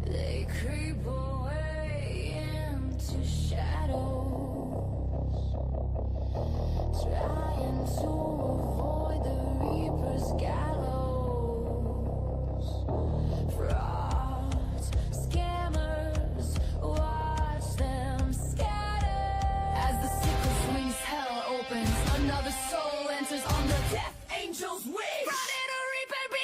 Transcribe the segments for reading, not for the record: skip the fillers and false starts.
They creep away into shadows, trying to avoid the Reaper's gallows. Frauds, scammers, watch them scatter. As the sickle swings, hell opens, another soul enters on the death angel's wing. Friday the Reaper begins!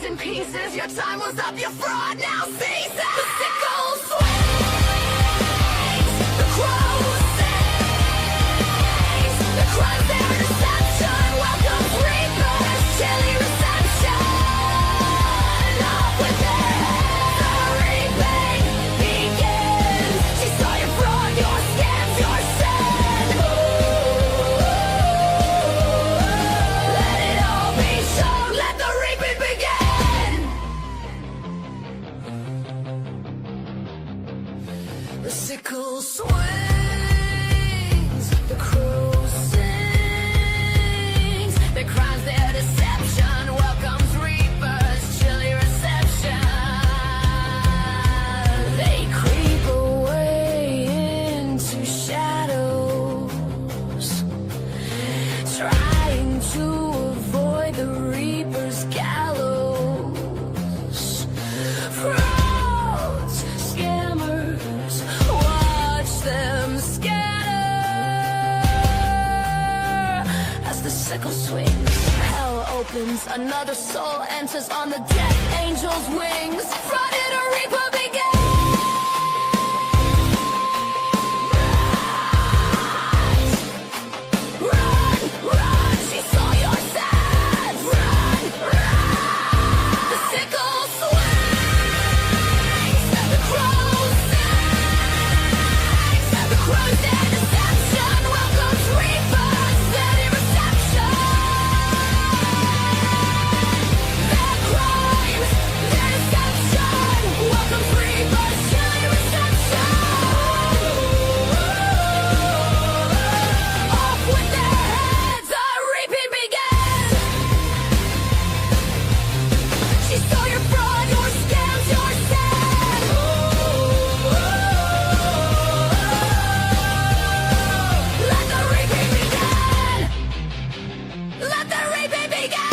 In pieces, your time was up, your fraud now ceases. The sickle swings, the crow sings, the crime's their deception. Welcome reapers, chilly reception. Up with their heads, the reaping begins. She saw your fraud, your scams, your sin. Let it all be shown, let the reaping begin. The sickle swings, the crow sings, their crimes, their deception, welcomes reapers, chilly reception. They creep away into shadows, trying to avoid the reaper's gallows. Frauds, scammers, watch them scatter. As the sickle swings, hell opens, another soul enters on the death angel's wings. Friday the Reaper begins. Run, run, she saw your sins. Run, run. The sickle swings, the crow sings, the crow's their deception. Welcomes reapers, steady reception. Their crimes, their deception. Welcomes reapers, steady reception. Off with their heads, the reaping begins. She saw your fraud, your scams, your sin. Let the reaping begin. Let the reaping begin.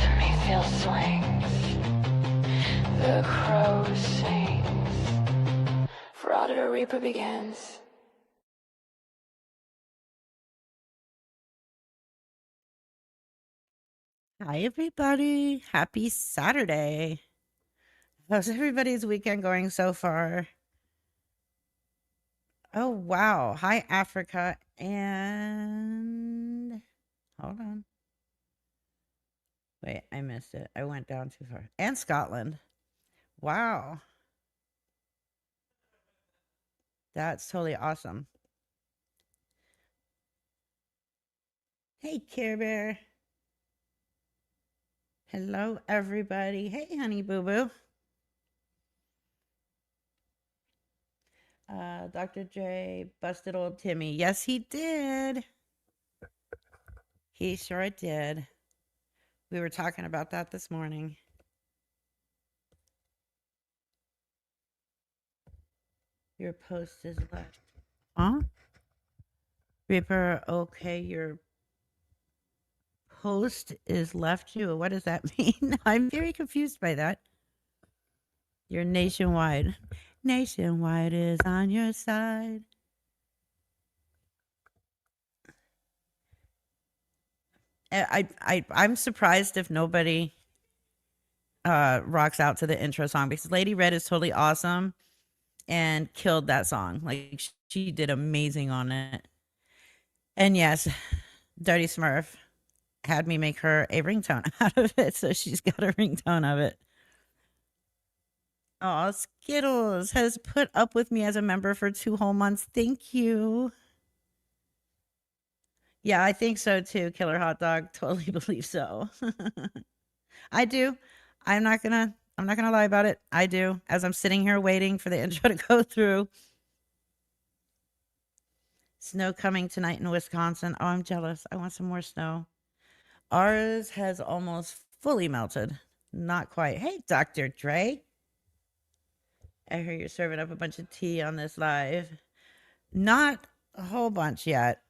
The Mayfield swings. The crow sings. Friday the Reaper begins. Hi, everybody. Happy Saturday. How's everybody's weekend going so far? Oh, wow. Hi, Africa. And hold on. Wait, I missed it. I went down too far. And Scotland. Wow. That's totally awesome. Hey, Care Bear. Hello, everybody. Hey, Honey Boo Boo. Dr. J busted old Timmy. Yes, he did. He sure did. We were talking about that this morning. Your post is left. Huh? Reaper, okay, your post is left you. What does that mean? I'm very confused by that. You're nationwide. Nationwide is on your side. I'm surprised if nobody rocks out to the intro song because Lady Red is totally awesome and killed that song. Like she did amazing on it. And yes, Dirty Smurf had me make her a ringtone out of it, so she's got a ringtone of it. Oh, Skittles has put up with me as a member for 2 whole months. Thank you. Yeah, I think so too, Killer Hot Dog. Totally believe so. I do. I'm not gonna lie about it. I do. As I'm sitting here waiting for the intro to go through. Snow coming tonight in Wisconsin. Oh, I'm jealous. I want some more snow. Ours has almost fully melted. Not quite. Hey, Dr. Dre. I hear you're serving up a bunch of tea on this live. Not a whole bunch yet.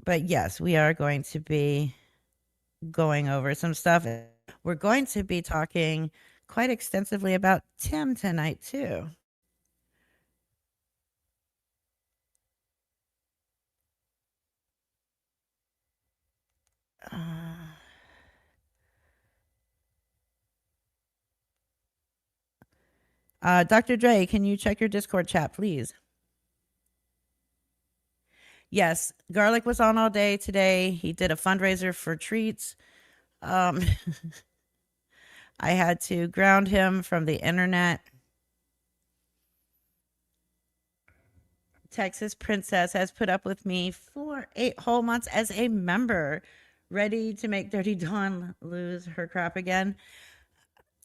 But yes, we are going to be going over some stuff. We're going to be talking quite extensively about Tim tonight, too. Dr. Dre, can you check your Discord chat, please? Yes, Garlic was on all day today. He did a fundraiser for treats. Um, I had to ground him from the internet. Texas Princess has put up with me for 8 whole months as a member, ready to make Dirty Dawn lose her crap again.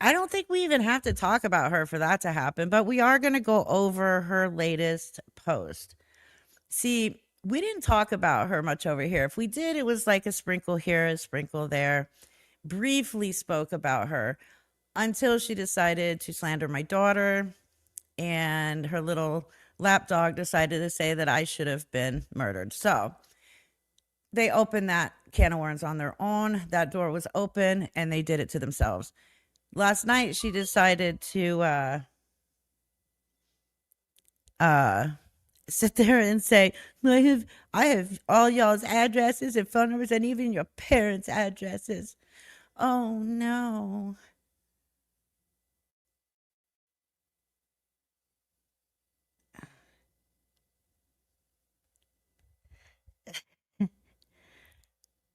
I don't think we even have to talk about her for that to happen, but we are going to go over her latest post. See, we didn't talk about her much over here. If we did, it was like a sprinkle here, a sprinkle there. Briefly spoke about her until she decided to slander my daughter, and her little lapdog decided to say that I should have been murdered. So they opened that can of worms on their own. That door was open and they did it to themselves. Last night she decided to sit there and say, I have all y'all's addresses and phone numbers and even your parents' addresses. Oh no.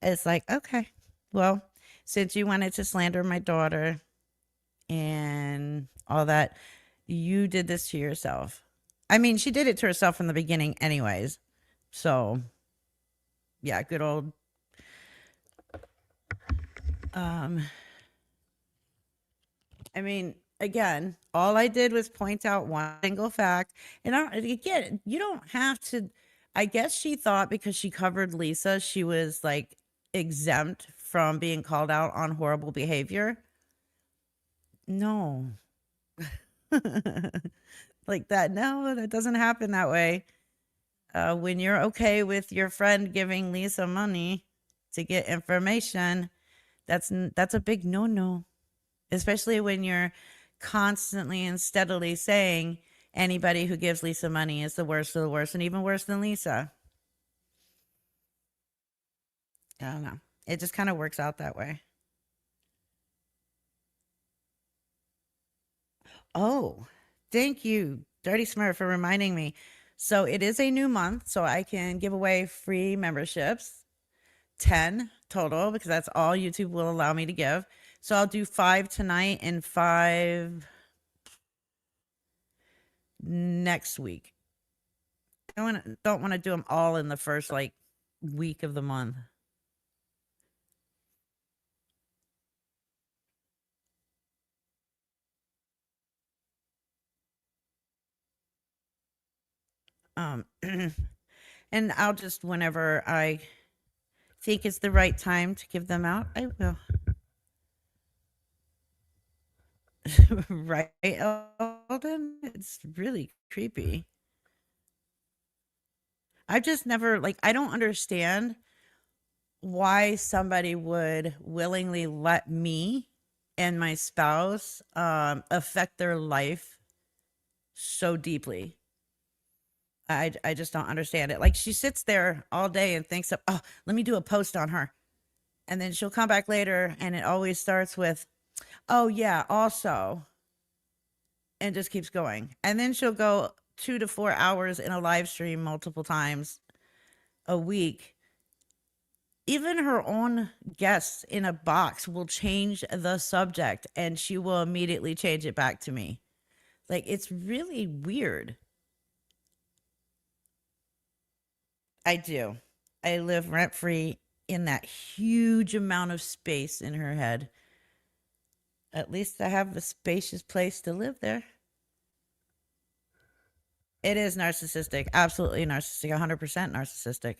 It's like, okay, well, since you wanted to slander my daughter and all that, you did this to yourself. I mean, she did it to herself from the beginning, anyways. So, yeah, good old. I mean, again, all I did was point out one single fact. And again, you don't have to. I guess she thought because she covered Lisa, she was like exempt from being called out on horrible behavior. No. Like that. No, that doesn't happen that way. When you're okay with your friend giving Lisa money to get information, that's a big no-no. Especially when you're constantly and steadily saying anybody who gives Lisa money is the worst of the worst and even worse than Lisa. I don't know. It just kind of works out that way. Oh, thank you, Dirty Smurf, for reminding me. So it is a new month, so I can give away free memberships, 10 total, because that's all YouTube will allow me to give. So I'll do 5 tonight and 5 next week. I don't want to do them all in the first like week of the month. Um, and I'll just whenever I think it's the right time to give them out, I will. Right, Eldon? It's really creepy. I've just never like I don't understand why somebody would willingly let me and my spouse affect their life so deeply. I just don't understand it. Like she sits there all day and thinks of, oh, let me do a post on her. And then she'll come back later and it always starts with, oh yeah, also, and just keeps going. And then she'll go 2 to 4 hours in a live stream multiple times a week. Even her own guests in a box will change the subject and she will immediately change it back to me. Like it's really weird. I do. I live rent free in that huge amount of space in her head. At least I have a spacious place to live there. It is narcissistic. Absolutely narcissistic. 100% narcissistic.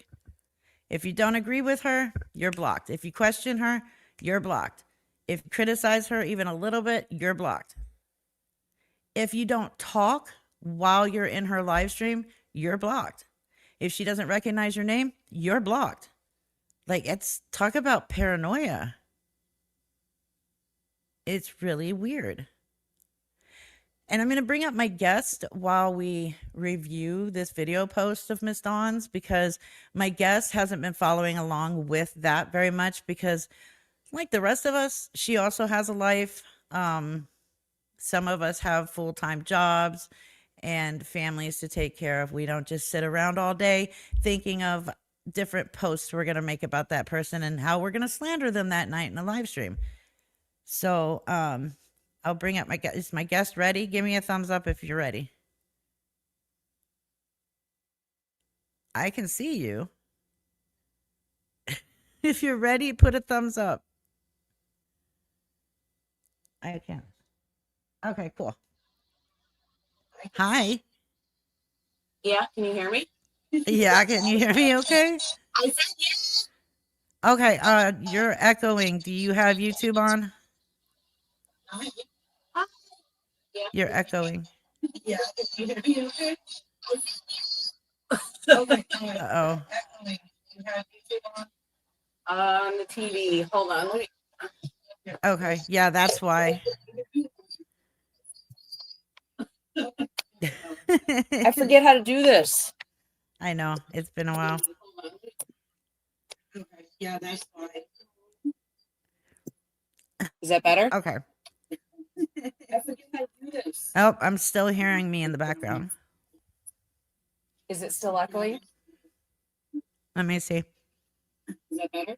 If you don't agree with her, you're blocked. If you question her, you're blocked. If you criticize her even a little bit, you're blocked. If you don't talk while you're in her live stream, you're blocked. If she doesn't recognize your name, you're blocked. Like, it's talk about paranoia. It's really weird. And I'm going to bring up my guest while we review this video post of Miss Dawn's, because my guest hasn't been following along with that very much, because like the rest of us, she also has a life. Some of us have full-time jobs and families to take care of. We don't just sit around all day thinking of different posts we're going to make about that person and how we're going to slander them that night in a live stream. So, I'll bring up my guest. Is my guest ready? Give me a thumbs up if you're ready. I can see you. If you're ready, put a thumbs up. I can. Okay, cool. Hi. Yeah, can you hear me? Yeah, can you hear me okay? I said yeah. Okay, you're echoing. Do you have YouTube on? Hi. Yeah. You're echoing. Yeah, can you hear me okay? Okay. Uh-oh. You have YouTube on the TV. Hold on. Let me. Okay. Yeah, that's why. I forget how to do this. I know. It's been a while. Okay. Yeah, that's fine. Is that better? Okay. I forget how to do this. Oh, I'm still hearing me in the background. Is it still echoing? Let me see. Is that better?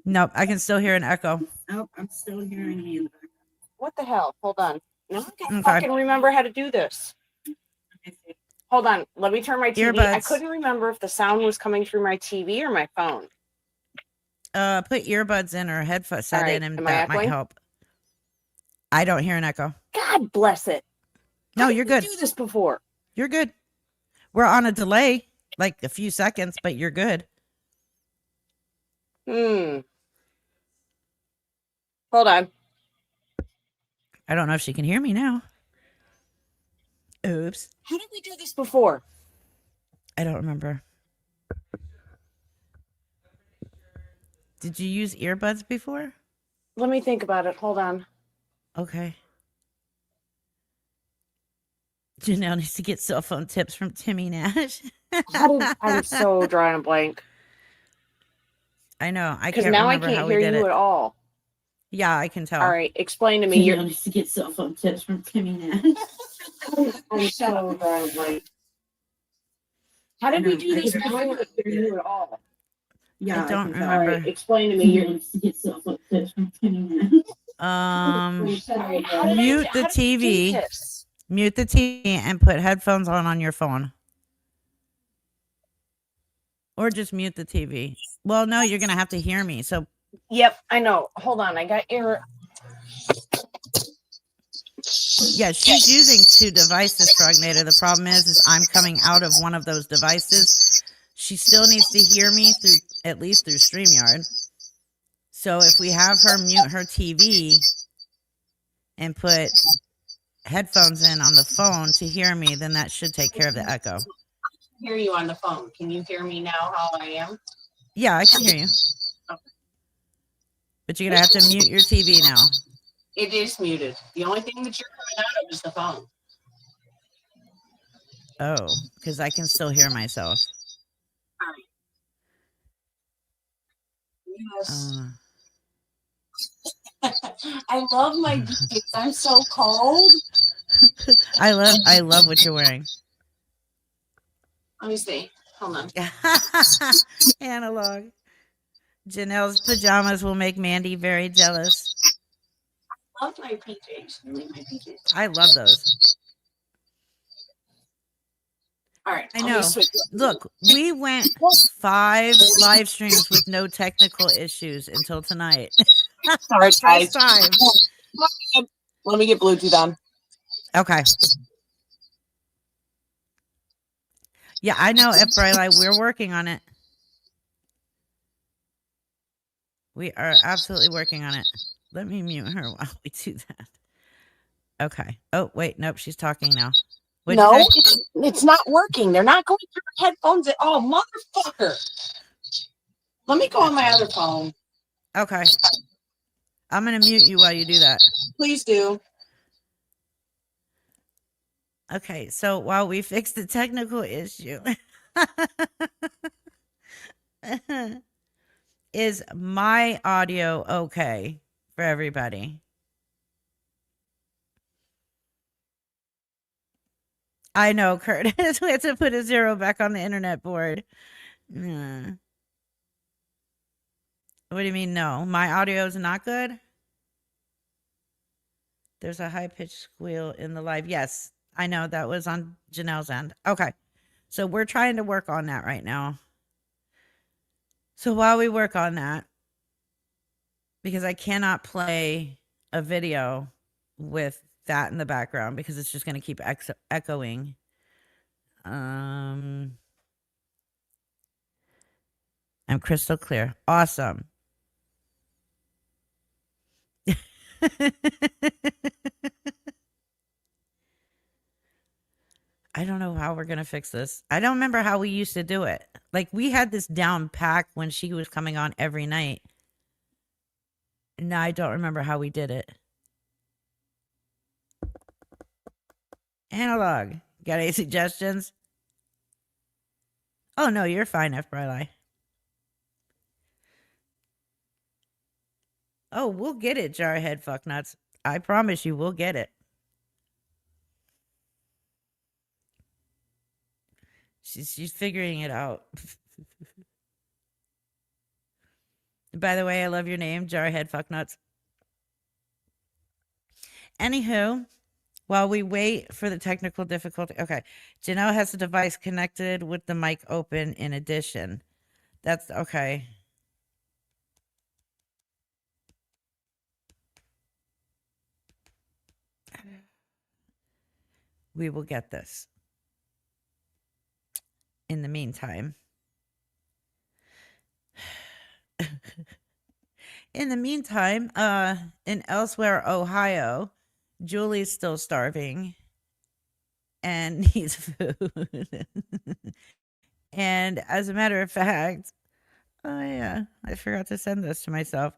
Nope, I can still hear an echo. Oh, I'm still hearing me in the background. What the hell? Hold on. No, I can't Okay. fucking remember how to do this. Hold on. Let me turn my TV. I Earbuds. couldn't remember if the sound was coming through my TV or my phone. Put earbuds in or headphones set Alright, in, and am I that might echoing? help. I don't hear an echo. God bless it. No, How did you're we good. do this before? You're good. We're on a delay, like a few seconds, but you're good. Hold on. I don't know if she can hear me now. Oops. How did we do this before? I don't remember. Did you use earbuds before? Let me think about it. Hold on. Okay. Janelle needs to get cell phone tips from Timmy Nash. I'm so drawing a blank. I know. I Because can't now I remember can't how we hear did you it. at all. Yeah, I can tell. All right, explain to me. You're needs to get cell phone tips from Timmy Nash. I'm so drawing a blank. How did we do this before? I can't hear you at all. Yeah, I don't All remember. right, explain to me. He You're needs to get cell phone tips from Timmy Nash. Mute the TV. Mute the TV and put headphones on your phone. Or just mute the TV. Well, no, you're going to have to hear me. So, Yep, I know. Hold on, I got error. yeah, she's using two devices, Frognator. The problem is I'm coming out of one of those devices. She still needs to hear me through, at least through StreamYard. So if we have her mute her TV and put headphones in on the phone to hear me, then that should take care of the echo. Hear you on the phone. Can you hear me now how I am? Yeah, I can hear you. But you're going to have to mute your TV now. It is muted. The only thing that you're coming out of is the phone. Oh, because I can still hear myself. Yes. I love my beads. I'm so cold. I love what you're wearing. Let me see. Hold on. Analog. Janelle's pajamas will make Mandy very jealous. I love my PJs. Really, my PJs. I love those. All right. I let me know. switch. Look, we went 5 live streams with no technical issues until tonight. Sorry, First guys. time. Let me get Bluetooth on. Okay. Yeah, I know, F. Briley. We're working on it. We are absolutely working on it. Let me mute her while we do that. Okay. Oh, wait. Nope. She's talking now. What'd you No, say? it's not working. They're not going through my headphones at all. Motherfucker. Let me go on my other phone. Okay. I'm going to mute you while you do that. Please do. Okay. So while we fix the technical issue, is my audio okay for everybody? I know, Curtis. We have to put a 0 back on the internet board. What do you mean, no? My audio is not good? There's a high-pitched squeal in the live. Yes, I know. That was on Janelle's end. Okay. So we're trying to work on that right now. So while we work on that, because I cannot play a video with that in the background because it's just going to keep echoing. I'm crystal clear. Awesome. I don't know how we're going to fix this. I don't remember how we used to do it. Like, we had this down pack when she was coming on every night. No, I don't remember how we did it. Analog. Got any suggestions? Oh, no, you're fine, F. Briley. Oh, we'll get it, Jarhead Fucknuts. I promise you, we'll get it. She's figuring it out. By the way, I love your name, Jarhead Fucknuts. Anywho, while we wait for the technical difficulty, okay. Janelle has a device connected with the mic open in addition. That's okay. We will get this. In the meantime, in elsewhere, Ohio, Julie's still starving and needs food. And as a matter of fact, oh yeah, I forgot to send this to myself.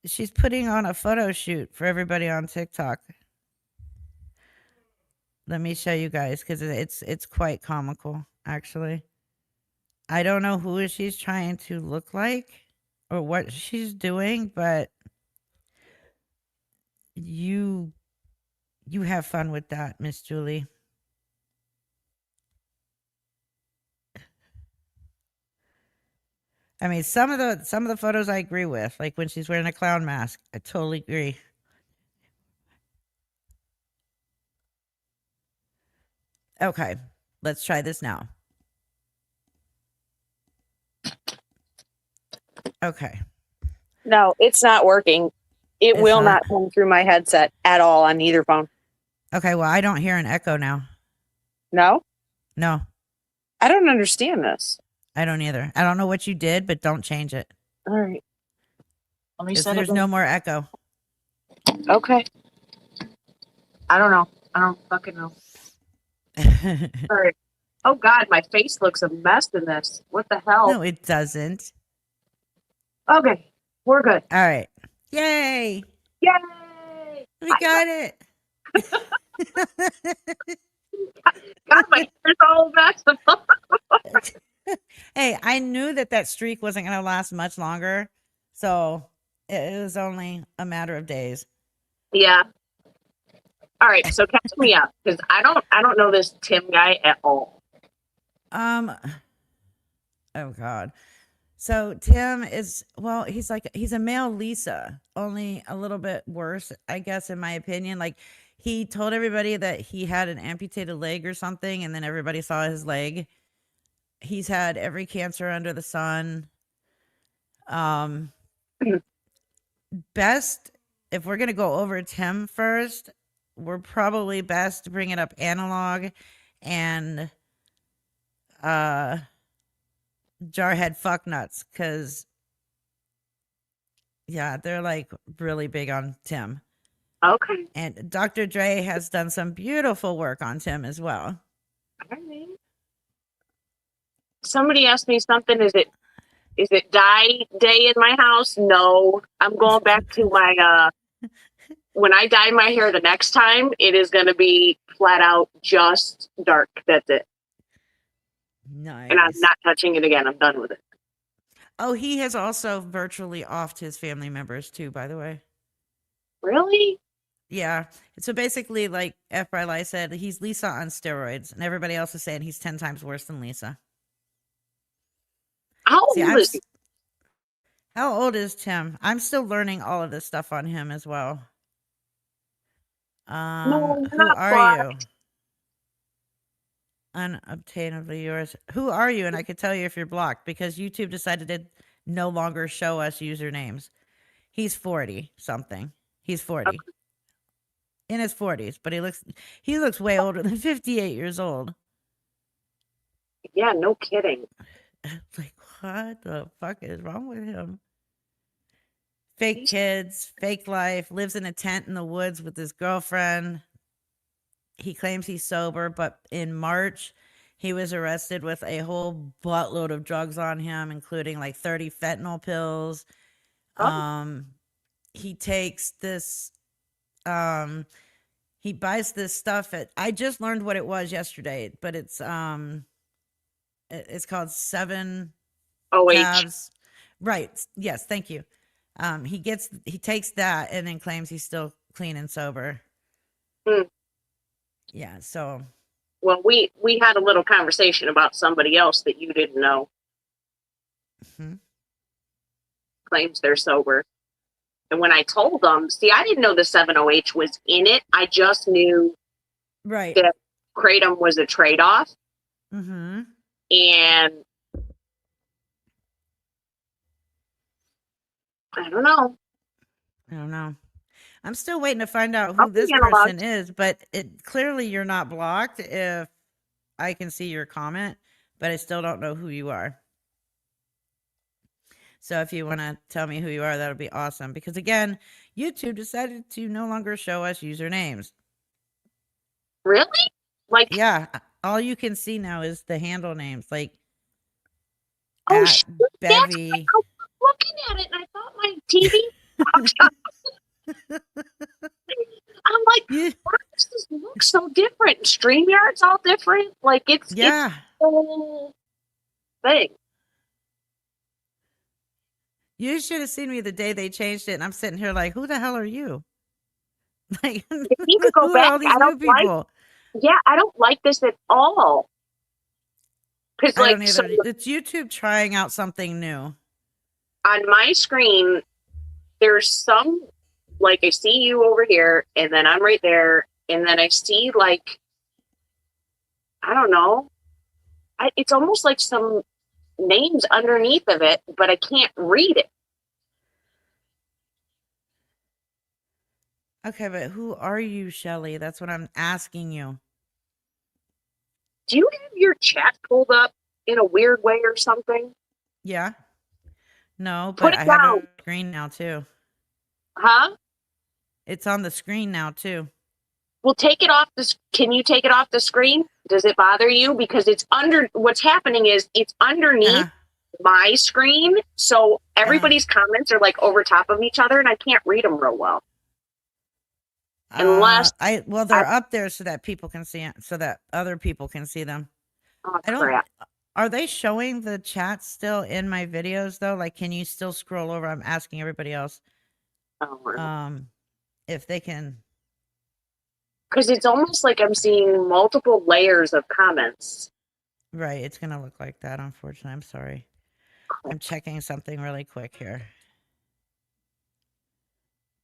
She's putting on a photo shoot for everybody on TikTok. Let me show you guys because it's quite comical, actually. I don't know who she's trying to look like or what she's doing, but you have fun with that, Miss Julie. I mean, some of the photos I agree with, like when she's wearing a clown mask. I totally agree. Okay, let's try this now. Okay. No, it's not working. It It's will not? not come through my headset at all on either phone. Okay, well, I don't hear an echo now. No, No, I don't understand this. I don't either. I don't know what you did, but don't change it. All right. Let me set There's it. no more echo. Okay. I don't know. I don't fucking know. All right. Oh God, my face looks a mess in this. What the hell? No, it doesn't. Okay, we're good. All right. Yay. Yay! We got it. God, my hair's all messed up. Hey, I knew that streak wasn't going to last much longer. So it was only a matter of days. Yeah. All right, so catch me up because I don't know this Tim guy at all. Oh God. So Tim is, well, he's a male Lisa, only a little bit worse, I guess, in my opinion. Like, he told everybody that he had an amputated leg or something, and then everybody saw his leg. He's had every cancer under the sun. best, if we're gonna go over Tim first, we're probably best bringing up Analog and Jarhead Fucknuts, because yeah, they're like really big on Tim. Okay. And Dr. Dre has done some beautiful work on Tim as well. All right. Somebody asked me something. Is it dye day in my house? No. I'm going back to my when I dye my hair the next time, it is gonna be flat out just dark. That's it. Nice. And I'm not touching it again. I'm done with it. Oh, he has also virtually offed his family members too, by the way. Really? Yeah. So basically, like F. Briley said, he's Lisa on steroids, and everybody else is saying he's 10 times worse than Lisa. How See, old is he? how old is Tim? I'm still learning all of this stuff on him as well. No, Who not are you? Unobtainably yours. Who are you? And I could tell you if you're blocked because YouTube decided to no longer show us usernames. He's 40 something. He's 40. In his 40s, but he looks way older than 58 years old. Yeah, no kidding. Like, what the fuck is wrong with him? Fake kids, fake life, lives in a tent in the woods with his girlfriend. He claims he's sober, but in March, he was arrested with a whole buttload of drugs on him, including like 30 fentanyl pills. Oh. He takes this, he buys this stuff at, I just learned what it was yesterday, but it's called 7 OH. tabs. Right. Yes. Thank you. He takes that and then claims he's still clean and sober. Hmm. Yeah. So. Well, we had a little conversation about somebody else that you didn't know. Mhm. Claims they're sober. And when I told them, see, I didn't know the 7OH was in it. I just knew Right. that kratom was a trade-off. Mm-hmm. And I don't know. I don't know. I'm still waiting to find out I'll who this be analog. person is, but clearly you're not blocked if I can see your comment, but I still don't know who you are. So if you want to tell me who you are, that'll be awesome. Because again, YouTube decided to no longer show us usernames. Really? Like, Yeah, all you can see now is the handle names, like oh, at shit, that's Bevy. why I was looking at it and I thought my TV I'm like, Yeah, why does this look so different? StreamYard's all different. Like, it's yeah. the whole thing. You should have seen me the day they changed it, and I'm sitting here like, who the hell are you? Like, If you could go who are back, all these I new don't like, people? yeah, I don't like this at all. Because, I don't like, so either. It's YouTube trying out something new. on my screen, there's some, like, I see you over here, and then I'm right there, and then I see, like, I don't know. It's almost like some names underneath of it, but I can't read it. Okay, but who are you, Shelly? That's what I'm asking you. Do you have your chat pulled up in a weird way or something? Yeah? No, Put but it I have it down. on the screen now too. Huh? It's on the screen now too. Well, take it off this. Can you take it off the screen? Does it bother you? Because it's under, what's happening is it's underneath Uh, my screen. So everybody's comments are like over top of each other and I can't read them real well. Unless well, they're up there so that people can see it, so that other people can see them. Oh, I don't. crap. Are they showing the chat still in my videos though? Like, can you still scroll over? I'm asking everybody else. Oh, If they can. because it's almost like I'm seeing multiple layers of comments. Right, it's gonna look like that. Unfortunately, I'm sorry. I'm checking something really quick here.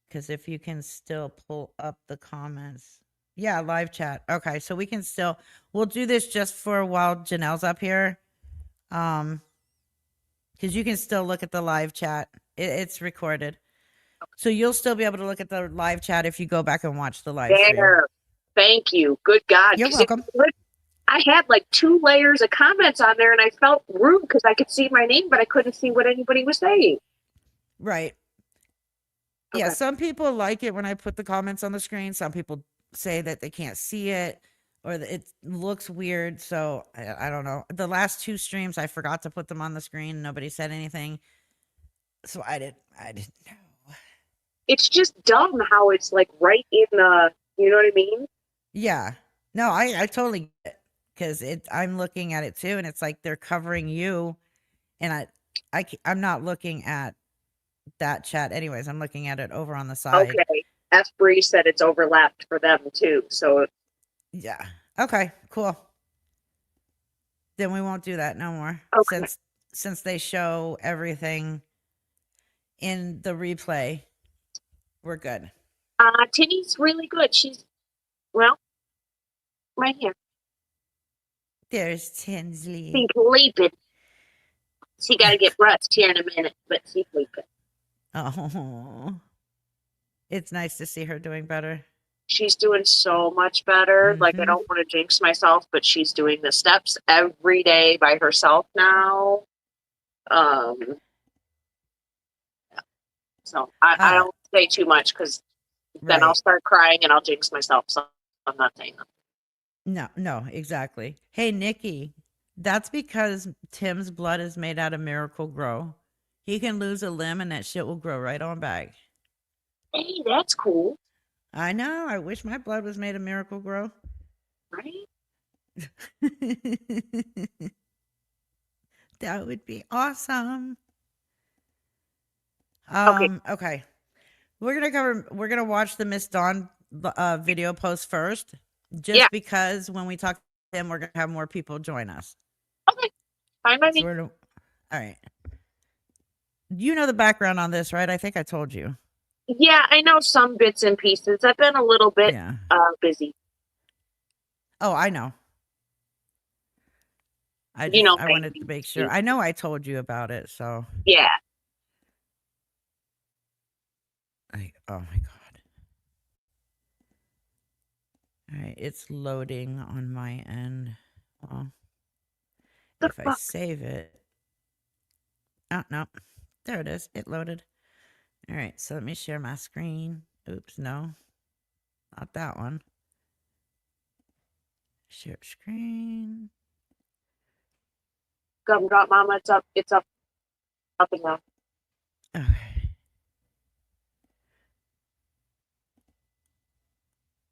Because if you can still pull up the comments. Yeah, live chat. Okay, so we can still, we'll do this just for a while Janelle's up here. Because you can still look at the live chat. It's recorded. So you'll still be able to look at the live chat if you go back and watch the live stream. There. Thank you. Good God. You're 'Cause it welcome. would- I had like 2 layers of comments on there and I felt rude because I could see my name, but I couldn't see what anybody was saying. Right. Yeah, Okay. some people like it when I put the comments on the screen. Some people say that they can't see it or that it looks weird. So I don't know. The last 2 streams, I forgot to put them on the screen. Nobody said anything. So I didn't know. It's just dumb how it's like right in the, you know what I mean? Yeah. No, I totally get it. Because I'm looking at it too, and it's like they're covering you. And I'm not looking at that chat anyways. I'm looking at it over on the side. Okay. F. Bree said it's overlapped for them too. So Yeah. Okay, cool. Then we won't do that no more. Okay. Since they show everything in the replay, we're good. Tinny's really good. She's, well, right here. There's Tinsley. She's sleeping. She got to get brushed here in a minute, but she's sleeping. Oh. It's nice to see her doing better. She's doing so much better. Like, I Mhm. don't want to jinx myself, but she's doing the steps every day by herself now. So I don't say too much because then I'll Right. start crying and I'll jinx myself. So I'm not saying that. No, exactly. Hey, Nikki, that's because Tim's blood is made out of Miracle Grow. He can lose a limb and that shit will grow right on back. Hey, that's cool, I know. I wish my blood was made of Miracle Grow. right? That would be awesome. Okay. Okay. We're gonna watch the Miss Dawn video post first. Just Yeah. because when we talk to them, we're gonna have more people join us. Okay. Fine by me. All right. You know the background on this, right? I think I told you. Yeah, I know some bits and pieces. I've been a little bit Yeah. busy. Oh, I know. I You know, I wanted to maybe. make sure. I know I told you about it, so Yeah. oh my god. All right, it's loading on my end. Well, The if I fuck? save it. Oh, no. There it is. It loaded. All right, so let me share my screen. Oops, no. Not that one. Share screen. Gumdrop Mama, it's up. It's up. Up and down. Okay.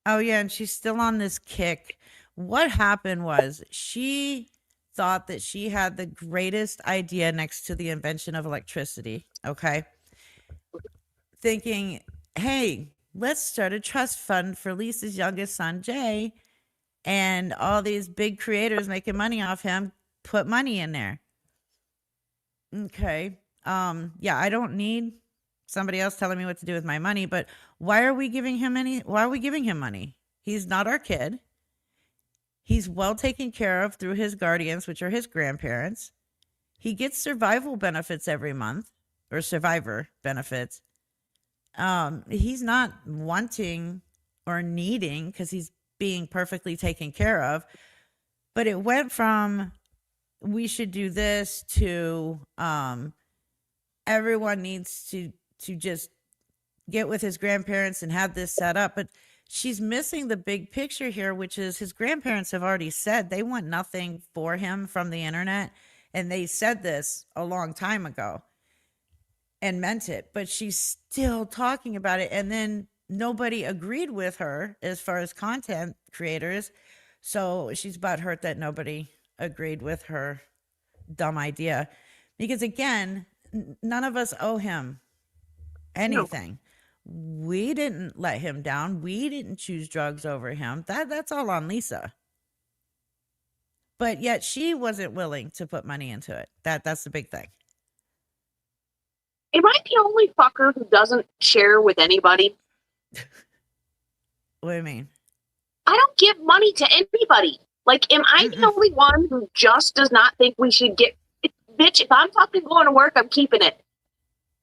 Oh, yeah, and she's still on this kick. What happened was she thought that she had the greatest idea next to the invention of electricity. Okay. Thinking, hey, let's start a trust fund for Lisa's youngest son, Jay, and all these big creators making money off him, put money in there. Okay. Yeah, I don't need somebody else telling me what to do with my money, but why are we giving him money? He's not our kid. He's well taken care of through his guardians, which are his grandparents. He gets survival benefits every month, or survivor benefits. He's not wanting or needing because he's being perfectly taken care of. But it went from we should do this to everyone needs to just get with his grandparents and have this set up. But she's missing the big picture here, which is his grandparents have already said they want nothing for him from the internet. And they said this a long time ago and meant it, but she's still talking about it. And then nobody agreed with her as far as content creators. So she's butthurt that nobody agreed with her dumb idea. Because again, none of us owe him anything. We didn't let him down. We didn't choose drugs over him. That's all on Lisa. But yet she wasn't willing to put money into it. That's the big thing. Am I the only fucker who doesn't share with anybody? What do you mean? I don't give money to anybody. Like, am I the only one who just does not think we should get? Bitch, if I'm fucking going to work, I'm keeping it.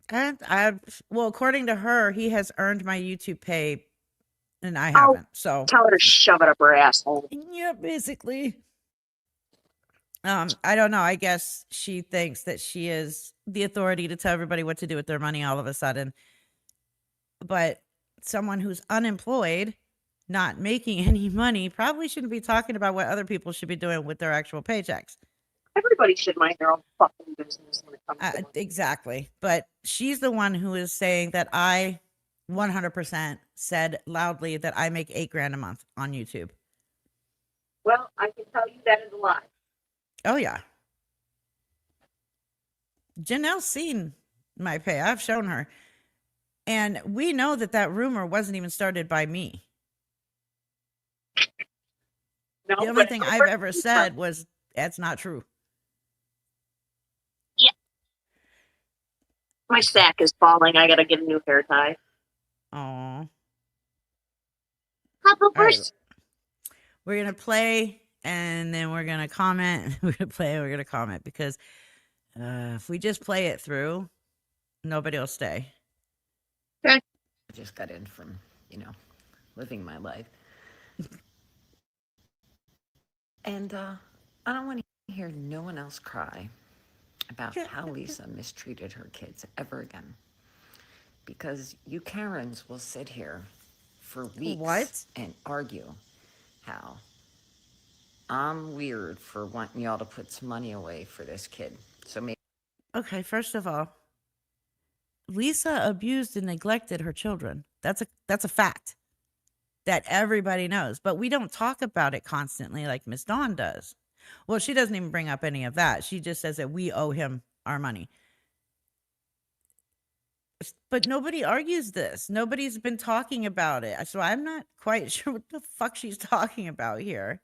And well, according to her, he has earned my YouTube pay and I Oh. haven't. So, Tell her to shove it up her asshole. yeah, basically. I don't know. I guess she thinks that she is the authority to tell everybody what to do with their money all of a sudden. But someone who's unemployed, not making any money, probably shouldn't be talking about what other people should be doing with their actual paychecks. Everybody should mind their own fucking business when it comes to money. Exactly. But she's the one who is saying that I 100% said loudly that I make $8,000 a month on YouTube. Well, I can tell you that is a lie. Oh, yeah. Janelle's seen my pay. I've shown her. And we know that that rumor wasn't even started by me. No, The only but thing I've ever said was, that's not true. my sack is falling. I gotta get a new hair tie. Oh. Pop All right. first. We're going to play and then we're going to comment. We're going to play and we're going to comment because if we just play it through, nobody will stay. I just got in from, living my life. And I don't want to hear no one else cry about how Lisa mistreated her kids ever again. Because you Karens will sit here for weeks and argue how I'm weird for wanting y'all to put some money away for this kid. So maybe. Okay, first of all, Lisa abused and neglected her children. That's a fact that everybody knows, but we don't talk about it constantly like Miss Dawn does. Well, she doesn't even bring up any of that. She just says that we owe him our money. But nobody argues this. Nobody's been talking about it. So I'm not quite sure what the fuck she's talking about here.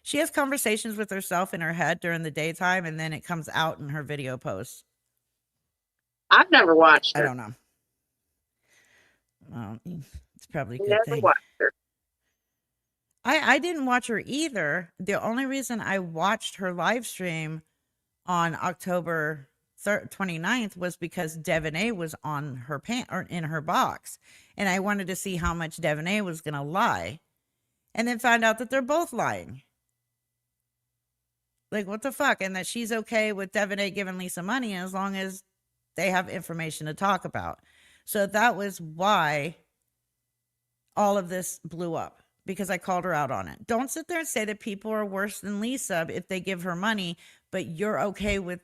She has conversations with herself in her head during the daytime, and then it comes out in her video posts. I've never watched her. I don't know. Well, it's probably a good Never thing. watched her. I didn't watch her either. The only reason I watched her live stream on October 29th was because Devonay was on her or in her box. And I wanted to see how much Devonay was going to lie. And then found out that they're both lying. Like, what the fuck? And that she's okay with Devonay giving Lisa money as long as they have information to talk about. So that was why all of this blew up, because I called her out on it. Don't sit there and say that people are worse than Lisa if they give her money, but you're okay with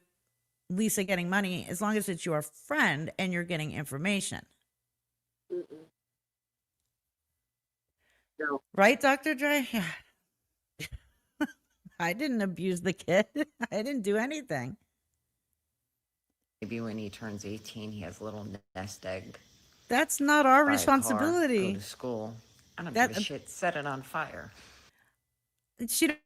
Lisa getting money as long as it's your friend and you're getting information. Mm-mm. No. Right, Dr. Dre? Yeah. I didn't abuse the kid. I didn't do anything. Maybe when he turns 18, he has a little nest egg. That's not our buy a car, responsibility. go to school. I don't That- give a shit. Set it on fire. She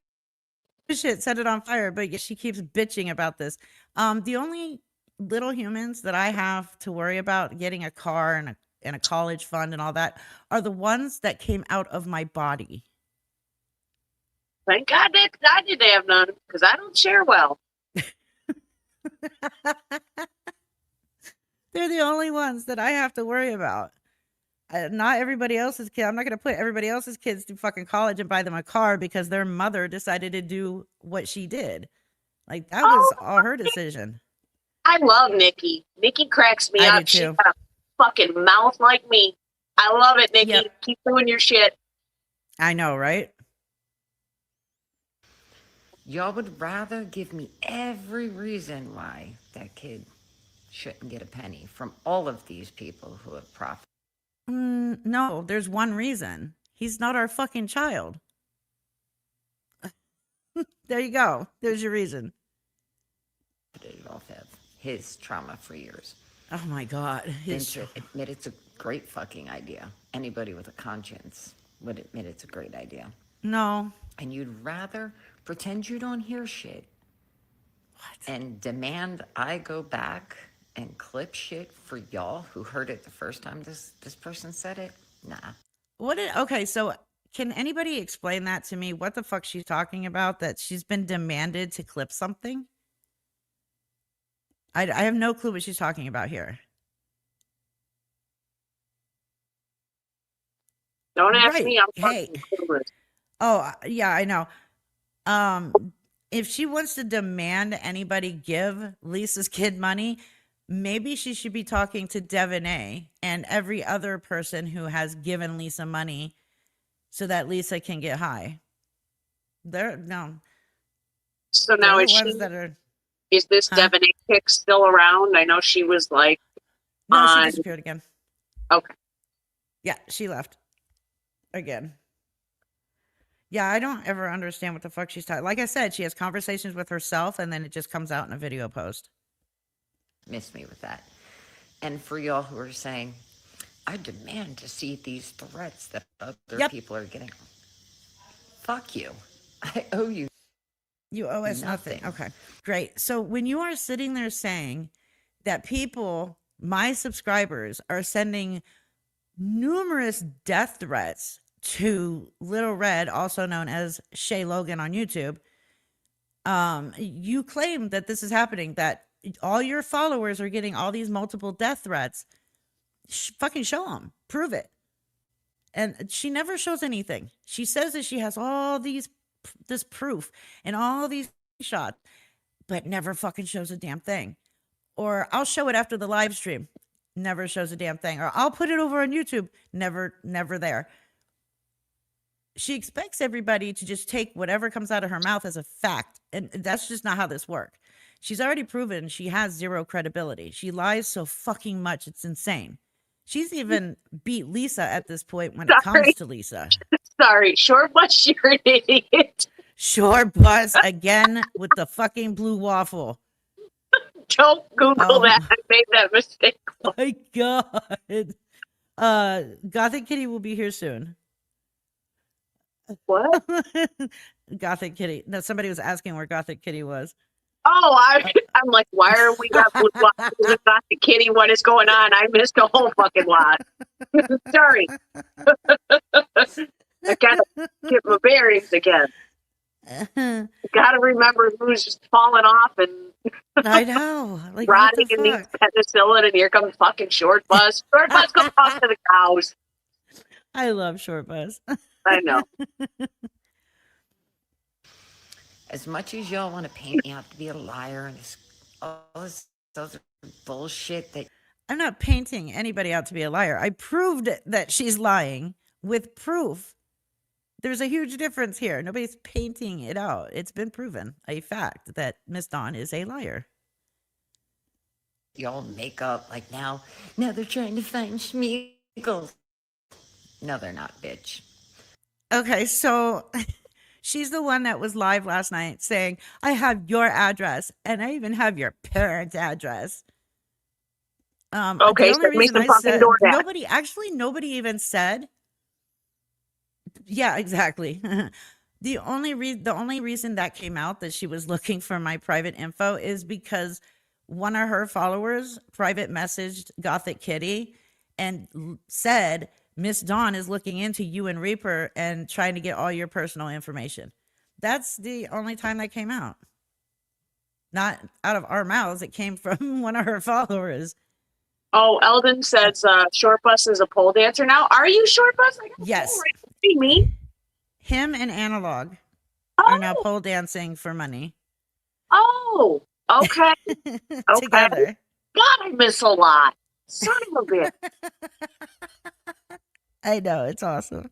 shit set it on fire, but yet she keeps bitching about this. The only little humans that I have to worry about getting a car and a college fund and all that are the ones that came out of my body. Thank God that I didn't have none, because I don't share well. They're the only ones that I have to worry about. Not everybody else's kid. I'm not going to put everybody else's kids through fucking college and buy them a car because their mother decided to do what she did. Like, that was all her decision. I love Nikki. Nikki cracks me I up. do She's too. got a fucking mouth like me. I love it, Nikki. Yep. Keep doing your shit. I know, right? Y'all would rather give me every reason why that kid shouldn't get a penny from all of these people who have profited. No, there's one reason. He's not our fucking child. There you go. There's your reason. Off of his trauma for years. Oh my God. Then to admit it's a great fucking idea. Anybody with a conscience would admit it's a great idea. No. And you'd rather pretend you don't hear shit What? and demand I go back and clip shit for y'all who heard it the first time this person said it? Nah. Okay, so can anybody explain that to me? What the fuck she's talking about? That she's been demanded to clip something? I have no clue what she's talking about here. Don't ask Right. me. I'm Hey. fucking clueless. Oh, yeah, I know. If she wants to demand anybody give Lisa's kid money, maybe she should be talking to Devin A and every other person who has given Lisa money so that Lisa can get high. No, So they're now the is she? ones that are. Is this Huh? Devin A chick still around? I know she was like No, she on. disappeared again. Okay. Yeah, she left again. Yeah, I don't ever understand what the fuck she's talking. Like I said, she has conversations with herself, and then it just comes out in a video post. Miss me with that. And for y'all who are saying, I demand to see these threats that other Yep. people are getting. Fuck you. I owe you. You owe us nothing. Nothing. Okay, great. So when you are sitting there saying that people, my subscribers, are sending numerous death threats to Little Red, also known as Shay Logan on YouTube, you claim that this is happening, that all your followers are getting all these multiple death threats. Fucking show them. Prove it. And she never shows anything. She says that she has all this proof and all these shots, but never fucking shows a damn thing. Or I'll show it after the live stream. Never shows a damn thing. Or I'll put it over on YouTube. Never there. She expects everybody to just take whatever comes out of her mouth as a fact. And that's just not how this works. She's already proven she has zero credibility. She lies so fucking much. It's insane. She's even beat Lisa at this point when it Sorry. comes to Lisa. Sorry, short bus, you're an idiot. Short bus again with the fucking blue waffle. Don't Google Oh. that. I made that mistake. My God. Gothic Kitty will be here soon. What? Gothic Kitty. No, somebody was asking where Gothic Kitty was. Oh, I'm like, why are we got blue waffles and not the kitty? What is going on? I missed a whole fucking lot. Sorry. I gotta get my bearings again. Gotta remember who's just falling off and I know. Like, what rotting the in these fuck? penicillin, and here comes fucking short bus. Short bus goes off to the cows. I love short bus. I know. As much as y'all want to paint me out to be a liar and all this other bullshit that I'm not painting anybody out to be a liar. I proved that she's lying with proof. There's a huge difference here. Nobody's painting it out. It's been proven a fact that Miss Dawn is a liar. y'all make up, like now they're trying to find Schmeagol. No, they're not, bitch. Okay, so she's the one that was live last night saying, I have your address and I even have your parents' address. Okay, the so only make reason some I fucking said DoorDash. nobody even said. Yeah, exactly. The only reason that came out that she was looking for my private info is because one of her followers private messaged Gothic Kitty and said, Miss Dawn is looking into you and Reaper and trying to get all your personal information. That's the only time that came out. Not out of our mouths. It came from one of her followers. Oh, Eldon says short bus is a pole dancer now. Are you short bus? I got a Yes. pole right behind me. Him and Analog are now Oh, pole dancing for money oh, okay. together. God, I miss a lot. Son of a bitch. I know, it's awesome.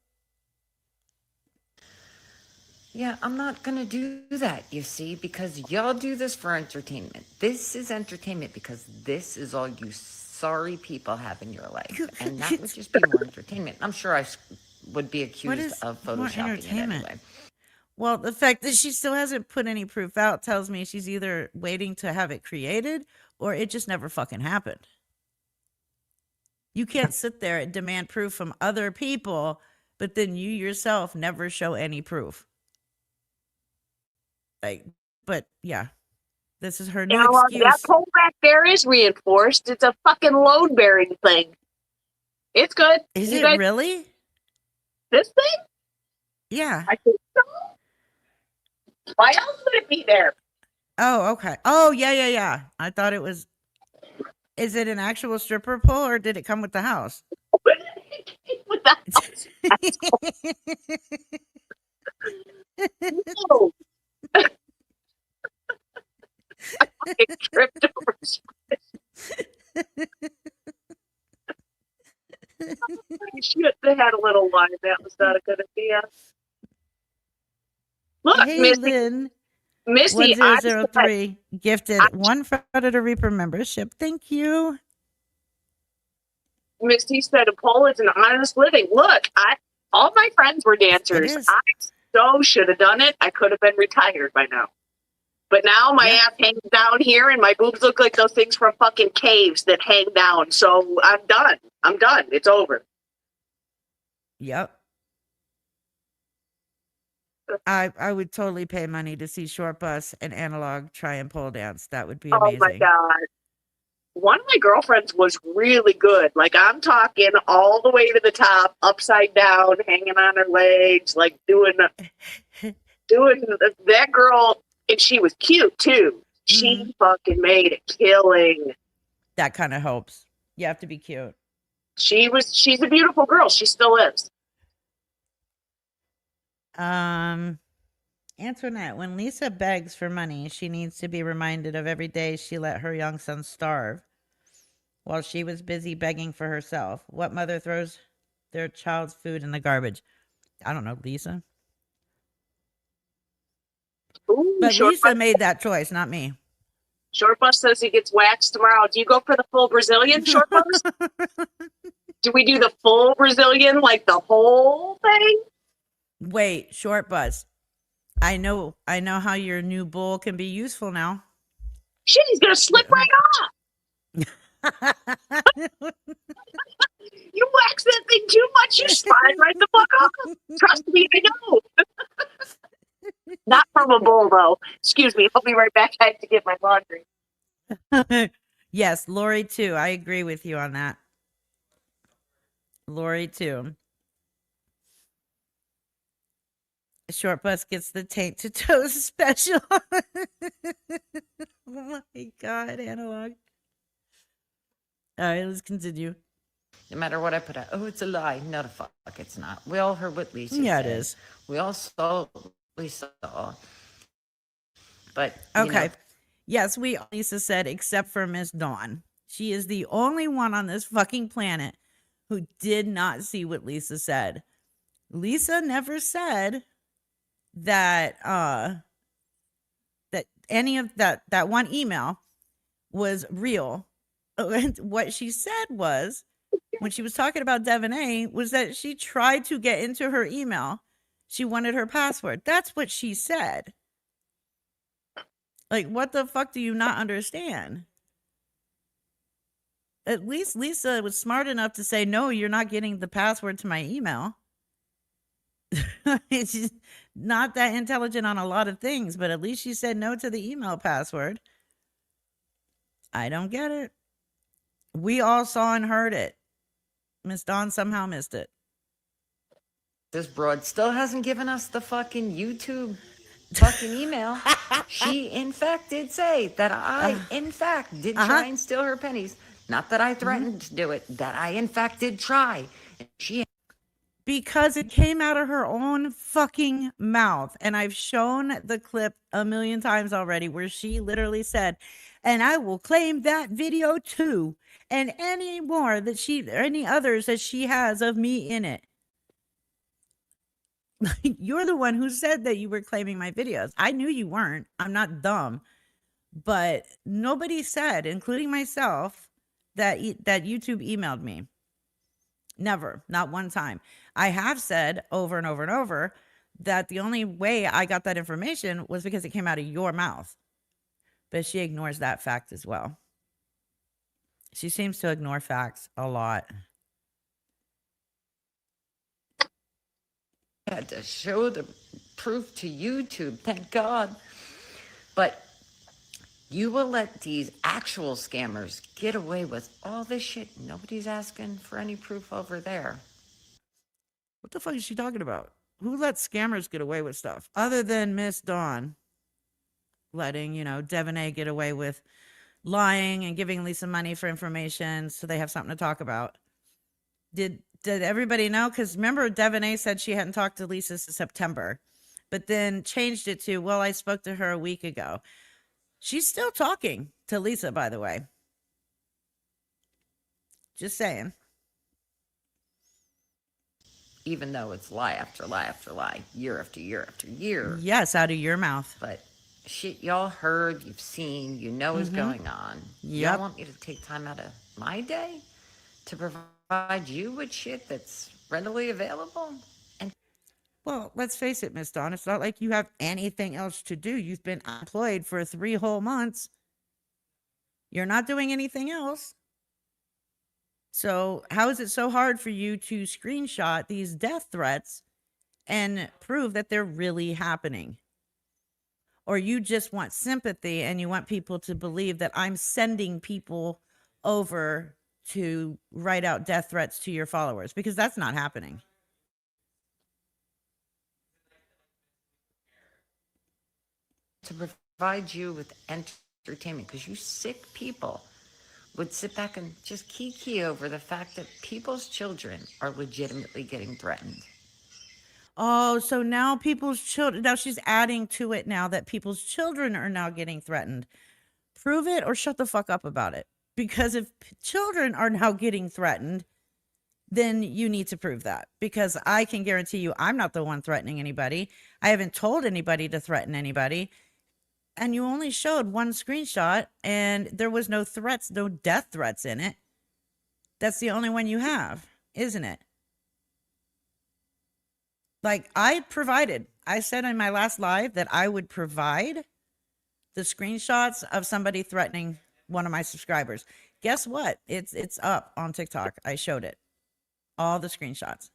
Yeah, I'm not gonna do that, you see, because y'all do this for entertainment. This is entertainment because this is all you sorry people have in your life. And that would just be more entertainment. I'm sure I would be accused is of more photoshopping it entertainment? anyway. Well, the fact that she still hasn't put any proof out tells me she's either waiting to have it created or it just never fucking happened. You can't sit there and demand proof from other people, but then you yourself never show any proof. Like, but yeah, this is her new You know, excuse. that pole back there is reinforced. It's a fucking load bearing thing. It's good. Is You it guys- really? This thing? Yeah. I think so. Why else would it be there? Oh, okay. Oh, yeah. I thought it was. Is it an actual stripper pole or did it come with the house? With that, No. I tripped over. I should have had a little wine. That was not a good idea. Look, Hey, Missy, Lynn. Missy, I said, 1003 gifted I- one Predator Reaper membership. Thank you. Misty said a pole is an honest living. Look, all my friends were dancers. is. I so should have done it. I could have been retired by now. But now my Yeah. ass hangs down here and my boobs look like those things from fucking caves that hang down. So I'm done. I'm done. It's over. Yep. I would totally pay money to see Short Bus and Analog try and pole dance. That would be amazing. Oh my God. One of my girlfriends was really good. Like I'm talking all the way to the top, upside down, hanging on her legs, like doing that girl. And she was cute too. She fucking made a killing. That kind of helps. You have to be cute. She's a beautiful girl. She still is. Antoinette, when Lisa begs for money, she needs to be reminded of every day she let her young son starve while she was busy begging for herself. What mother throws their child's food in the garbage? I don't know, Lisa. Ooh, But Short Lisa Bus, made that choice, not me. Short Bus says he gets waxed tomorrow. Do you go for the full Brazilian, Short Bus? Do we do the full Brazilian, like the whole thing? Wait, Short Bus. I know how your new bowl can be useful now. Shit, he's gonna slip right off. You wax that thing too much, you slide right the fuck off. Trust me, I know. Not from a bowl, though. Excuse me. I'll be right back. I have to get my laundry. Yes, Lori too. I agree with you on that. Lori too. Short Bus gets the taint to toes special. Oh my God, Analog. All right, let's continue. No matter what I put out. Oh, it's a lie. No, the fuck, it's not. We all heard what Lisa Yeah, it said. is. We all saw what Lisa saw. But, you Okay. know, Yes, Lisa said, except for Miss Dawn. She is the only one on this fucking planet who did not see what Lisa said. Lisa never said that that any of that one email was real. What she said was, when she was talking about Devon, was that she tried to get into her email. She wanted her password. That's what she said. Like, what the fuck do you not understand? At least Lisa was smart enough to say, no, you're not getting the password to my email. She's not that intelligent on a lot of things, but at least she said no to the email password. I don't get it. We all saw and heard it. Miss Dawn somehow missed it. this broad still hasn't given us the fucking YouTube fucking email. She, in fact, did say that I, in fact, did try and steal her pennies. Not that I threatened to do it, that I, in fact, did try. And she Because it came out of her own fucking mouth. And I've shown the clip a million times already where she literally said, and I will claim that video too. And any more that any others that she has of me in it. You're the one who said that you were claiming my videos. I knew you weren't. I'm not dumb. But nobody said, including myself, that YouTube emailed me. Never, not one time. I have said over and over and over that the only way I got that information was because it came out of your mouth. But she ignores that fact as well. She seems to ignore facts a lot. had to show the proof to YouTube, thank God. But you will let these actual scammers get away with all this shit. Nobody's asking for any proof over there. What the fuck is she talking about? Who lets scammers get away with stuff other than Miss Dawn letting, Devon get away with lying and giving Lisa money for information so they have something to talk about? Did Did everybody know? Because remember, Devanay said she hadn't talked to Lisa since September, but then changed it to, well, I spoke to her a week ago. She's still talking to Lisa, by the way. Just saying. Even though it's lie after lie after lie, year after year after year. Yes, out of your mouth. But shit y'all heard, you've seen, you know is going on. Yep. Y'all want me to take time out of my day to provide you with shit that's readily available? And Well, let's face it, Miss Dawn. It's not like you have anything else to do. You've been employed for 3 whole months. You're not doing anything else. So how is it so hard for you to screenshot these death threats and prove that they're really happening? Or you just want sympathy and you want people to believe that I'm sending people over to write out death threats to your followers, because that's not happening. to provide you with entertainment, because you sick people would sit back and just kiki over the fact that people's children are legitimately getting threatened. Oh, so now people's children, now she's adding to it now that people's children are now getting threatened. Prove it or shut the fuck up about it. Because if children are now getting threatened, then you need to prove that. Because I can guarantee you, I'm not the one threatening anybody. I haven't told anybody to threaten anybody. And you only showed one screenshot and there was no threats, no death threats in it. That's the only one you have, isn't it? Like I said in my last live that I would provide the screenshots of somebody threatening one of my subscribers. Guess what? It's up on TikTok. I showed it. All the screenshots.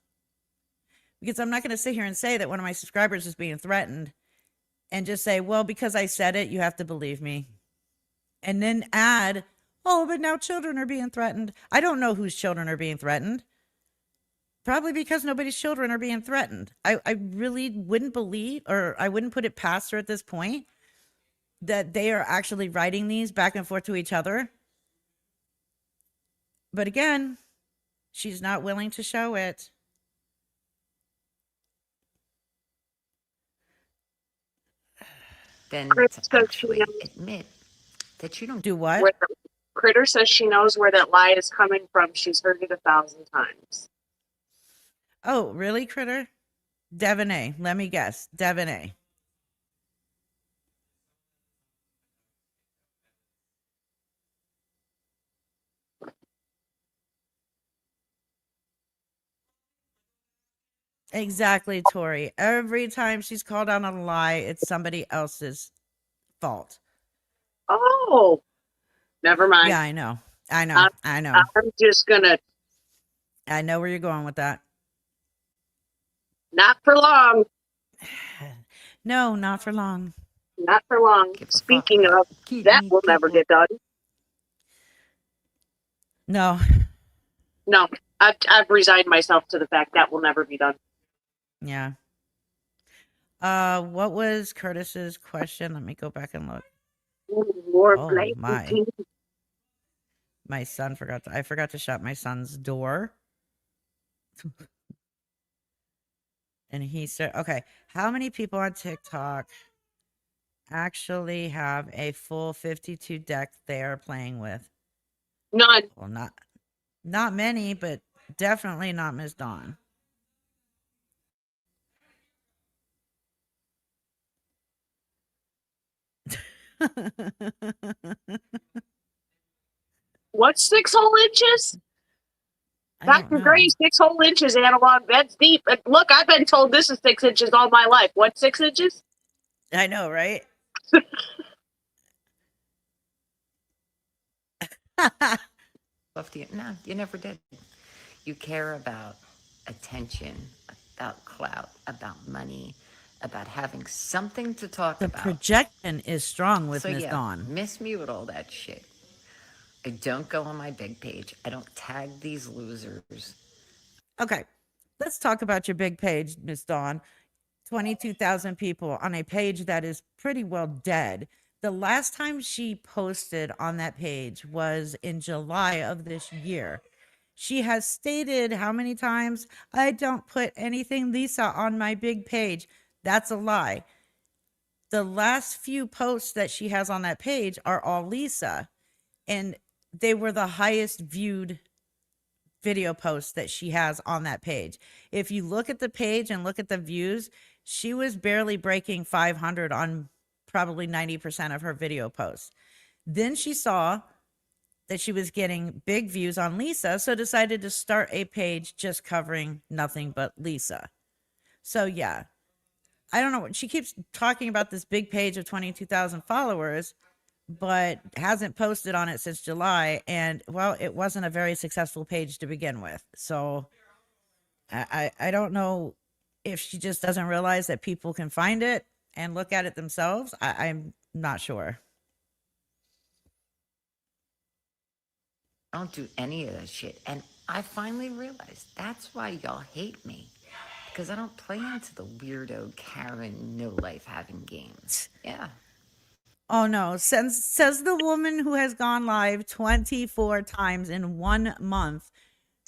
Because I'm not going to sit here and say that one of my subscribers is being threatened and just say, well, because I said it, you have to believe me. And then add, oh, but now children are being threatened. I don't know whose children are being threatened. Probably because nobody's children are being threatened. I really wouldn't believe, or I wouldn't put it past her at this point, that they are actually writing these back and forth to each other. But again, she's not willing to show it. Then Chris to says actually she knows admit that you don't Do what? where the Critter says she knows where that lie is coming from. She's heard it 1,000 times. Oh, really, Critter? Devanay. Let me guess. Devanay. Exactly, Tori. Every time she's called out on a lie, it's somebody else's fault. Oh, never mind. Yeah, I know. I know. I'm- I know. I'm just gonna I know where you're going with that. not for long. No, not for long. Not for long. give a Speaking fuck. of, Keep that me will never people- get done. No. No, I've resigned myself to the fact that will never be done. Yeah. What was Curtis's question? Let me go back and look. More Oh, blatant. my. My son I forgot to shut my son's door. And he said, okay, how many people on TikTok actually have a full 52 deck they are playing with? None. Well, not many, but definitely not Miss Dawn. What's 6 whole inches? I don't Dr. know. Gray, 6 whole inches analog. That's deep. But look, I've been told this is 6 inches all my life. What's 6 inches? I know, right? Love to you. No, you never did. You care about attention, about clout, about money, about having something to talk The about. projection is strong with So Miss yeah, Dawn. mismute all that shit. I don't go on my big page. I don't tag these losers. Okay, let's talk about your big page, Miss Dawn. 22,000 people on a page that is pretty well dead. The last time she posted on that page was in July of this year. She has stated how many times, I don't put anything Lisa on my big page. That's a lie. The last few posts that she has on that page are all Lisa, and they were the highest viewed video posts that she has on that page. If you look at the page and look at the views, she was barely breaking 500 on probably 90% of her video posts. Then she saw that she was getting big views on Lisa, so decided to start a page just covering nothing but Lisa. So yeah, I don't know. She keeps talking about this big page of 22,000 followers, but hasn't posted on it since July. And well, it wasn't a very successful page to begin with. So I don't know if she just doesn't realize that people can find it and look at it themselves. I'm not sure. I don't do any of that shit. And I finally realized that's why y'all hate me. Because I don't play into the weirdo Karen no life having games. Yeah. Oh no, says the woman who has gone live 24 times in 1 month,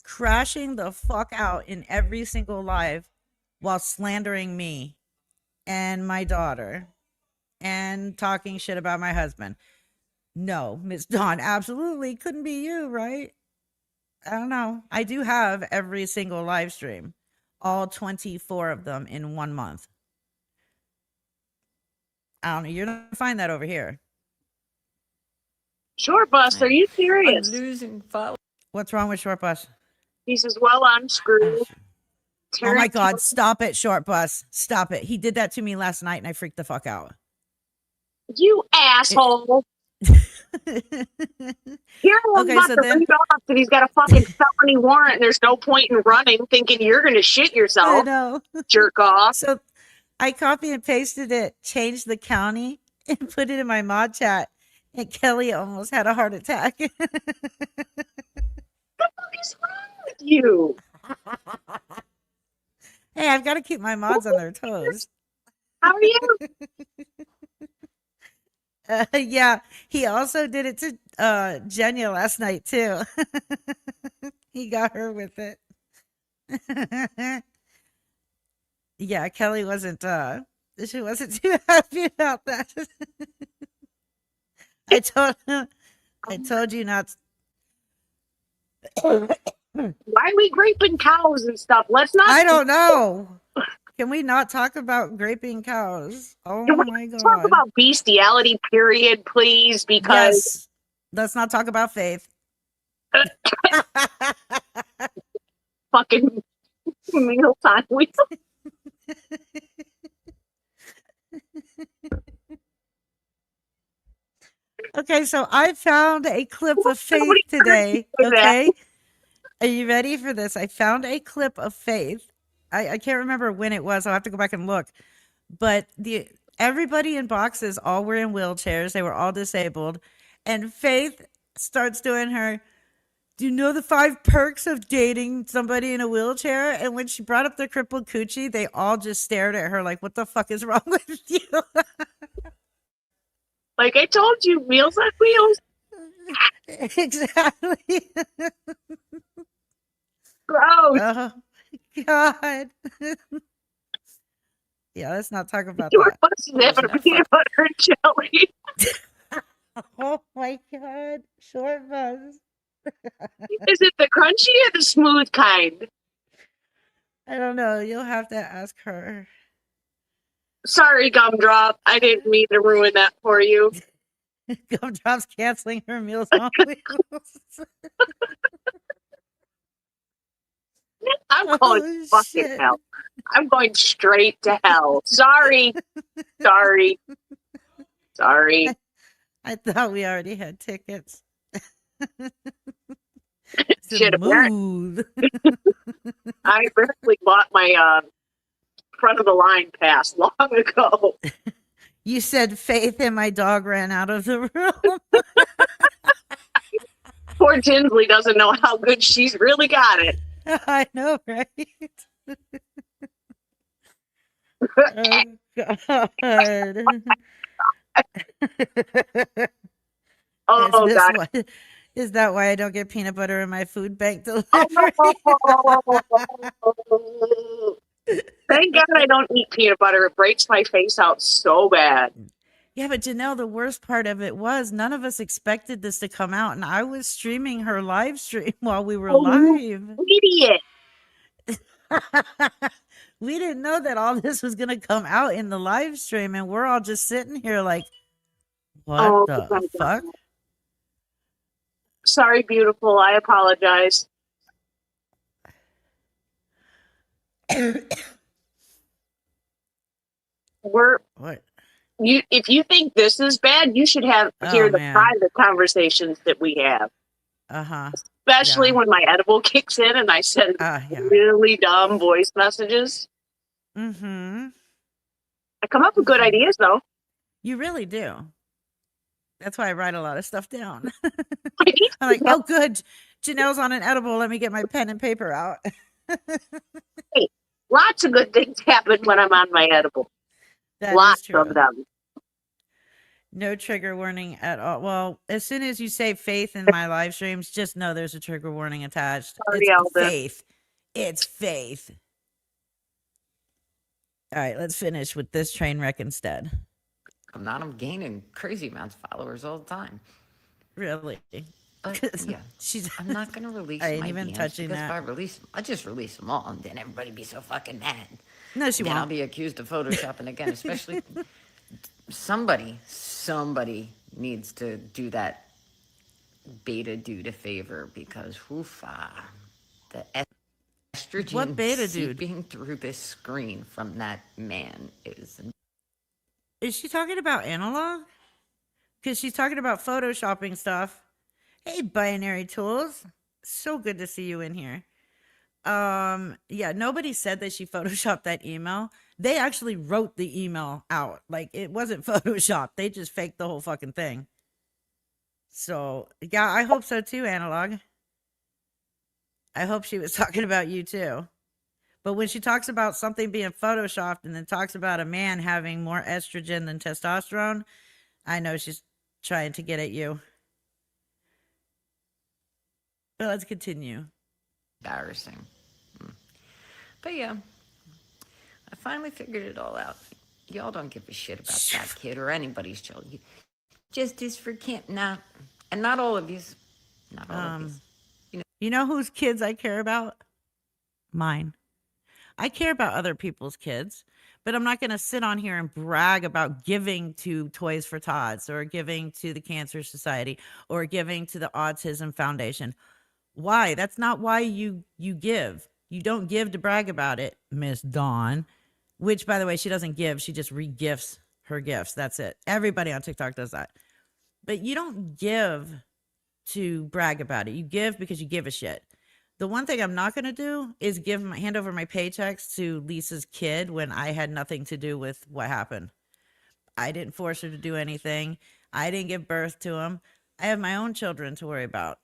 crashing the fuck out in every single live while slandering me and my daughter and talking shit about my husband. No, Miss Dawn, absolutely couldn't be you, right? I don't know. I do have every single live stream, all 24 of them in 1 month. I don't know. You're not gonna find that over here. Short Bus, are you I'm serious? losing followers. What's wrong with Short Bus? He says, well, I'm screwed. Oh my God, stop it, Short Bus. Stop it. He did that to me last night and I freaked the fuck out. You asshole. You're Okay, about so to then- read off that he's got a fucking felony warrant and there's no point in running thinking you're going to shit I yourself, know. jerk off. So I copy and pasted it, changed the county, and put it in my mod chat. And Kelly almost had a heart attack. What the fuck is wrong with you? Hey, I've got to keep my mods on their toes. How are you? Yeah, he also did it to Jenya last night too. He got her with it. Yeah, Kelly wasn't she wasn't too happy about that. I told you not. Why are we graping cows and stuff? Let's not. I don't know. Can we not talk about graping cows? Oh Can we my God. talk about bestiality, period, please? Because Yes. Let's not talk about Faith. fucking mealtime wheel. Okay, so I found a clip of Faith Nobody today. heard that. Okay. Are you ready for this? I found a clip of Faith. I can't remember when it was. I'll have to go back and look. But everybody in boxes all were in wheelchairs. They were all disabled. And Faith starts doing her, do you know the 5 perks of dating somebody in a wheelchair? And when she brought up the crippled coochie, they all just stared at her like, what the fuck is wrong with you? Like I told you, Meals on Wheels. Exactly. Gross. Oh, God. Yeah, let's not talk about Short that. Bus is having a peanut butter and jelly. Oh my God. Short Bus. Is it the crunchy or the smooth kind? I don't know. You'll have to ask her. Sorry, Gumdrop. I didn't mean to ruin that for you. Gumdrop's canceling her Meals on Wheels. I'm going Oh, fucking shit. hell. I'm going straight to hell. Sorry. Sorry. Sorry. I thought we already had tickets. Shit, Smooth. I barely bought my front of the line pass long ago. You said Faith and my dog ran out of the room. Poor Tinsley doesn't know how good she's really got it. I know, right? Oh, God. Oh, Yes, God. Miss White. Is that why I don't get peanut butter in my food bank delivery? Thank God I don't eat peanut butter. It breaks my face out so bad. Yeah, but Janelle, the worst part of it was none of us expected this to come out, and I was streaming her live stream while we were Oh, live. Idiot. We didn't know that all this was gonna come out in the live stream, and we're all just sitting here like, what Oh, the my God. fuck? Sorry, beautiful. I apologize. We're What? you. If you think this is bad, you should hear Oh, the man. private conversations that we have. Uh-huh. Especially Yeah. when my edible kicks in and I send Yeah. really dumb voice messages. Mm-hmm. I come up with good ideas though. You really do. That's why I write a lot of stuff down. I need I'm like, to oh, good. Janelle's on an edible. Let me get my pen and paper out. lots of good things happen when I'm on my edible. That is Lots true. of them. No trigger warning at all. Well, as soon as you say faith in my live streams, just know there's a trigger warning attached. Sorry, It's Alden. faith. It's faith. All right, let's finish with this train wreck instead. I'm gaining crazy amounts of followers all the time. Really. But 'Cause yeah, she's I'm not gonna release I ain't my even DMs touching because that. if I release them, I just release them all, and then everybody be so fucking mad. No, she Then I'll won't. be accused of photoshopping again. Especially somebody needs to do that beta dude a favor because the estrogen What beta dude? seeping through this screen from that man Is she talking about analog? Because she's talking about photoshopping stuff. Hey, Binary Tools. So good to see you in here. Yeah, nobody said that she photoshopped that email. They actually wrote the email out. Like, it wasn't photoshopped. They just faked the whole fucking thing. So, yeah, I hope so too, Analog. I hope she was talking about you too. But when she talks about something being photoshopped and then talks about a man having more estrogen than testosterone, I know she's trying to get at you. But let's continue. embarrassing. But yeah, I finally figured it all out. Y'all don't give a shit about that kid or anybody's child. Justice for Kim. Nah, and not all of yous. Not all of yous. You know whose kids I care about? Mine. I care about other people's kids, but I'm not going to sit on here and brag about giving to Toys for Tots or giving to the Cancer Society or giving to the Autism Foundation. Why? That's not why you give. You don't give to brag about it, Miss Dawn, which, by the way, she doesn't give. She just re-gifts her gifts. That's it. Everybody on TikTok does that. But you don't give to brag about it. You give because you give a shit. The one thing I'm not going to do is hand over my paychecks to Lisa's kid when I had nothing to do with what happened. I didn't force her to do anything. I didn't give birth to him. I have my own children to worry about.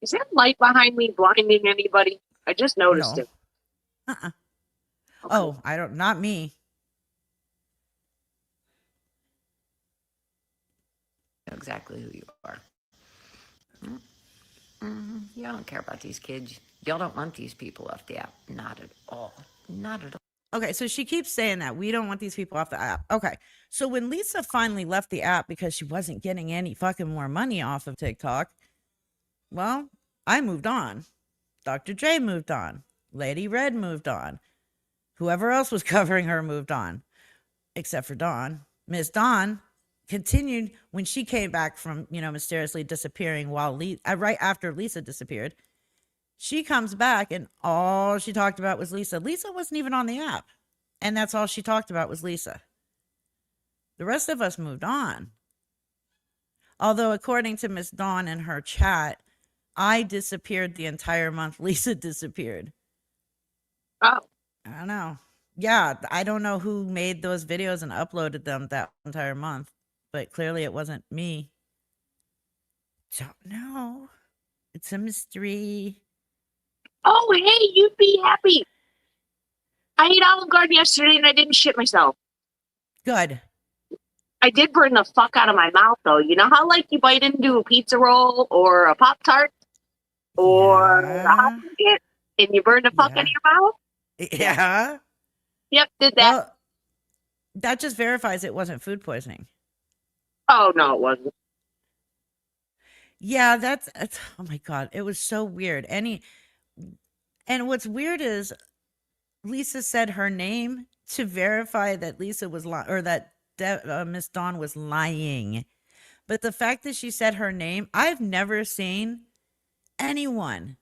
Is that light behind me blinding anybody? I just noticed No. it. Uh-uh. Okay. Oh, not me. Know exactly who you are. Y'all don't care about these kids. Y'all don't want these people off the app. Not at all. Not at all. Okay, so she keeps saying that we don't want these people off the app. Okay, so when Lisa finally left the app because she wasn't getting any fucking more money off of TikTok, well, I moved on. Dr. J moved on. Lady Red moved on. Whoever else was covering her moved on, except for Dawn. Miss Dawn continued when she came back from, mysteriously disappearing while right after Lisa disappeared. She comes back and all she talked about was Lisa. Lisa wasn't even on the app. And that's all she talked about was Lisa. The rest of us moved on. Although according to Miss Dawn in her chat, I disappeared the entire month Lisa disappeared. Oh, I don't know. Yeah, I don't know who made those videos and uploaded them that entire month, but clearly it wasn't me. Don't know. It's a mystery. oh, hey, you'd be happy. I ate Olive Garden yesterday and I didn't shit myself. Good. I I did burn the fuck out of my mouth though. You know how like you bite into a pizza roll or a Pop Tart or a hot Yeah. pocket and you burn the fuck out of Yeah. your mouth? Yeah. Yep, did that. Well, that just verifies it wasn't food poisoning. Oh no, it wasn't. Yeah, it's oh my god, it was so weird. And what's weird is Lisa said her name to verify that Lisa was lying or that Miss Dawn was lying. But the fact that she said her name, I've never seen anyone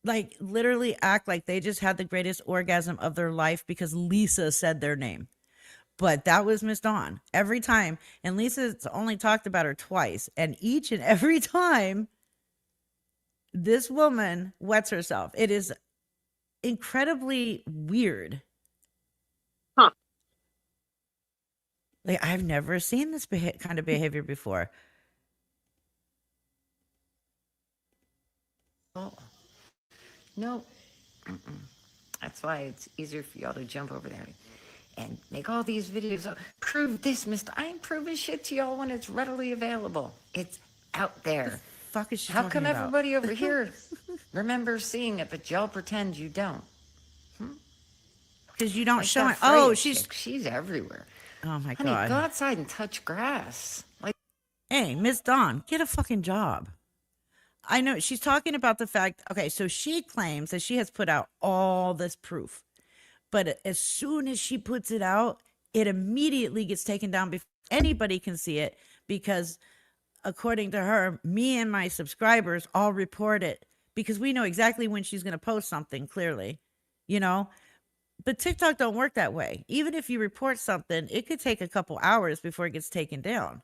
like literally act like they just had the greatest orgasm of their life because Lisa said their name. But that was Miss Dawn every time. And Lisa's only talked about her twice. And each and every time, this woman wets herself. It is incredibly weird. Huh. Like, I've never seen this kind of behavior before. Oh, no. Mm-mm. That's why it's easier for y'all to jump over there and make all these videos. Prove this, Mister. I ain't proving shit to y'all when it's readily available. It's out there. Fuck is she How talking come about? everybody over here remembers seeing it, but y'all pretend you don't? Because you don't Like show that it. Oh, Freya she's. chick, she's everywhere. Oh my Honey, God. go outside and touch grass. Like, Hey, Miss Dawn, get a fucking job. I know she's talking about the fact. Okay, so she claims that she has put out all this proof, but as soon as she puts it out, it immediately gets taken down before anybody can see it because, according to her, me and my subscribers all report it because we know exactly when she's going to post something clearly, you know? But TikTok don't work that way. Even if you report something, it could take a couple hours before it gets taken down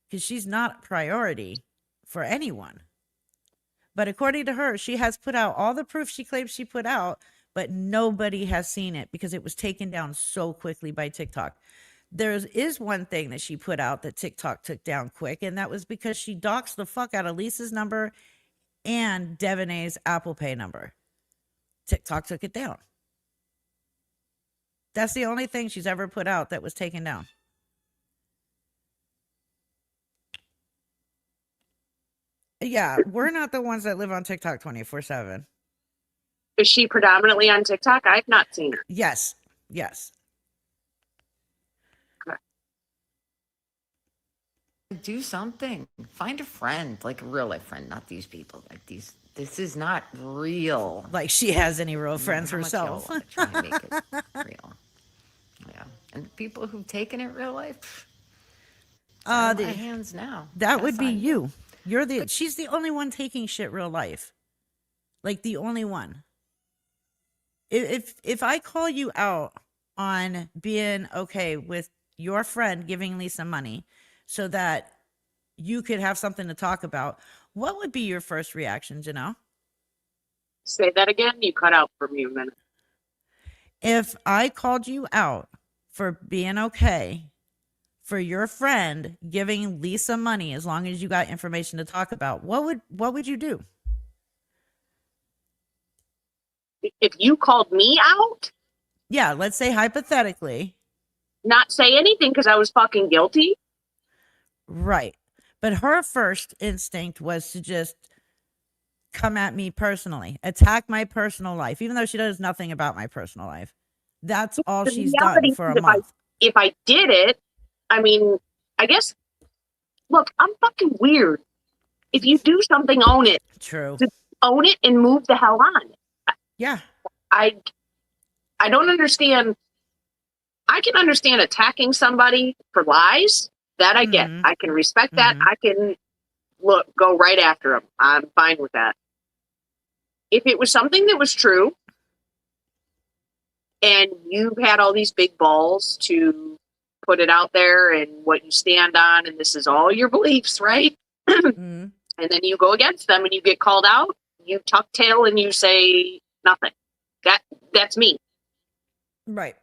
because she's not a priority for anyone. But according to her, she has put out all the proof she claims she put out, but nobody has seen it because it was taken down so quickly by TikTok. There is one thing that she put out that TikTok took down quick, and that was because she doxed the fuck out of Lisa's number and Devonay's Apple Pay number. TikTok took it down. That's the only thing she's ever put out that was taken down. Yeah, we're not the ones that live on TikTok 24/7. Is she predominantly on TikTok? I've not seen her. Yes. Yes. do something. Find a friend, like a real life friend, not these people. Like these. This is not real. Like she has any real friends How much y'all herself. wanna try and make it real. Yeah, and the people who've taken it real life. My hands now. That would Yes, be I- you. She's the only one taking shit real life. Like the only one. If I call you out on being okay with your friend giving Lisa money so that you could have something to talk about, what would be your first reaction, Janelle? Say that again. You cut out for me a minute. If I called you out for being okay for your friend giving Lisa money as long as you got information to talk about, what would you do? If you called me out, Yeah, let's say hypothetically. not say anything because I was fucking guilty. Right. But her first instinct was to just come at me personally, attack my personal life, even though she does nothing about my personal life. That's all The she's reality done for is a month. If I did it, I mean, I guess, look, I'm fucking weird. If you do something, own it. True. Own it and move the hell on. Yeah. I don't understand. I can understand attacking somebody for lies. That I get. Mhm. I can respect that. Mhm. I can go right after them. I'm fine with that. If it was something that was true and you had all these big balls to put it out there and what you stand on, and this is all your beliefs, right? Mhm. And then you go against them and you get called out, you tuck tail and you say nothing. That's me. Right.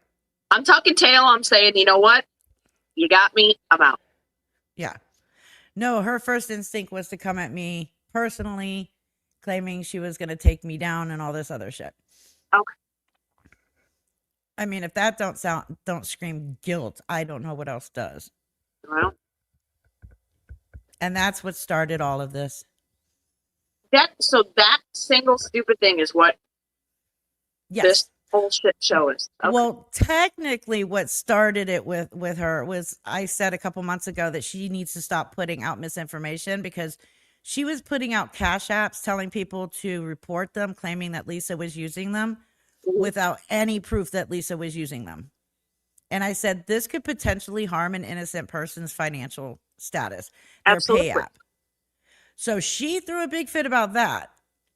I'm tucking tail. I'm saying, you know what? You got me. I'm out. Yeah. No, her first instinct was to come at me personally, claiming she was going to take me down and all this other shit. Okay. I mean, if that don't scream guilt, I don't know what else does. Well, And that's what started all of this. that single stupid thing is what Yes. this whole shit show is. Okay. Well, technically, what started it with her was I said a couple months ago that she needs to stop putting out misinformation because she was putting out cash apps telling people to report them, claiming that Lisa was using them without any proof that Lisa was using them. And I said this could potentially harm an innocent person's financial status, their Absolutely. pay app. So she threw a big fit about that.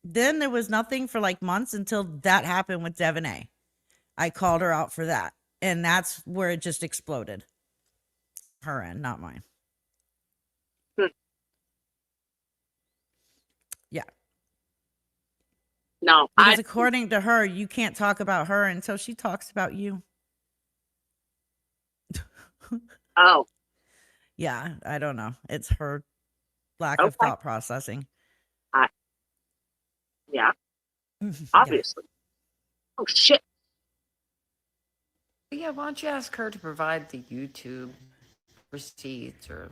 Then there was nothing for like months until that happened with Devin A. I called her out for that. And that's where it just exploded. Her end, not mine. Yeah. No, Because according to her, you can't talk about her until she talks about you. oh, Yeah, I don't know. It's her lack of Okay. thought processing. yeah, Yeah. obviously. Oh shit. But yeah, why don't you ask her to provide the YouTube receipts or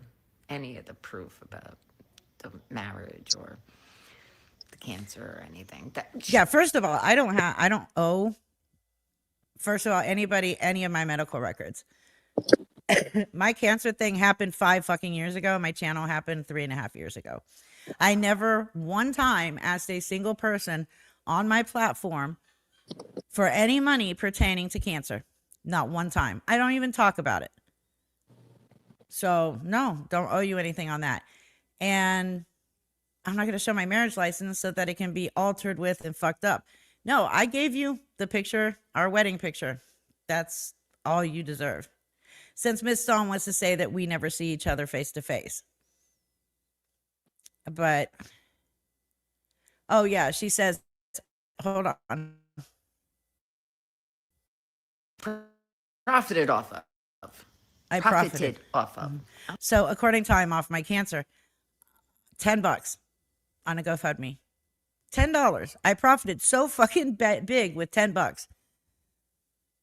any of the proof about the marriage or the cancer or anything? Yeah, first of all, I don't owe, first of all, anybody any of my medical records. My cancer thing happened 5 fucking years ago. My channel happened 3.5 years ago. I never one time asked a single person on my platform for any money pertaining to cancer. Not one time. I don't even talk about it. So no, don't owe you anything on that. And I'm not going to show my marriage license so that it can be altered with and fucked up. No, I gave you the picture, our wedding picture. That's all you deserve. Since Miss Stone wants to say that we never see each other face to face. But, oh yeah, she says, hold on. Profited off of. I Profited profited. off of. So according to I'm off my cancer, $10 on a GoFundMe. $10. I profited so fucking big with $10.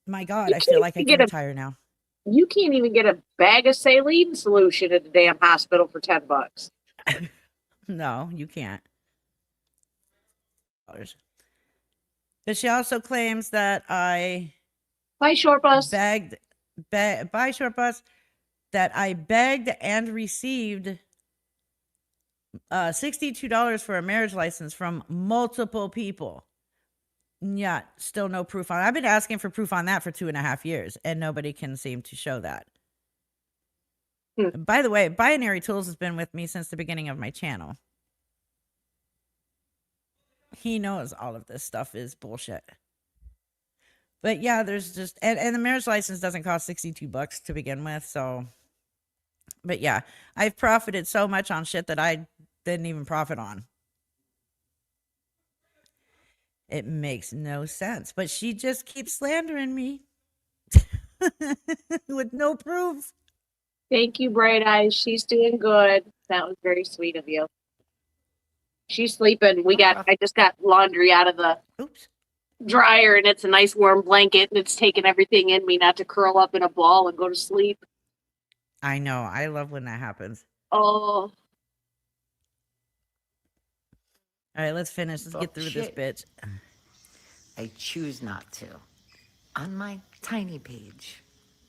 My God, You I feel can't like I get can a- retire now. You can't even get a bag of saline solution at the damn hospital for $10. No, you can't. But she also claims that I Bye, short bus. by short bus that I begged and received $62 for a marriage license from multiple people. Yeah, still no proof on. I've been asking for proof on that for 2.5 years, and nobody can seem to show that. By the way, Binary Tools has been with me since the beginning of my channel. He knows all of this stuff is bullshit. But yeah, there's just and the marriage license doesn't cost $62 to begin with, so but yeah, I've profited so much on shit that I didn't even profit on. It makes no sense. But she just keeps slandering me with no proof. Thank you, Bright Eyes. She's doing good. That was very sweet of you. She's sleeping. I just got laundry out of the Oops. dryer, and it's a nice warm blanket, and it's taking everything in me not to curl up in a ball and go to sleep. I know. I love when that happens. Oh, All right, let's finish. Let's get through Bullshit. this bitch. I choose not to. On my tiny page.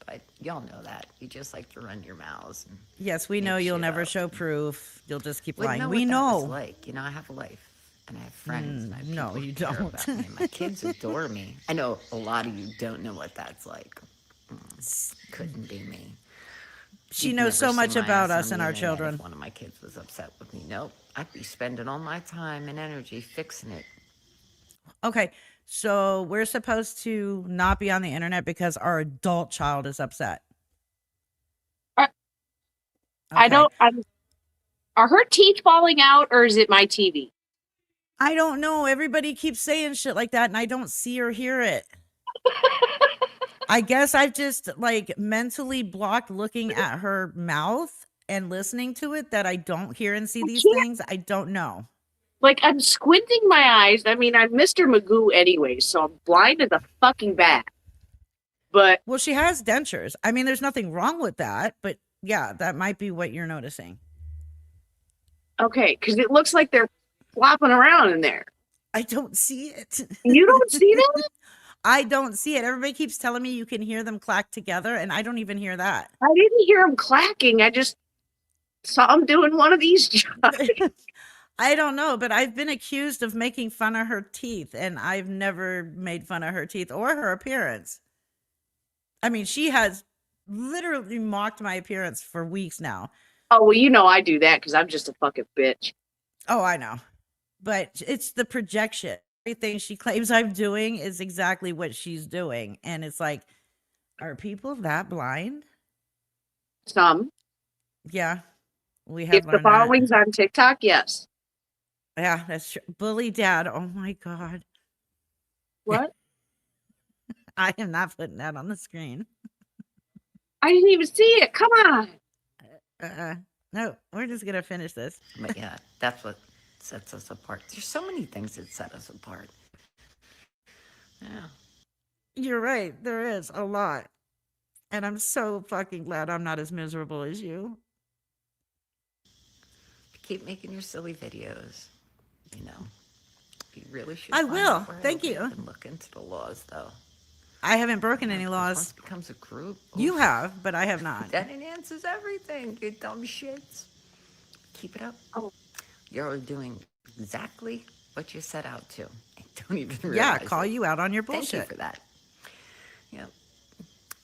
But y'all know that. You just like to run your mouths. And Yes, we know make you'll shit never up. show proof. You'll just keep Wouldn't lying. know We what that was know. like. You know, I have a life. And I have friends. And I have No, people who you care don't. about me. My kids adore me. I know a lot of you don't know what that's like. Couldn't be me. She You'd knows so never see much my about ass us on and the our internet children. If one of my kids was upset with me, nope. I'd be spending all my time and energy fixing it. Okay, so we're supposed to not be on the internet because our adult child is upset. I Okay. don't. Are her teeth falling out, or is it my TV? I don't know. Everybody keeps saying shit like that, and I don't see or hear it. I guess I've just like mentally blocked looking at her mouth and listening to it that I don't hear and see these can't- things. I don't know. Like, I'm squinting my eyes. I mean, I'm Mr. Magoo anyway, so I'm blind as a fucking bat. But Well, she has dentures. I mean, there's nothing wrong with that, but yeah, that might be what you're noticing. Okay, because it looks like they're flopping around in there. I don't see it. You don't see that? I don't see it. Everybody keeps telling me you can hear them clack together, and I don't even hear that. I didn't hear them clacking. I just saw them doing one of these jobs. I don't know, but I've been accused of making fun of her teeth, and I've never made fun of her teeth or her appearance. I mean, she has literally mocked my appearance for weeks now. Oh, well, you know I do that because I'm just a fucking bitch. Oh, I know. But it's the projection. Everything she claims I'm doing is exactly what she's doing. And it's like, are people that blind? Some. Yeah. We have If the learned that. following's on TikTok, yes. Yeah, that's true. Bully dad. Oh my God. What? I am not putting that on the screen. I didn't even see it. Come on. No, we're just going to finish this. But yeah, that's what sets us apart. There's so many things that set us apart. Yeah. You're right. There is a lot. And I'm so fucking glad I'm not as miserable as you. Keep making your silly videos. You know, you really should. I find will. out where Thank live you. And look into the laws, though. I haven't broken any If laws. once it becomes a group. You oof, have, but I have not. That enhances everything. You dumb shits. Keep it up. Oh. You're doing exactly what you set out to. I don't even realize. Yeah, call it. you out on your Thank you bullshit. for that. Yeah.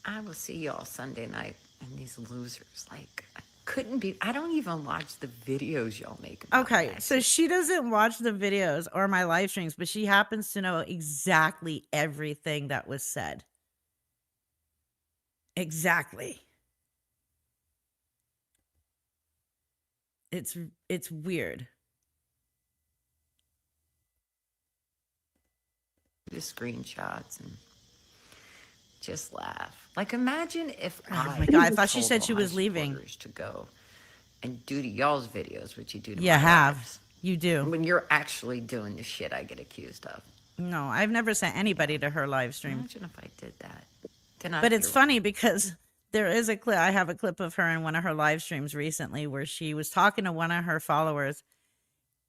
I will see y'all Sunday night. And these losers, like, I don't even watch the videos y'all make. About Okay, that. so she doesn't watch the videos or my live streams, but she happens to know exactly everything that was said. Exactly. It's weird. The screenshots and just laugh. Like, imagine if Oh my God, I thought she told said she all my was leaving. supporters to go and do to y'all's videos what you do to You my have. lives. You do. When you're actually doing the shit I get accused of. No, I've never sent anybody to her live stream. Imagine if I did that. Then I'd But it's be- funny because there is a clip. I have a clip of her in one of her live streams recently where she was talking to one of her followers,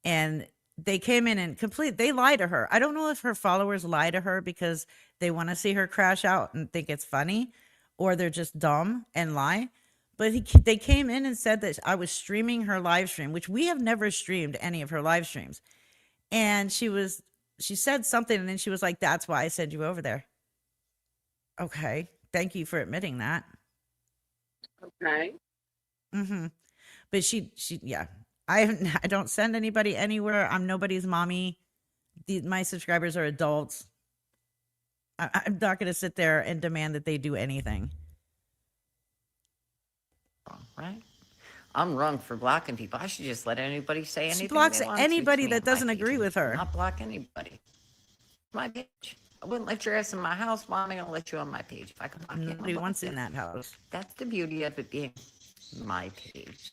and they came in and they lie to her. I don't know if her followers lie to her because they want to see her crash out and think it's funny, or they're just dumb and lie. But they came in and said that I was streaming her live stream, which we have never streamed any of her live streams. And she said something, and then she was like, "That's why I sent you over there." Okay, thank you for admitting that. Okay. Mm-hmm. But she, yeah. I don't send anybody anywhere. I'm nobody's mommy. My subscribers are adults. I'm not going to sit there and demand that they do anything. right? I'm wrong for blocking people. I should just let anybody say anything. She blocks they want to anybody me that on my doesn't page agree and with her. Not block anybody. My page. I wouldn't let your ass in my house. Why am I gonna let you on my page? If I can block you, Nobody I'll wants block in you. that house. That's the beauty of it being my page.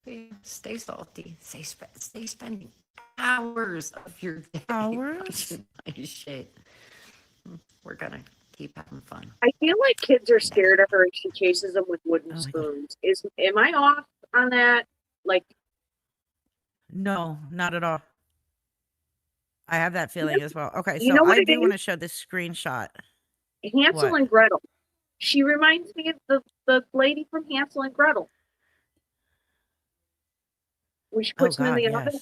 Yeah, stay salty. Stay spending hours of your day Hours? watching my shit. We're gonna keep having fun. I feel like kids are scared of her and she chases them with wooden Oh my God. spoons. Am I off on that? Like, No, not at all. I have that feeling as well. Okay, You so know what I it do want to is? show this screenshot. Hansel What? and Gretel. She reminds me of the lady from Hansel and Gretel. When she puts them in the oven.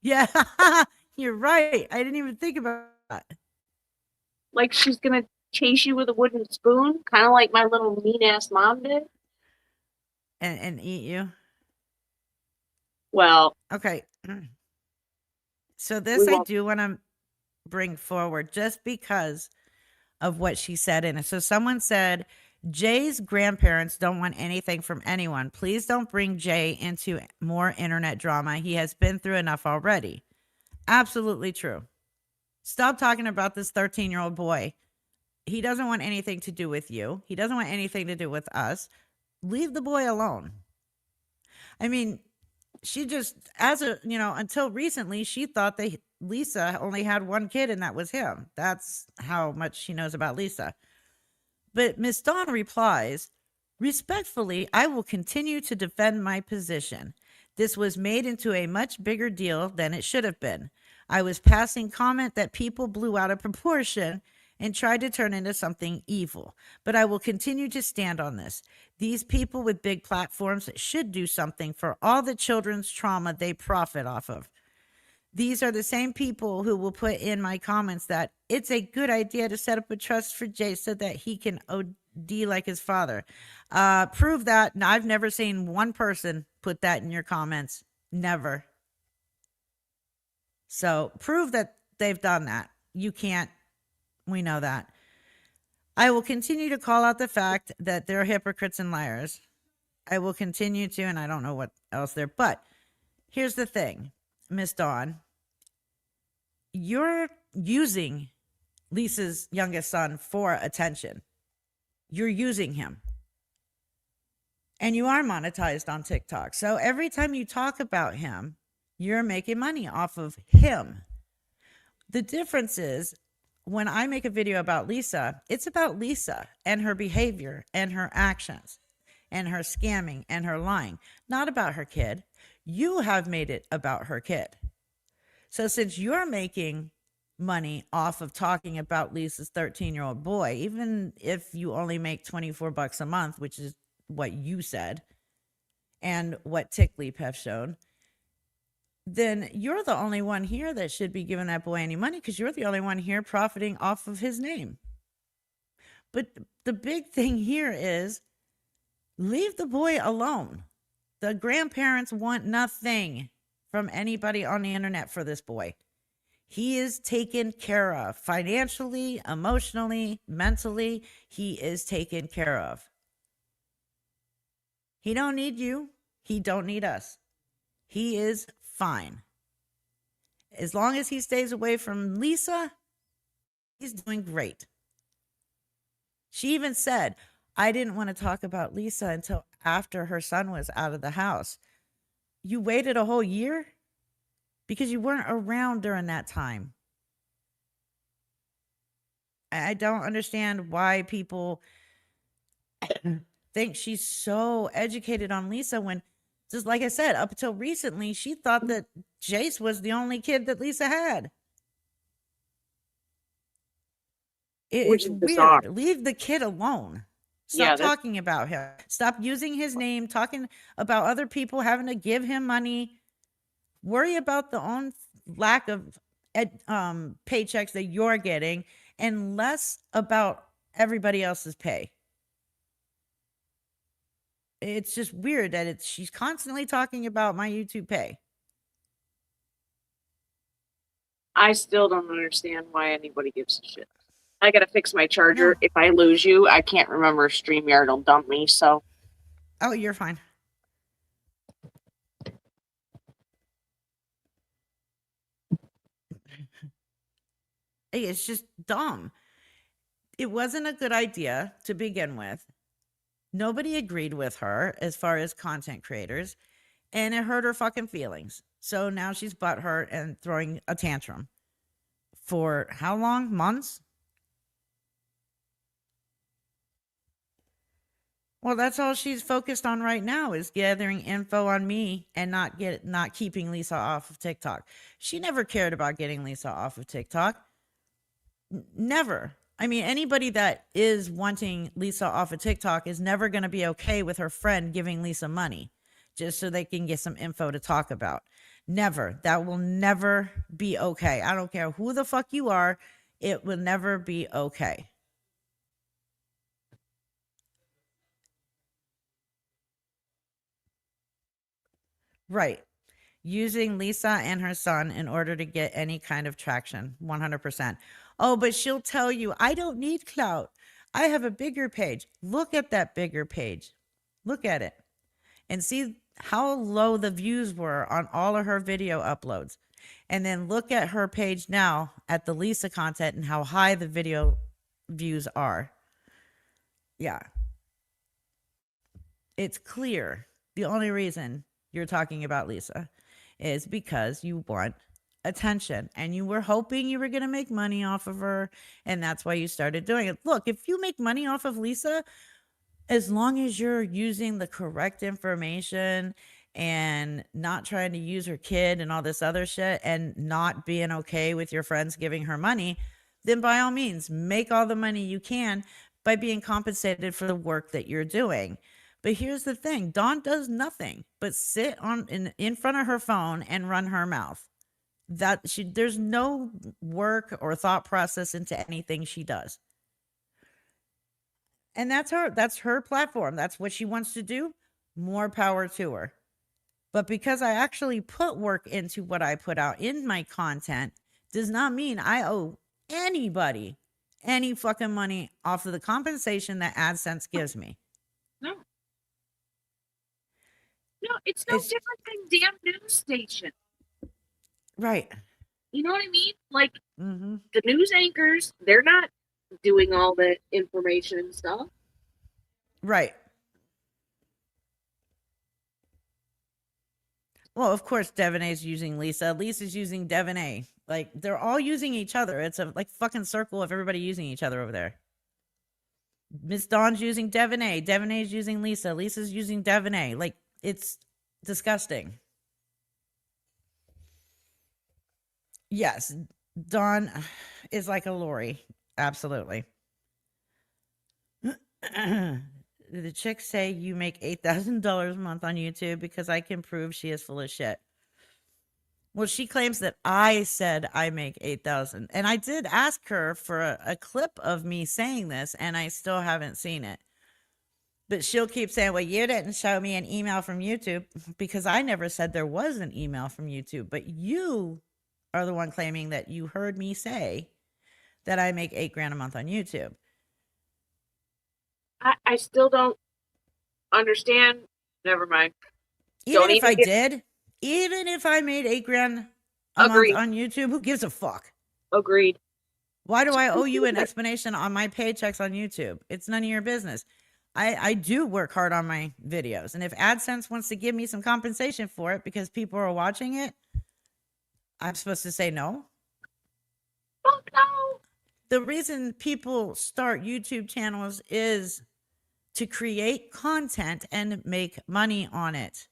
Yeah, you're right. I didn't even think about that. Like she's gonna chase you with a wooden spoon, kind of like my little mean ass mom did. And eat you. Well, Okay. So this We I won't- do want to bring forward just because of what she said in it. So someone said, Jay's grandparents don't want anything from anyone. Please don't bring Jay into more internet drama. He has been through enough already. Absolutely true. Stop talking about this 13-year-old boy. He doesn't want anything to do with you. He doesn't want anything to do with us. Leave the boy alone. I mean, she just, until recently, she thought that Lisa only had one kid and that was him. That's how much she knows about Lisa. But Miss Dawn replies, Respectfully, I will continue to defend my position. This was made into a much bigger deal than it should have been. I was passing comment that people blew out of proportion and tried to turn into something evil. But I will continue to stand on this. These people with big platforms should do something for all the children's trauma they profit off of. These are the same people who will put in my comments that it's a good idea to set up a trust for Jay so that he can OD like his father. Prove that. No, I've never seen one person put that in your comments. Never. So prove that they've done that. You can't. We know that. I will continue to call out the fact that they're hypocrites and liars. I will continue to, and I don't know what else there. But here's the thing, Miss Dawn. You're using Lisa's youngest son for attention. You're using him. And you are monetized on TikTok. So every time you talk about him, you're making money off of him. The difference is when I make a video about Lisa, it's about Lisa and her behavior and her actions and her scamming and her lying, not about her kid. You have made it about her kid. So since you're making money off of talking about Lisa's 13-year-old boy, even if you only make $24 a month, which is what you said and what TickLeap have shown, then you're the only one here that should be giving that boy any money because you're the only one here profiting off of his name. But the big thing here is leave the boy alone. The grandparents want nothing from anybody on the internet for this boy. He is taken care of financially, emotionally, mentally. He is taken care of. He don't need you. He don't need us. He is fine. As long as he stays away from Lisa, he's doing great. She even said, I didn't want to talk about Lisa until after her son was out of the house. You waited a whole year? Because you weren't around during that time. I don't understand why people think she's so educated on Lisa when, just like I said, up until recently, she thought that Jace was the only kid that Lisa had. Which It's is bizarre. weird. Leave the kid alone. Yeah, Stop that's- talking about him. Stop using his name, talking about other people having to give him money. Worry about the own lack of paychecks that you're getting and less about everybody else's pay. It's just weird that she's constantly talking about my YouTube pay. I still don't understand why anybody gives a shit. I gotta fix my charger. No. If I lose you, I can't remember if StreamYard will dump me, so. Oh, you're fine. Hey, it's just dumb. It wasn't a good idea to begin with. Nobody agreed with her as far as content creators, and it hurt her fucking feelings. So now she's butthurt and throwing a tantrum. For how long? Months? Well, that's all she's focused on right now is gathering info on me and not keeping Lisa off of TikTok. She never cared about getting Lisa off of TikTok. Never. I mean, anybody that is wanting Lisa off of TikTok is never going to be okay with her friend giving Lisa money just so they can get some info to talk about. Never. That will never be okay. I don't care who the fuck you are. It will never be okay. Right. Using Lisa and her son in order to get any kind of traction. 100%. Oh, but she'll tell you, I don't need clout. I have a bigger page. Look at that bigger page. Look at it. And see how low the views were on all of her video uploads. And then look at her page now at the Lisa content and how high the video views are. Yeah. It's clear. The only reason you're talking about Lisa is because you want attention and you were hoping you were going to make money off of her, and that's why you started doing it. Look, if you make money off of Lisa, as long as you're using the correct information and not trying to use her kid and all this other shit and not being okay with your friends giving her money, then by all means, make all the money you can by being compensated for the work that you're doing. But here's the thing, Dawn does nothing but sit in front of her phone and run her mouth. There's no work or thought process into anything she does. And that's her platform. That's what she wants to do. More power to her. But because I actually put work into what I put out in my content does not mean I owe anybody any fucking money off of the compensation that AdSense gives me. No. No, it's no It's- different than damn news station. Right. You know what I mean? Like Mm-hmm. the news anchors, they're not doing all the information and stuff. Right. Well, of course, Devonay's using Lisa. Lisa's using Devonay. Like, they're all using each other. It's a like fucking circle of everybody using each other over there. Miss Dawn's using Devonay. Devonay's using Lisa. Lisa's using Devonay. Like, it's disgusting. Yes, Dawn is like a Lori. Absolutely. The chicks say you make $8,000 a month on YouTube because I can prove she is full of shit. Well, she claims that I said I make 8,000, and I did ask her for a clip of me saying this, and I still haven't seen it. But she'll keep saying, "Well, you didn't show me an email from YouTube," because I never said there was an email from YouTube. But you are the one claiming that you heard me say that I make $8,000 a month on YouTube. I still don't understand. Never mind. Even Don't if even I get- did, even if I made $8,000 a Agreed. month on YouTube, who gives a fuck? Agreed. Why do I owe you an explanation on my paychecks on YouTube? It's none of your business. I do work hard on my videos. And if AdSense wants to give me some compensation for it because people are watching it, I'm supposed to say no. Fuck no. The reason people start YouTube channels is to create content and make money on it.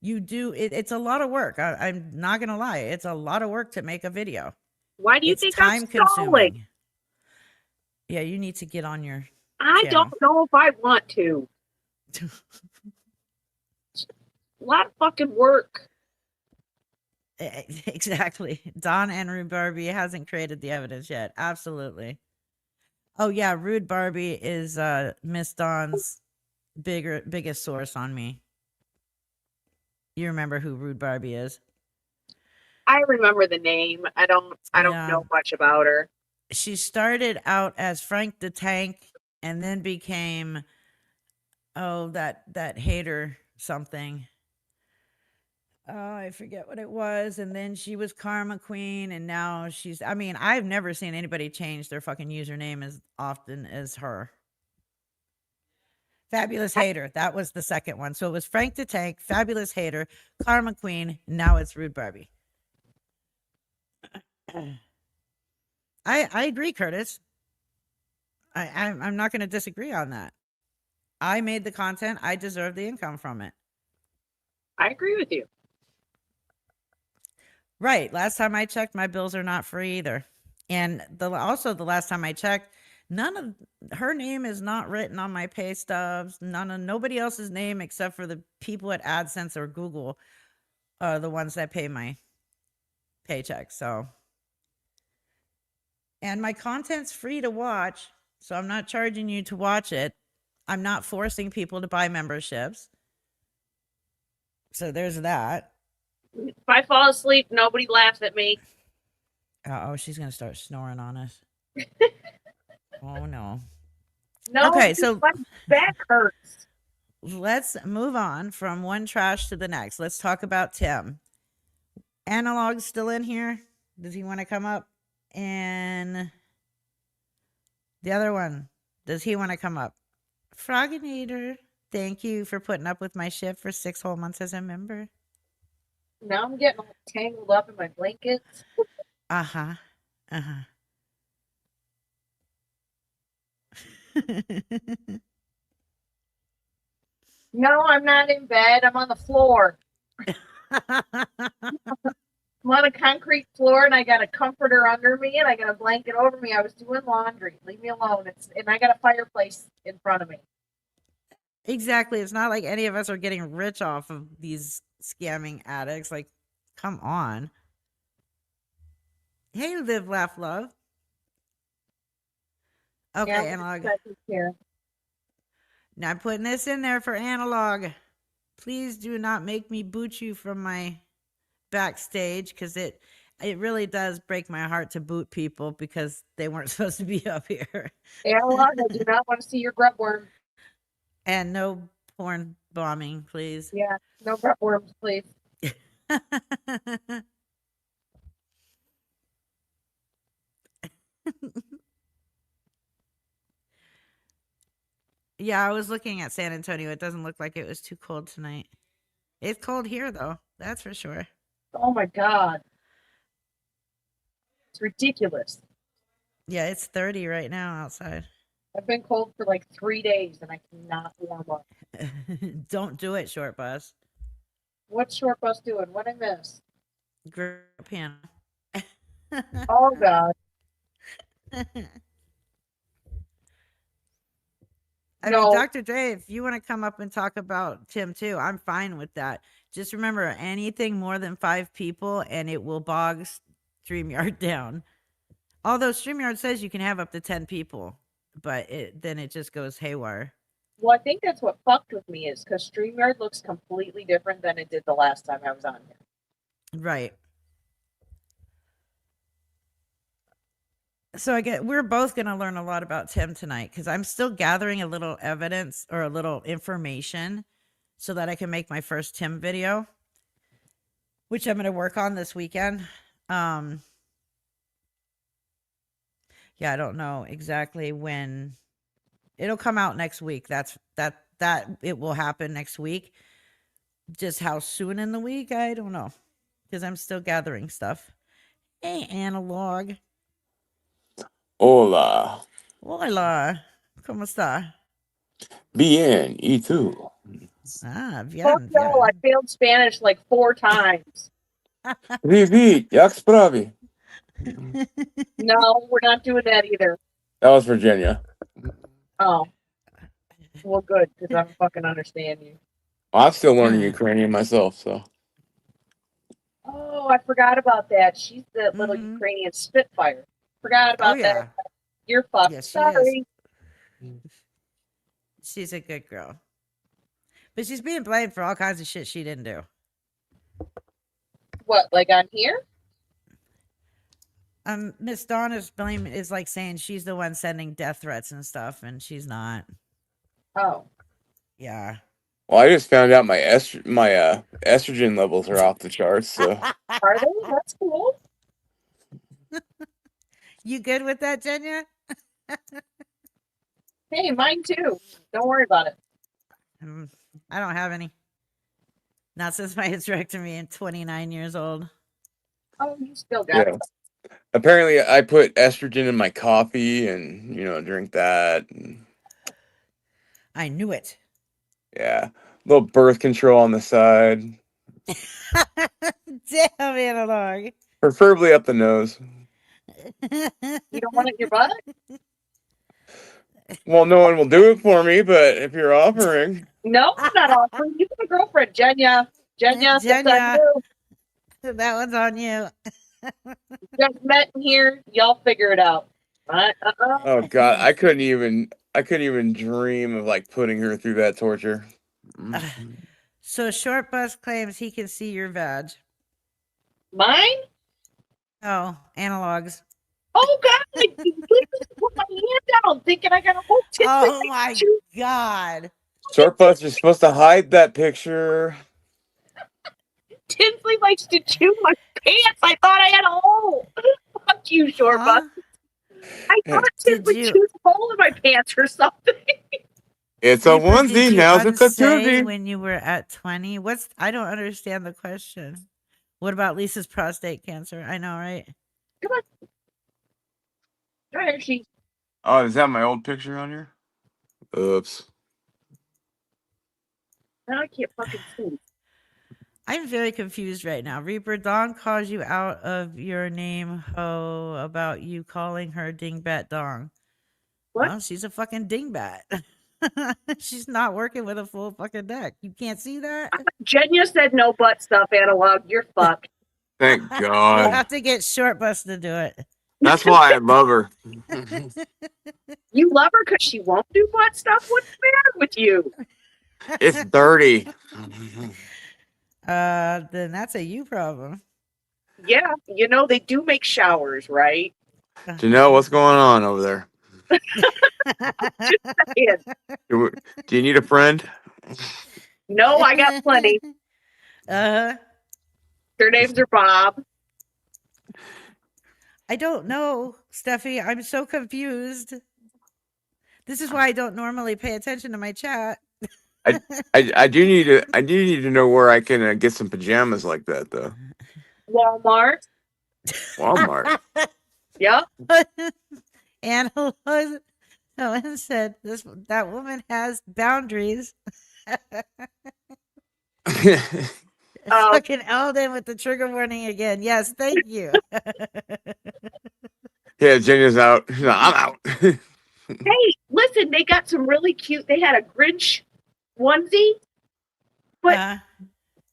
You do it. It's a lot of work. I'm not going to lie. It's a lot of work to make a video. Why do you It's think time I'm stalling? consuming. Yeah, you need to get on your I channel. don't know if I want to. A lot of fucking work. Exactly. Dawn and Rude Barbie hasn't created the evidence yet. Absolutely. Oh yeah, Rude Barbie is Miss Dawn's biggest source on me. You remember who Rude Barbie is? I remember the name. I don't Yeah. know much about her. She started out as Frank the Tank and then became that hater something. Oh, I forget what it was. And then she was Karma Queen, and now I've never seen anybody change their fucking username as often as her. Fabulous Hater. That was the second one. So it was Frank the Tank, Fabulous Hater, Karma Queen. Now it's Rude Barbie. I agree, Curtis. I'm not going to disagree on that. I made the content. I deserve the income from it. I agree with you. Right. Last time I checked, my bills are not free either. And the last time I checked, none of her name is not written on my pay stubs. Nobody else's name except for the people at AdSense or Google are the ones that pay my paycheck. So, and my content's free to watch, so I'm not charging you to watch it. I'm not forcing people to buy memberships. So there's that. If I fall asleep, nobody laughs at me. Oh, she's gonna start snoring on us. Oh no. No, Okay, so- my back hurts. Let's move on from one trash to the next. Let's talk about Tim. Analog's still in here. Does he want to come up? And the other one, does he want to come up? Froginator, thank you for putting up with my shit for 6 whole months as a member. Now I'm getting all tangled up in my blankets. Uh-huh. Uh-huh. No, I'm not in bed. I'm on the floor. I'm on a concrete floor and I got a comforter under me and I got a blanket over me. I was doing laundry. Leave me alone. And I got a fireplace in front of me. Exactly. It's not like any of us are getting rich off of these scamming addicts. Like, come on. Hey, live, laugh, love. Okay, Yeah, analog. that's here. Now I'm putting this in there for analog. Please do not make me boot you from my backstage, because it really does break my heart to boot people because they weren't supposed to be up here. Analog, I do not want to see your grub worm. And no porn bombing, please. Yeah, no grub worms, please. Yeah, I was looking at San Antonio. It doesn't look like it was too cold tonight. It's cold here, though. That's for sure. Oh my God. It's ridiculous. Yeah, it's 30 right now outside. I've been cold for like 3 days and I cannot warm up. Don't do it, short bus. What's Short Bus doing? What I miss? Grip piano. Oh God. I No. mean, Dr. Dre, if you want to come up and talk about Tim too, I'm fine with that. Just remember, anything more than 5 people and it will bog StreamYard down. Although StreamYard says you can have up to 10 people, but then it just goes haywire. Well, I think that's what fucked with me is because StreamYard looks completely different than it did the last time I was on here. Right. So we're both going to learn a lot about Tim tonight, because I'm still gathering a little evidence or a little information so that I can make my first Tim video, which I'm going to work on this weekend. Yeah, I don't know exactly when it'll come out next week. That it will happen next week. Just how soon in the week, I don't know, because I'm still gathering stuff. Hey, analog. Hola. Hola. ¿Cómo está? Bien. ¿Y tú? Ah, Fuck bien, no, I bien. failed Spanish like 4 times. Привет. Jak sprawy? No, we're not doing that either. That was Virginia. Oh. Well, good, because I don't fucking understand you. I'm still learning Ukrainian myself, so. Oh, I forgot about that. She's the little Mhm. Ukrainian Spitfire. Forgot Oh, about yeah. that. You're fucked. Yes, she Sorry. She's a good girl. But she's being blamed for all kinds of shit she didn't do. What, like on here? Miss Donna's blame is like saying she's the one sending death threats and stuff, and she's not. Oh. Yeah. Well, I just found out my estrogen levels are off the charts, so. Are they? That's cool. You good with that, Jenya? Hey, mine too. Don't worry about it. I don't have any. Not since my hysterectomy at 29 years old. Oh, you still got Yeah. it. Apparently, I put estrogen in my coffee and, drink that. And, I knew it. yeah. A little birth control on the side. Damn, analog. Preferably up the nose. You don't want it in your butt? Well, no one will do it for me, but if you're offering. No, I'm not offering. You have a girlfriend, Jenya. Jenya, that's Jenya. on you. That one's on you. Just met in here. Y'all figure it out. Oh God, I couldn't even dream of like putting her through that torture. So Short Bus claims he can see your vag. Mine? Oh, analogs. Oh God! I put my hand down, thinking I got a whole tip. Oh my God. Short Bus, you're supposed to hide that picture. Tinsley likes to chew my pants. I thought I had a hole. Fuck you, Short Bus. I thought Did Tinsley you- chewed a hole in my pants or something. It's a Did onesie, you now it's a unsay twosie. when you were at 20? I don't understand the question. What about Lisa's prostate cancer? I know, right? Come on. There she. Oh, is that my old picture on here? Oops. Now I can't fucking see. I'm very confused right now. Reaper, Dawn calls you out of your name, ho, about you calling her Dingbat Dong. What? Well, she's a fucking dingbat. She's not working with a full fucking deck. You can't see that? Jenya said no butt stuff, Analog. You're fucked. Thank You'll God. have to get Short Bus to do it. That's why I love her. You love her because she won't do butt stuff? What's the matter with you? It's dirty. Then that's a you problem. Yeah, you know, they do make showers, right? Janelle, what's going on over there? Yeah. Do you need a friend? No, I got plenty. Uh, Their names are Bob. I don't know, Steffi. I'm so confused. This is why I don't normally pay attention to my chat. I do need to know where I can get some pajamas like that though. Walmart. Walmart. Yep. And Helen said that woman has boundaries. Fucking Eldon with the trigger warning again. Yes, thank you. Yeah, Jenya's out. No, I'm out. Hey, listen, they got some really cute. They had a Grinch onesie, but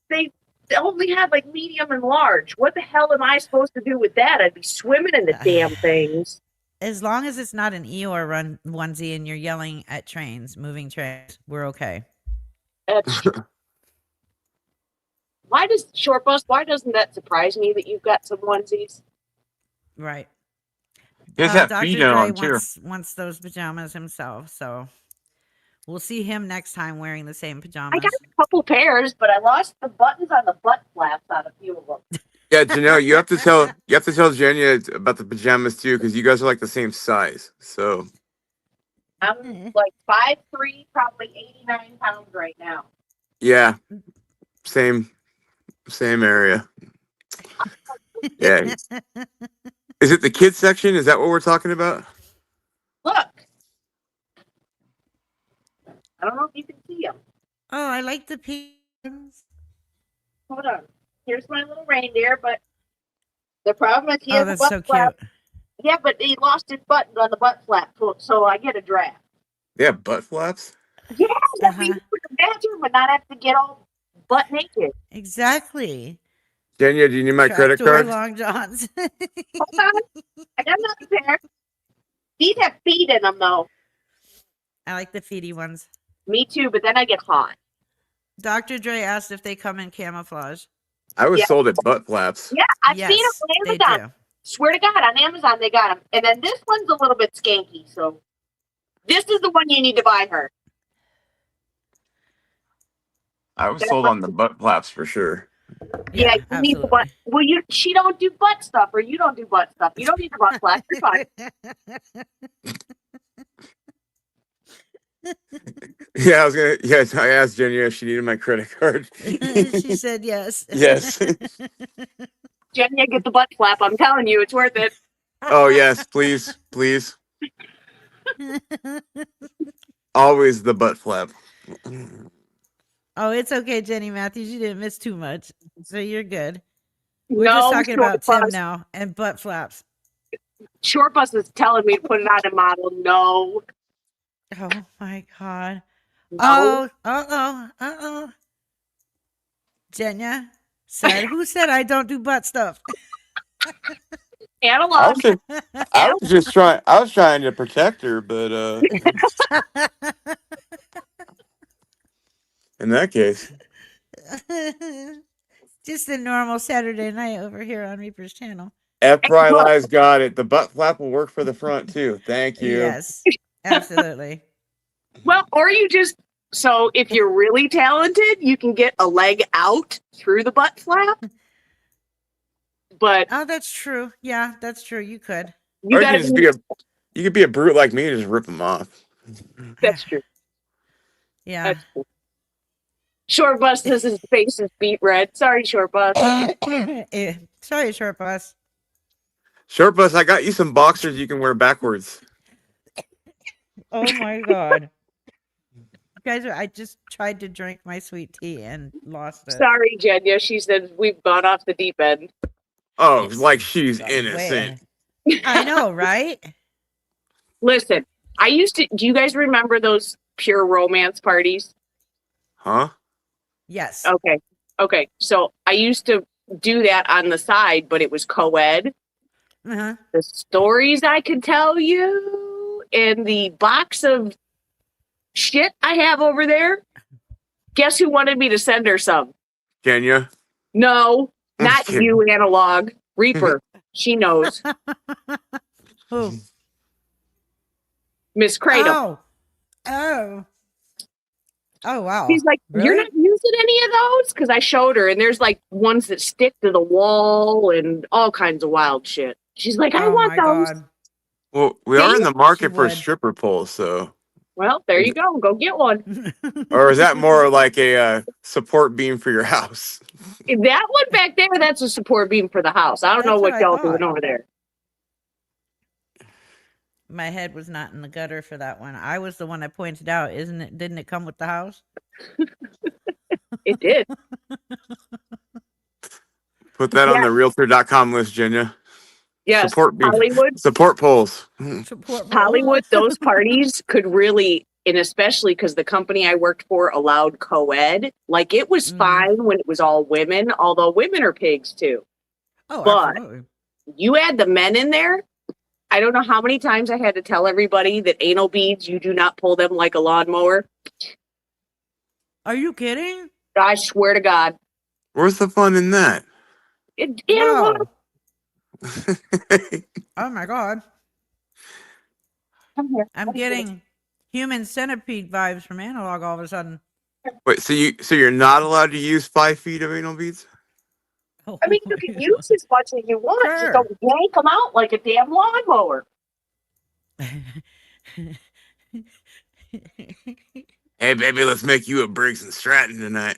they only had like medium and large. What the hell am I supposed to do with that? I'd be swimming in the damn things. As long as it's not an Eeyore run onesie and you're yelling at trains, moving trains, we're okay. That's true. Why doesn't that surprise me that you've got some onesies? Right. There's that Dr. feet Dre on too. wants those pajamas himself, so we'll see him next time wearing the same I pajamas. got a couple pairs, but I lost the buttons on the butt flaps on a few of them. Yeah, Janelle, you have to tell Jenya about the pajamas too, because you guys are like the same size. So I'm like 5'3", probably 89 pounds right now. yeah, same area. Yeah. Is it the kids section? Is that what we're talking about? Look. I don't know if you can see them. Oh, I like the pins. Hold on. Here's my little reindeer, but the problem is he Oh, has a that's butt so flap. cute. Yeah, but he lost his button on the butt flap, so I get a draft. Yeah, butt flaps. Yeah, that means you can bathroom and not have to get all butt naked. Exactly. Jenya, do you need my credit Trapdoor card? Long Johns. Hold on. I got another pair. These have feet in them, though. I like the feety ones. Me too, but then I get hot. Dr. Dre asked if they come in camouflage. I was Yeah. sold at butt flaps. Yeah, I've Yes, seen them on they Amazon. do. Swear to God, on Amazon they got them. And then this one's a little bit skanky, so this is the one you need to buy her. I was sold on the butt flaps for sure. Yeah, you need the butt. Well, she don't do butt stuff, or you don't do butt stuff. You don't need the butt flap. You're fine. Yeah, I asked Jenya if she needed my credit card. She said yes. Yes. Jenya, get the butt flap. I'm telling you, it's worth it. Oh yes, please. Always the butt flap. Oh, it's okay, Jenny Matthews. You didn't miss too much, so you're good. We're No, just talking about Short Tim Bus. now and butt flaps. Short Bus is telling me to put it on a model. No. Oh my god. No. Oh. Jenya said, "Who said I don't do butt stuff?" Analog. I was just trying. I was trying to protect her, but in that case, Just a normal Saturday night over here on Reaper's channel. F. Lies got it. The butt flap will work for the front too. Thank you. Yes, absolutely. Well, or you just, so if you're really talented, you can get a leg out through the butt flap. But Oh, that's true. Yeah, that's true. You could. you Or gotta you could be a brute like me and just rip them off. that's true. Yeah. That's true. Short Bus says his face is beet red. Sorry, Short Bus. Sorry, Short Bus. Short Bus, I got you some boxers you can wear backwards. Oh my god. guys are, I just tried to drink my sweet tea and lost it. Sorry, Jenya. She said we've gone off the deep end. Oh, It's like she's gone way innocent. ahead. I know, right? Listen, I used to. Do you guys remember those pure romance parties? Huh? Yes. Okay. So I used to do that on the side, but it was co-ed. Uh-huh. The stories I could tell you and the box of shit I have over there. Guess who wanted me to send her some? Kenya? No, I'm not kidding. you, Analog. Reaper. She knows. Who? Miss Kratom. Oh, wow. She's like, Really? you're not using any of those? Because I showed her, and there's like ones that stick to the wall and all kinds of wild shit. She's like, I Oh want my those. God. Well, we are in the market for would. stripper poles, so. Well, there you go. Go get one. Or is that more like a support beam for your house? That one back there, that's a support beam for the house. I don't know That's what what I y'all thought. doing over there. My head was not in the gutter for that one. I was the one that pointed out, isn't it? Didn't it come with the house? It did. Put that on the realtor.com list, Jenya. Yes. Support beam. Hollywood. Support poles. Support Hollywood, those parties could really, and especially because the company I worked for allowed co-ed, like it was Mhm. fine when it was all women, although women are pigs too. Oh, but- absolutely. You add the men in there, I don't know how many times I had to tell everybody that anal beads, you do not pull them like a lawnmower. Are you kidding? I swear to God. Where's the fun in that? Wow. Oh my God. I'm getting human centipede vibes from Analog all of a sudden. Wait, so you're not allowed to use 5 feet of anal beads? I mean, you can use as much as you want. Sure. Just don't yank them out like a damn lawnmower. Hey, baby, let's make you a Briggs and Stratton tonight.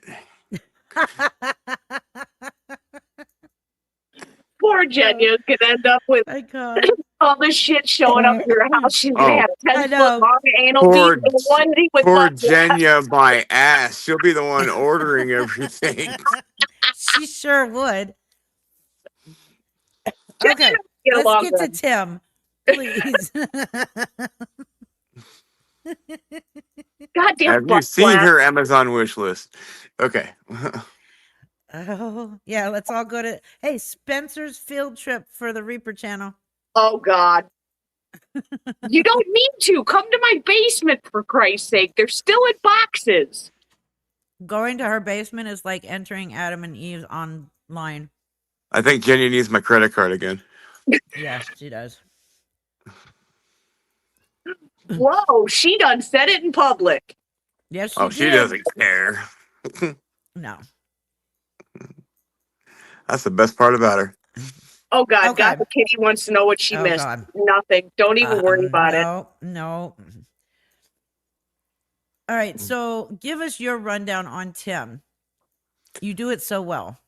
Poor Jenya could end up with My God. all this shit showing up in your house. She's Oh. gonna have I 10 know. foot long anal Poor bead and a onesie with Poor butt- Jenya, my ass. She'll be the one ordering everything. She sure would. Okay, Get let's along get with to Tim, please. goddamn Have you butt seen flap. her Amazon wish list? Okay. Oh, yeah, let's all go to, hey, Spencer's field trip for the Reaper channel. Oh God. You don't need to. Come to my basement for Christ's sake. They're still in boxes. Going to her basement is like entering Adam and Eve online. I think Jenny needs my credit card again. Yes, she does. Whoa, she done said it in public. Yes, she Oh, she did. doesn't care. No. That's the best part about her. Oh God, Okay. God, the kitty wants to know what she Oh, missed. God. Nothing. Don't even worry about it. No. All right, so give us your rundown on Tim. You do it so well.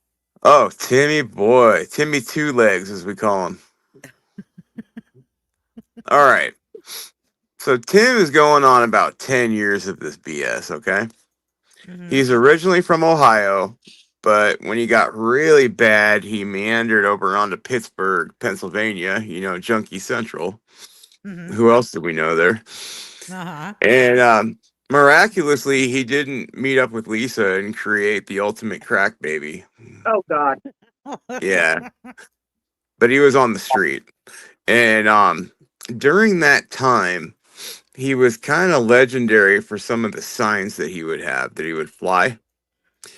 Oh, Timmy boy. Timmy Two Legs, as we call him. All right. So Tim is going on about 10 years of this BS, okay? Mhm. He's originally from Ohio, but when he got really bad, he meandered over onto Pittsburgh, Pennsylvania, Junkie Central. Mhm. Who else did we know there? Uh-huh. And miraculously, he didn't meet up with Lisa and create the ultimate crack baby. Oh God. Yeah. But he was on the street. And during that time, he was kind of legendary for some of the signs that he would have, that he would fly.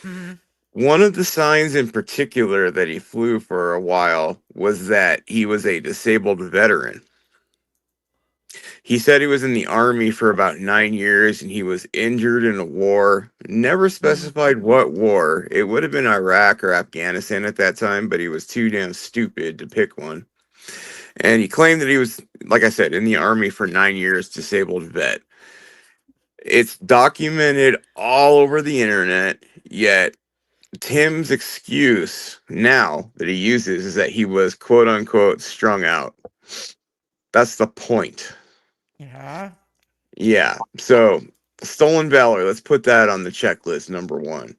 Mhm. One of the signs in particular that he flew for a while was that he was a disabled veteran. He said he was in the army for about 9 years and he was injured in a war. Never specified what war. It would have been Iraq or Afghanistan at that time, but he was too damn stupid to pick one. And he claimed that he was, like I said, in the army for 9 years, disabled vet. It's documented all over the internet, yet Tim's excuse now that he uses is that he was quote unquote strung out. That's the point. Yeah. Yeah. So Stolen valor. Let's put that on the checklist. Number one.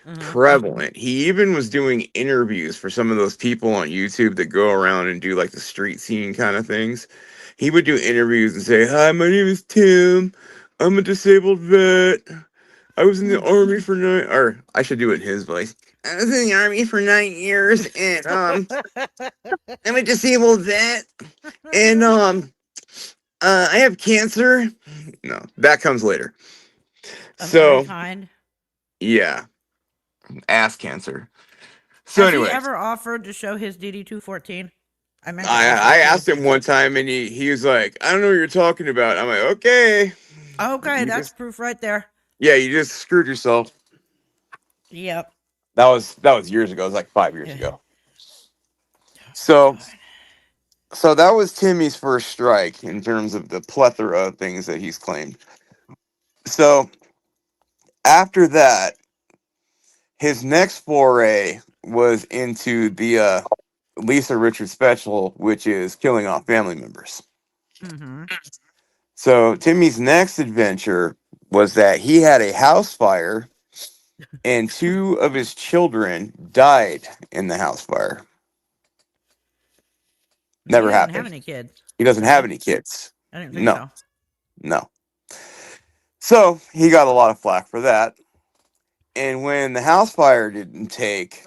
Mhm. Prevalent. He even was doing interviews for some of those people on YouTube that go around and do like the street scene kind of things. He would do interviews and say, "Hi, my name is Tim. I'm a disabled vet. I was in the army for 9," or I should do it in his voice. "I was in the army for 9 years, and I'm a disabled vet, and I have cancer." No, that comes later. Of So every kind. yeah, ass cancer. So Has he anyway, ever offered to show his DD-214? I meant to I ask I that too. asked him one time, and he was like, "I don't know what you're talking about." I'm like, "Okay, Okay, you that's just proof right there. yeah, you just screwed yourself." Yep. That was years ago. It was like 5 years Yeah. ago. So so that was Timmy's first strike in terms of the plethora of things that he's claimed. So after that, his next foray was into the Lisa Richards special, which is killing off family members. Mm-hmm. So Timmy's next adventure was that he had a house fire and 2 of his children died in the house fire. Never He doesn't have happened. any kids. He doesn't does have he? any kids. I didn't think No, so. no. So he got a lot of flack for that. And when the house fire didn't take,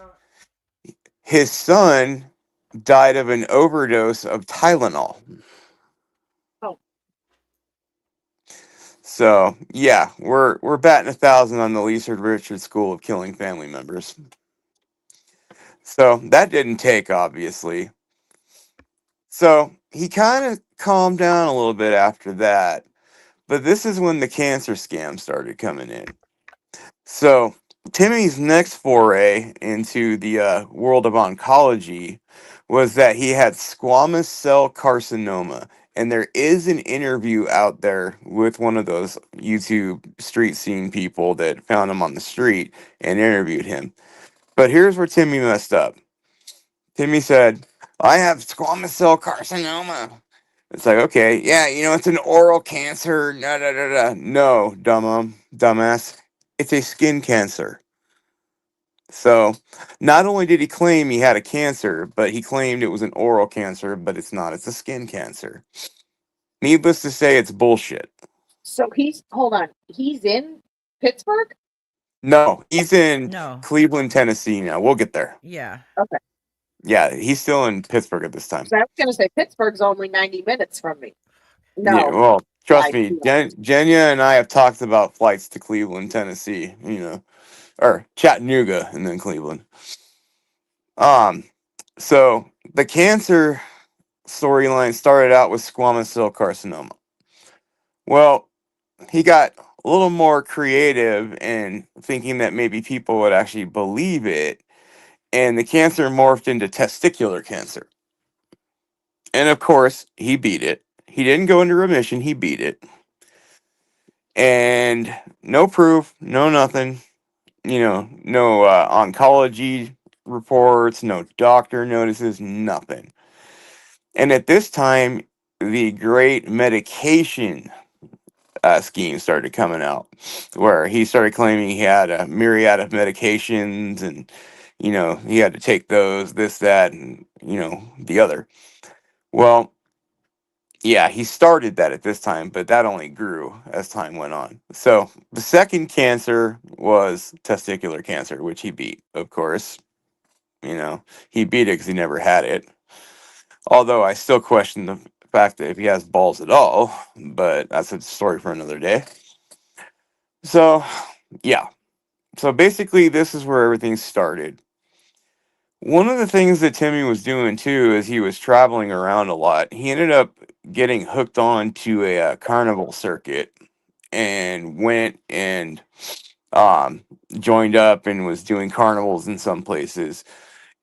his son died of an overdose of Tylenol. Oh. So yeah, we're batting 1,000 on the Lisa Richards school of killing family members. So that didn't take, obviously. So he kind of calmed down a little bit after that. But this is when the cancer scam started coming in. So Timmy's next foray into the world of oncology was that he had squamous cell carcinoma. And there is an interview out there with one of those YouTube street scene people that found him on the street and interviewed him. But here's where Timmy messed up. Timmy said, "I have squamous cell carcinoma." It's like, okay, yeah, it's an oral cancer. No, no, no, no. No, dumbass. It's a skin cancer. So, not only did he claim he had a cancer, but he claimed it was an oral cancer, but it's not. It's a skin cancer. Needless to say, it's bullshit. So hold on, he's in Pittsburgh? No, he's in No. Cleveland, Tennessee now. We'll get there. Yeah. Yeah, he's still in Pittsburgh at this time. So I was gonna say Pittsburgh's only 90 minutes from me. No. Yeah, well, trust me, Yeah. Jenya and I have talked about flights to Cleveland, Tennessee, or Chattanooga and then Cleveland. So the cancer storyline started out with squamous cell carcinoma. Well, he got a little more creative in thinking that maybe people would actually believe it, and the cancer morphed into testicular cancer. And of course, he beat it. He didn't go into remission, he beat it. And no proof, no nothing, no oncology reports, no doctor notices, nothing. And at this time, the great medication scheme started coming out, where he started claiming he had a myriad of medications, and he had to take those, this, that, and the other. Well, yeah, he started that at this time, but that only grew as time went on. So the second cancer was testicular cancer, which he beat, of course. He beat it because he never had it. Although I still question the fact that if he has balls at all, but that's a story for another day. So, yeah. So basically, this is where everything started. One of the things that Timmy was doing too is he was traveling around a lot. He ended up getting hooked on to a carnival circuit and went and joined up and was doing carnivals in some places.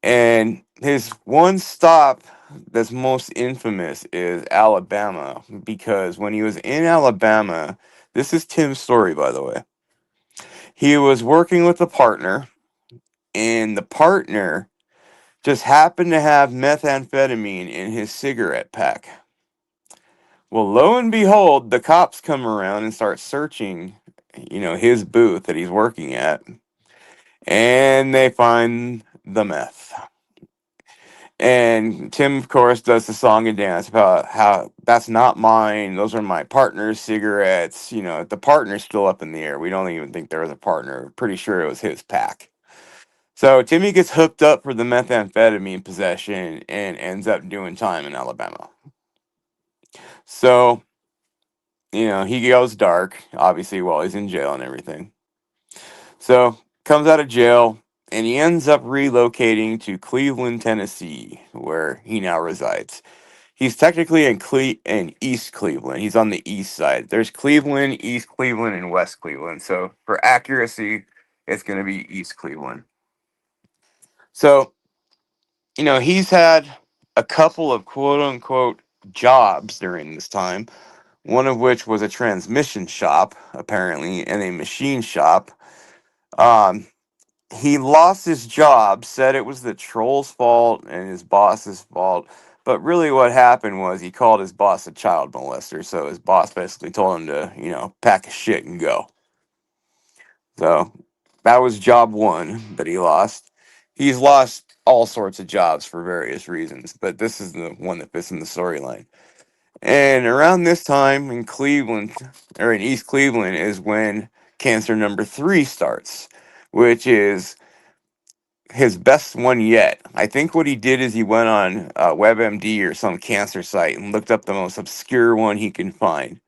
And his one stop that's most infamous is Alabama, because when he was in Alabama, this is Tim's story, by the way. He was working with a partner, and the partner just happened to have methamphetamine in his cigarette pack. Well, lo and behold, the cops come around and start searching his booth that he's working at, and they find the meth. And Tim, of course, does the song and dance about how that's not mine. Those are my partner's cigarettes. The partner's still up in the air. We don't even think there was a partner. Pretty sure it was his pack. So Timmy gets hooked up for the methamphetamine possession and ends up doing time in Alabama. So, he goes dark, obviously, while he's in jail and everything. So, comes out of jail, and he ends up relocating to Cleveland, Tennessee, where he now resides. He's technically in East Cleveland. He's on the east side. There's Cleveland, East Cleveland, and West Cleveland. So, for accuracy, it's going to be East Cleveland. So, he's had a couple of quote unquote jobs during this time, one of which was a transmission shop, apparently, and a machine shop. He lost his job, said it was the troll's fault and his boss's fault. But really, what happened was he called his boss a child molester. So his boss basically told him to, pack his shit and go. So that was job one that he lost. He's lost all sorts of jobs for various reasons, but this is the one that fits in the storyline. And around this time in Cleveland, or in East Cleveland, is when cancer number 3 starts, which is his best one yet. I think what he did is he went on WebMD or some cancer site and looked up the most obscure one he can find.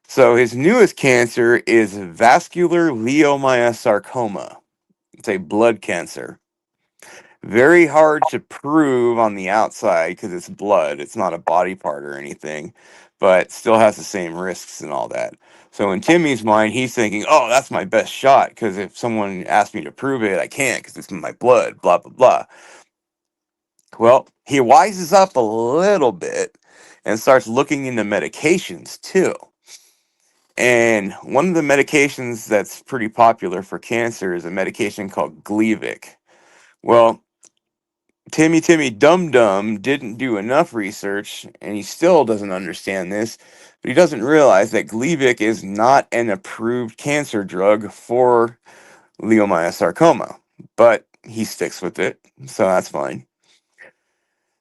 So his newest cancer is vascular leiomyosarcoma. It's a blood cancer. Very hard to prove on the outside because it's blood. It's not a body part or anything, but still has the same risks and all that. So in Timmy's mind, he's thinking, oh, that's my best shot because if someone asks me to prove it, I can't because it's in my blood, blah, blah, blah. Well, he wises up a little bit and starts looking into medications too. And one of the medications that's pretty popular for cancer is a medication called Gleevec. Well, Timmy Dum Dum didn't do enough research, and he still doesn't understand this, but he doesn't realize that Gleevec is not an approved cancer drug for leiomyosarcoma, but he sticks with it, so that's fine.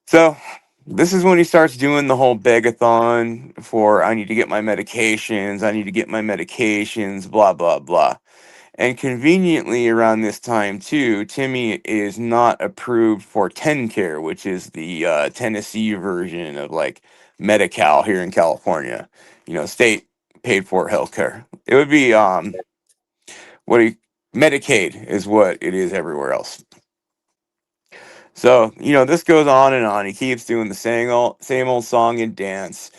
So this is when he starts doing the whole begathon for I need to get my medications, blah, blah, blah. And conveniently around this time too, Timmy is not approved for TennCare, which is the Tennessee version of like Medi-Cal here in California. State paid for healthcare. It would be Medicaid is what it is everywhere else. So, this goes on and on. He keeps doing the same old song and dance.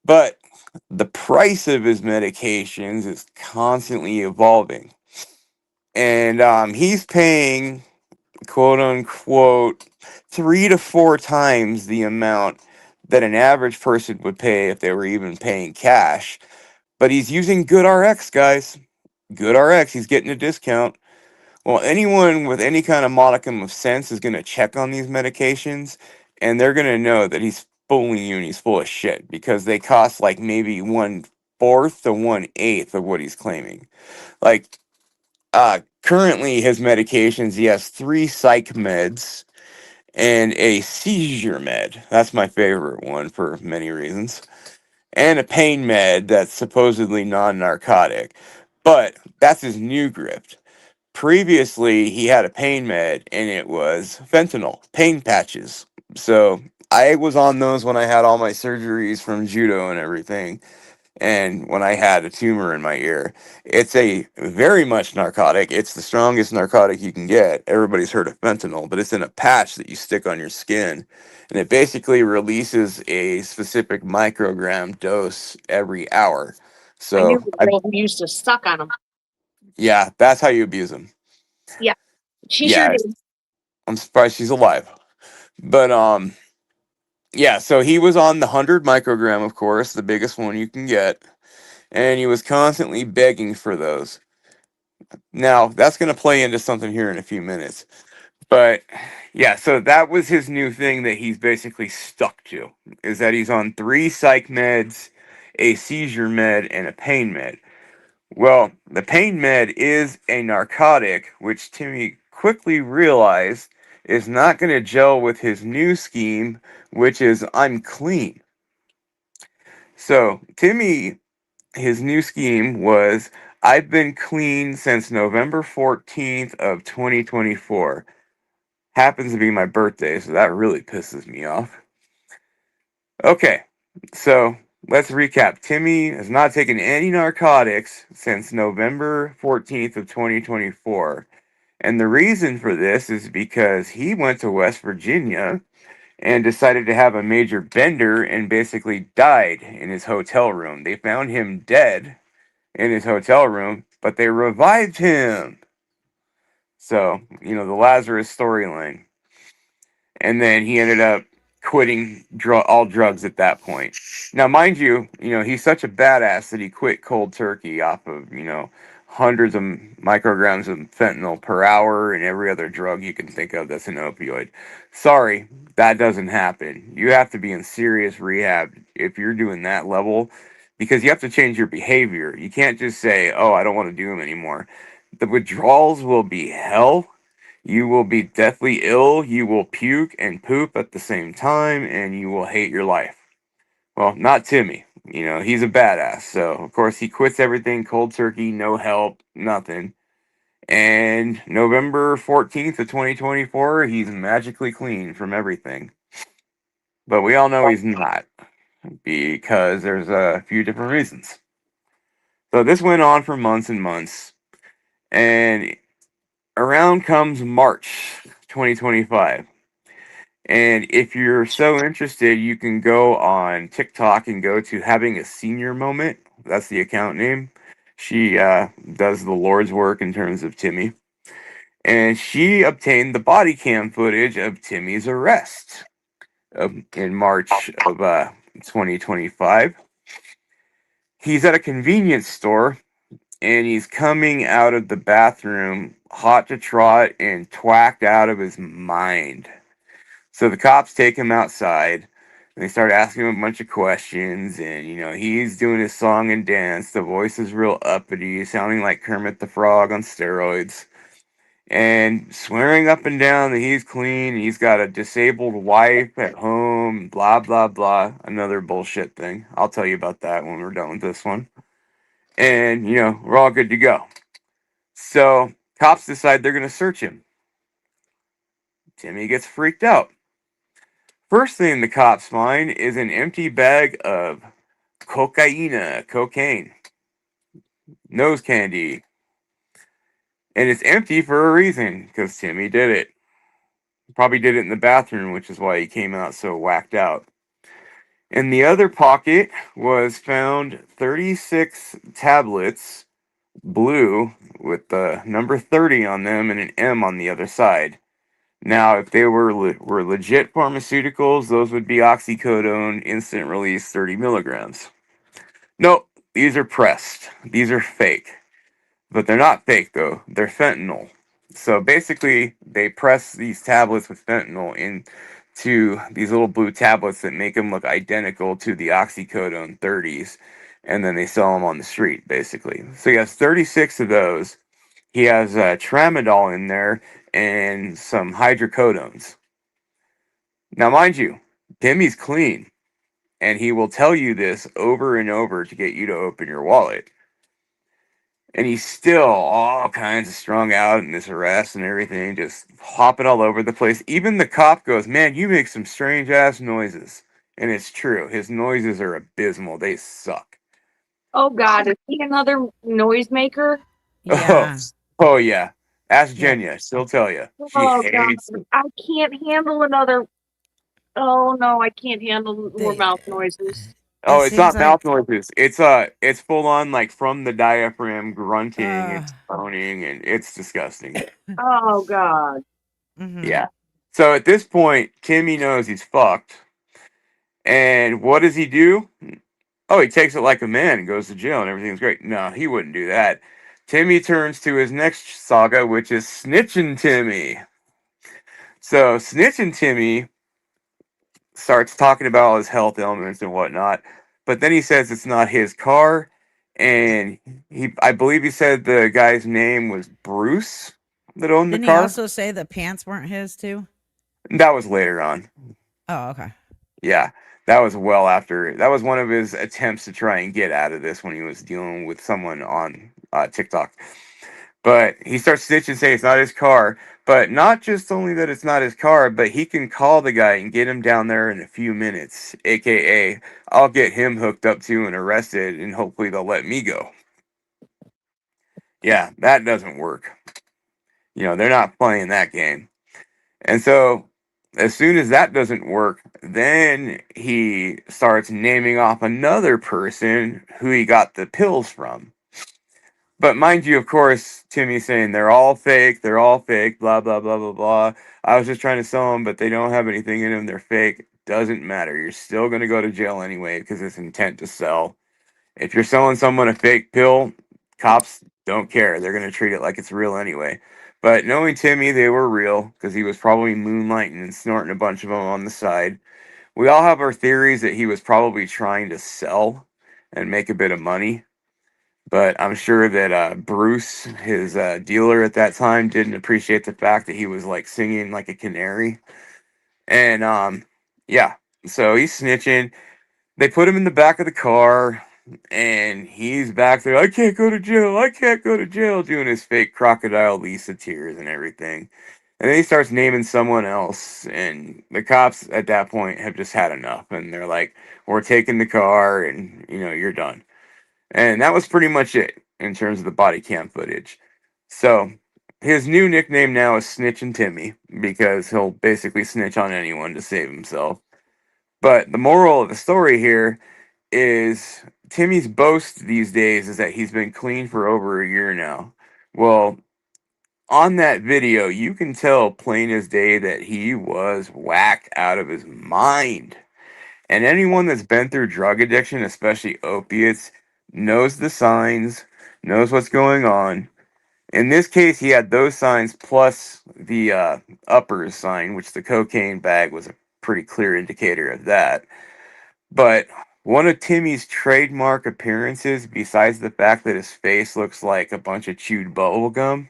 But the price of his medications is constantly evolving. And he's paying, quote unquote, 3 to 4 times the amount that an average person would pay if they were even paying cash. But he's using GoodRx, guys. GoodRx, he's getting a discount. Well, anyone with any kind of modicum of sense is going to check on these medications, and they're going to know that he's fooling you and he's full of shit because they cost like maybe 1/4 to 1/8 of what he's claiming. Like, currently his medications, he has 3 psych meds and a seizure med. That's my favorite one for many reasons. And a pain med that's supposedly non-narcotic. But that's his new grift. Previously, he had a pain med, and it was fentanyl, pain patches. So I was on those when I had all my surgeries from judo and everything, and when I had a tumor in my ear. It's a very much narcotic. It's the strongest narcotic you can get. Everybody's heard of fentanyl, but it's in a patch that you stick on your skin, and it basically releases a specific microgram dose every hour. I knew So, a girl who used to suck on them. yeah, that's how you abuse them. She sure Yeah, did. I'm surprised she's alive. But yeah, so he was on the 100 microgram, of course, the biggest one you can get, and he was constantly begging for those. Now, that's going to play into something here in a few minutes. But yeah, so that was his new thing that he's basically stuck to, is that he's on 3 psych meds, a seizure med, and a pain med. Well, the pain med is a narcotic, which Timmy quickly realized is not going to gel with his new scheme, which is I'm clean. So, Timmy, his new scheme was I've been clean since November 14th of 2024. Happens to be my birthday, so that really pisses me off. Okay, so let's recap. Timmy has not taken any narcotics since November 14th of 2024. And the reason for this is because he went to West Virginia and decided to have a major bender and basically died in his hotel room. They found him dead in his hotel room, but they revived him. So, the Lazarus storyline. And then he ended up quitting all drugs at that point. Now, mind you, he's such a badass that he quit cold turkey off of, hundreds of micrograms of fentanyl per hour and every other drug you can think of that's an opioid. Sorry, that doesn't happen. You have to be in serious rehab if you're doing that level, because you have to change your behavior. You can't just say, oh, I don't want to do them anymore. The withdrawals will be hell. You will be deathly ill, you will puke and poop at the same time, and you will hate your life. Well, not Timmy. He's a badass. So, of course, he quits everything cold turkey, no help, nothing. And November 14th of 2024, he's magically clean from everything. But we all know he's not, because there's a few different reasons. So this went on for months and months. And around comes March 2025. And if you're so interested, you can go on TikTok and go to Having a Senior Moment. That's the account name. She does the Lord's work in terms of Timmy. And she obtained the body cam footage of Timmy's arrest in March of 2025. He's at a convenience store, and he's coming out of the bathroom hot to trot and twacked out of his mind. So the cops take him outside, and they start asking him a bunch of questions, and, he's doing his song and dance. The voice is real uppity, sounding like Kermit the Frog on steroids, and swearing up and down that he's clean, and he's got a disabled wife at home, blah, blah, blah. Another bullshit thing. I'll tell you about that when we're done with this one. And, we're all good to go. So, cops decide they're going to search him. Timmy gets freaked out. First thing the cops find is an empty bag of cocaine, nose candy. And it's empty for a reason, because Timmy did it. Probably did it in the bathroom, which is why he came out so whacked out. In the other pocket was found 36 tablets, blue, with the number 30 on them and an M on the other side. Now, if they were legit pharmaceuticals, those would be oxycodone, instant release, 30 milligrams. Nope, these are pressed. These are fake. But they're not fake, though. They're fentanyl. So basically, they press these tablets with fentanyl into these little blue tablets that make them look identical to the oxycodone 30s. And then they sell them on the street, basically. So he has 36 of those. He has tramadol in there and some hydrocodones. Now, mind you, Timmy's clean, and he will tell you this over and over to get you to open your wallet. And he's still all kinds of strung out in this arrest and everything, just hopping all over the place. Even the cop goes, "Man, you make some strange ass noises." And it's true. His noises are abysmal. They suck. Oh God, is he another noisemaker? Yeah. Oh yeah. Ask Yeah. Jenya. She'll tell you. She Oh God, hates it. I can't handle another. Oh no, I can't handle more They- mouth noises. Oh, It it's not seems mouth like- noises. It's full on like from the diaphragm grunting and stoning, and it's disgusting. Oh God. Mhm. Yeah. So at this point, Timmy knows he's fucked. And what does he do? Oh, he takes it like a man and goes to jail and everything's great. No, he wouldn't do that. Timmy turns to his next saga, which is Snitchin' Timmy. So Snitchin' Timmy starts talking about all his health ailments and whatnot, but then he says it's not his car, and I believe he said the guy's name was Bruce that owned the Didn't he car. also say the pants weren't his too? That was later on. Oh, okay. Yeah, that was well after. That was one of his attempts to try and get out of this when he was dealing with someone on TikTok. But he starts snitching, saying it's not his car. But not just only that it's not his car, but he can call the guy and get him down there in a few minutes. AKA, I'll get him hooked up to and arrested, and hopefully they'll let me go. Yeah, that doesn't work. You know, they're not playing that game. And so, as soon as that doesn't work, then he starts naming off another person who he got the pills from. But mind you, of course, Timmy's saying they're all fake, blah, blah, blah, blah, blah. I was just trying to sell them, but they don't have anything in them, they're fake. Doesn't matter. You're still going to go to jail anyway because it's intent to sell. If you're selling someone a fake pill, cops don't care. They're going to treat it like it's real anyway. But knowing Timmy, they were real because he was probably moonlighting and snorting a bunch of them on the side. We all have our theories that he was probably trying to sell and make a bit of money. But I'm sure that Bruce, his dealer at that time, didn't appreciate the fact that he was like singing like a canary. And yeah, so he's snitching. They put him in the back of the car, and he's back there. I can't go to jail. I can't go to jail, doing his fake crocodile Lisa tears and everything. And then he starts naming someone else, and the cops at that point have just had enough, and they're like, "We're taking the car, and you're done." And that was pretty much it in terms of the body cam footage. So his new nickname now is Snitchin' Timmy because he'll basically snitch on anyone to save himself. But the moral of the story here is Timmy's boast these days is that he's been clean for over a year now. Well, on that video, you can tell plain as day that he was whacked out of his mind. And anyone that's been through drug addiction, especially opiates, knows the signs, knows what's going on. In this case, he had those signs plus the uppers sign, which the cocaine bag was a pretty clear indicator of that. But one of Timmy's trademark appearances, besides the fact that his face looks like a bunch of chewed bubble gum,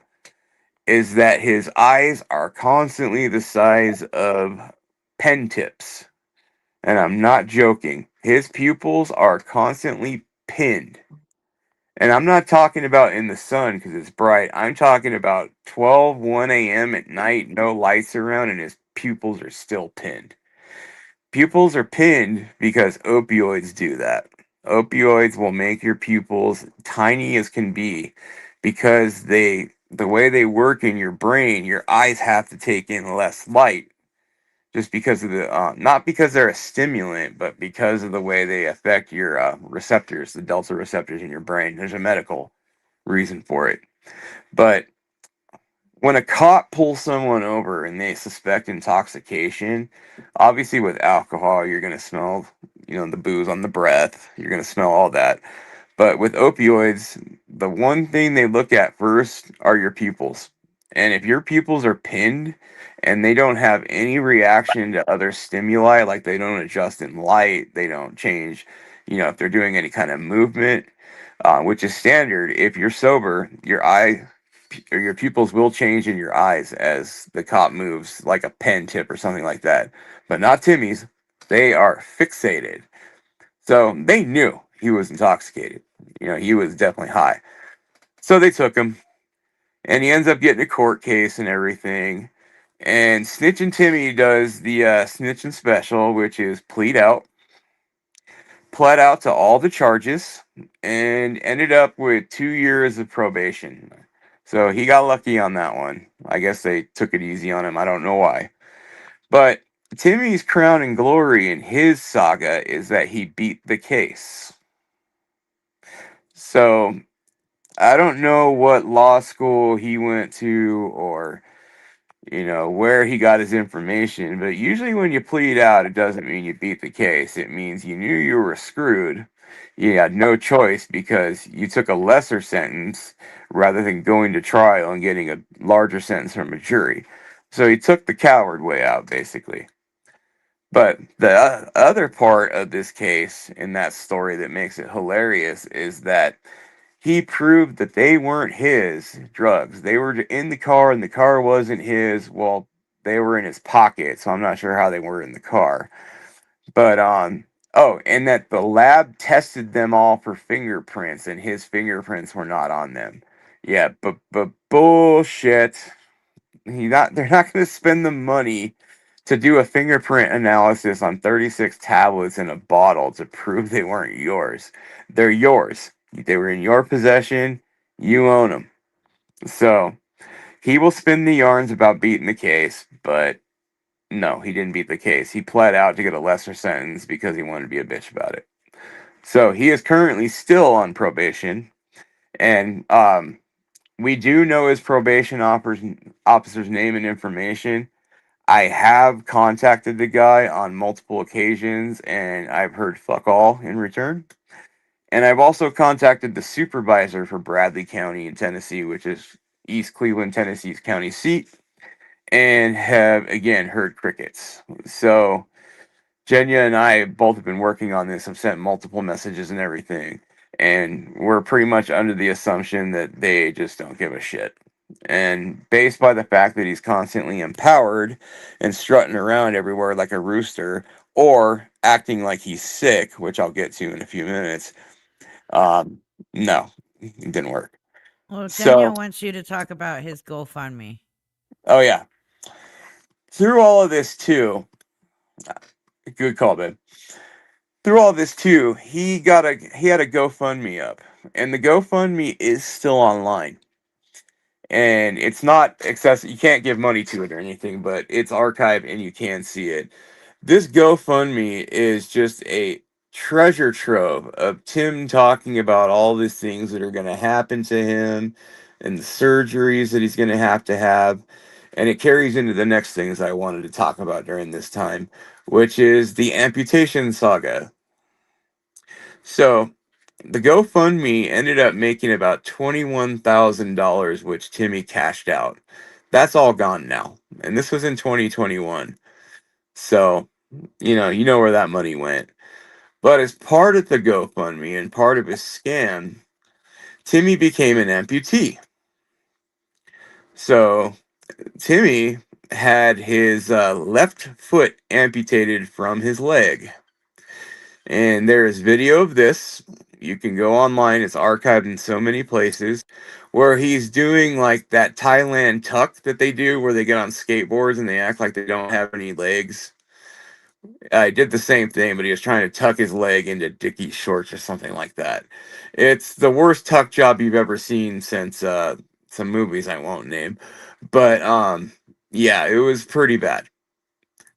is that his eyes are constantly the size of pen tips. And I'm not joking. His pupils are constantly pinned. And I'm not talking about in the sun because it's bright. I'm talking about 1 a.m. at night, no lights around, and his pupils are still pinned. Pupils are pinned because opioids do that. Opioids will make your pupils tiny as can be because the way they work in your brain, your eyes have to take in less light just because of the not because they're a stimulant, but because of the way they affect your receptors, the delta receptors in your brain. There's a medical reason for it. But when a cop pulls someone over and they suspect intoxication, obviously with alcohol, you're going to smell, the booze on the breath. You're going to smell all that. But with opioids, the one thing they look at first are your pupils. And if your pupils are pinned and they don't have any reaction to other stimuli, like they don't adjust in light, they don't change, if they're doing any kind of movement, which is standard. If you're sober, your eye or your pupils will change in your eyes as the cop moves, like a pen tip or something like that. But not Timmy's. They are fixated. So they knew he was intoxicated. He was definitely high. So they took him, and he ends up getting a court case and everything. And Snitchin' Timmy does the Snitchin' Special, which is pled out to all the charges, and ended up with 2 years of probation. So he got lucky on that one. I guess they took it easy on him. I don't know why. But Timmy's crown and glory in his saga is that he beat the case. So I don't know what law school he went to or, where he got his information, but usually when you plead out, it doesn't mean you beat the case. It means you knew you were screwed. You had no choice because you took a lesser sentence rather than going to trial and getting a larger sentence from a jury. So he took the coward way out, basically. But the other part of this case in that story that makes it hilarious is that he proved that they weren't his drugs. They were in the car and the car wasn't his. Well, they were in his pocket, so I'm not sure how they were in the car. But oh, and that the lab tested them all for fingerprints and his fingerprints were not on them. Yeah, but bullshit. They're not going to spend the money to do a fingerprint analysis on 36 tablets in a bottle to prove they weren't yours. They're yours. They were in your possession. You own them. So he will spin the yarns about beating the case, but no, he didn't beat the case. He pled out to get a lesser sentence because he wanted to be a bitch about it. So he is currently still on probation, and we do know his probation officer's name and information. I have contacted the guy on multiple occasions, and I've heard fuck all in return. And I've also contacted the supervisor for Bradley County in Tennessee, which is East Cleveland, Tennessee's county seat, and have again heard crickets. So Jenya and I both have been working on this. I've sent multiple messages and everything, and we're pretty much under the assumption that they just don't give a shit. And based by the fact that he's constantly empowered and strutting around everywhere like a rooster, or acting like he's sick, which I'll get to in a few minutes, no, it didn't work. Well, So- Daniel wants you to talk about his GoFundMe. Oh yeah. Through all of this too, good call, babe. Through all this too, he had a GoFundMe up, and the GoFundMe is still online, and it's not accessible. You can't give money to it or anything, but it's archived and you can see it. This GoFundMe is just a treasure trove of Tim talking about all these things that are going to happen to him and the surgeries that he's going to have. And it carries into the next things I wanted to talk about during this time, which is the amputation saga. So the GoFundMe ended up making about $21,000, which Timmy cashed out. That's all gone now. And this was in 2021. So, you know where that money went. But as part of the GoFundMe and part of his scam, Timmy became an amputee. So Timmy had his left foot amputated from his leg. And there is video of this. You can go online. It's archived in so many places where he's doing like that Thailand tuck that they do where they get on skateboards and they act like they don't have any legs. I did the same thing, but he was trying to tuck his leg into Dickie shorts or something like that. It's the worst tuck job you've ever seen since some movies I won't name. But yeah, it was pretty bad.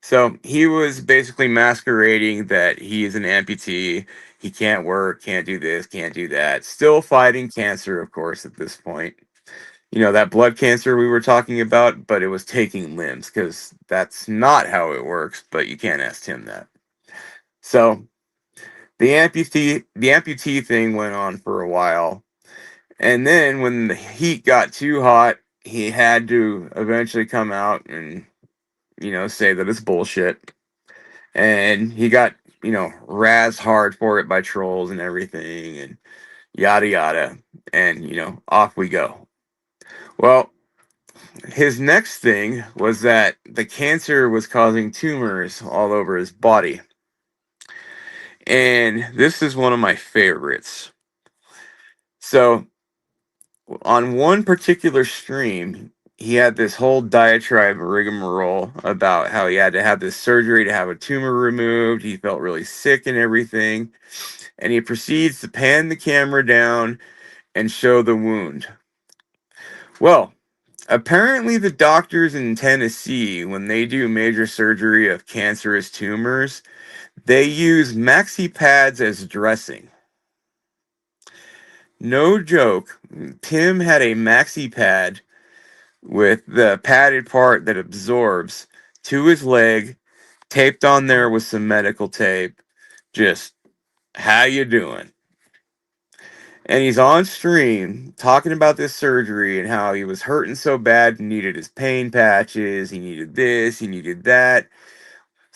So he was basically masquerading that he is an amputee. He can't work, can't do this, can't do that. Still fighting cancer, of course, at this point. You know, that blood cancer we were talking about, but it was taking limbs because that's not how it works, but you can't ask him that. So the amputee thing went on for a while. And then when the heat got too hot, he had to eventually come out and, say that it's bullshit. And he got, razzed hard for it by trolls and everything and yada yada. And, off we go. Well, his next thing was that the cancer was causing tumors all over his body. And this is one of my favorites. So, on one particular stream, he had this whole diatribe rigmarole about how he had to have this surgery to have a tumor removed. He felt really sick and everything. And he proceeds to pan the camera down and show the wound. Well, apparently the doctors in Tennessee, when they do major surgery of cancerous tumors, they use maxi pads as dressing. No joke. Tim had a maxi pad with the padded part that absorbs to his leg, taped on there with some medical tape. Just, how you doing? And he's on stream talking about this surgery and how he was hurting so bad and needed his pain patches. He needed this, he needed that.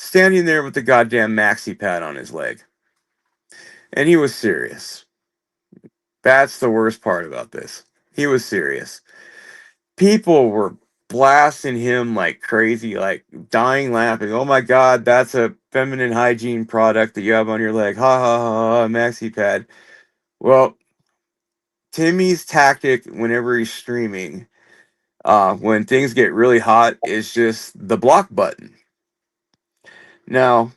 standing there with the goddamn maxi pad on his leg. And he was serious. That's the worst part about this. He was serious. People were blasting him like crazy, like dying laughing. Oh my God, that's a feminine hygiene product that you have on your leg. Ha ha ha ha, maxi pad. Well, Timmy's tactic whenever he's streaming, when things get really hot, is just the block button. Now,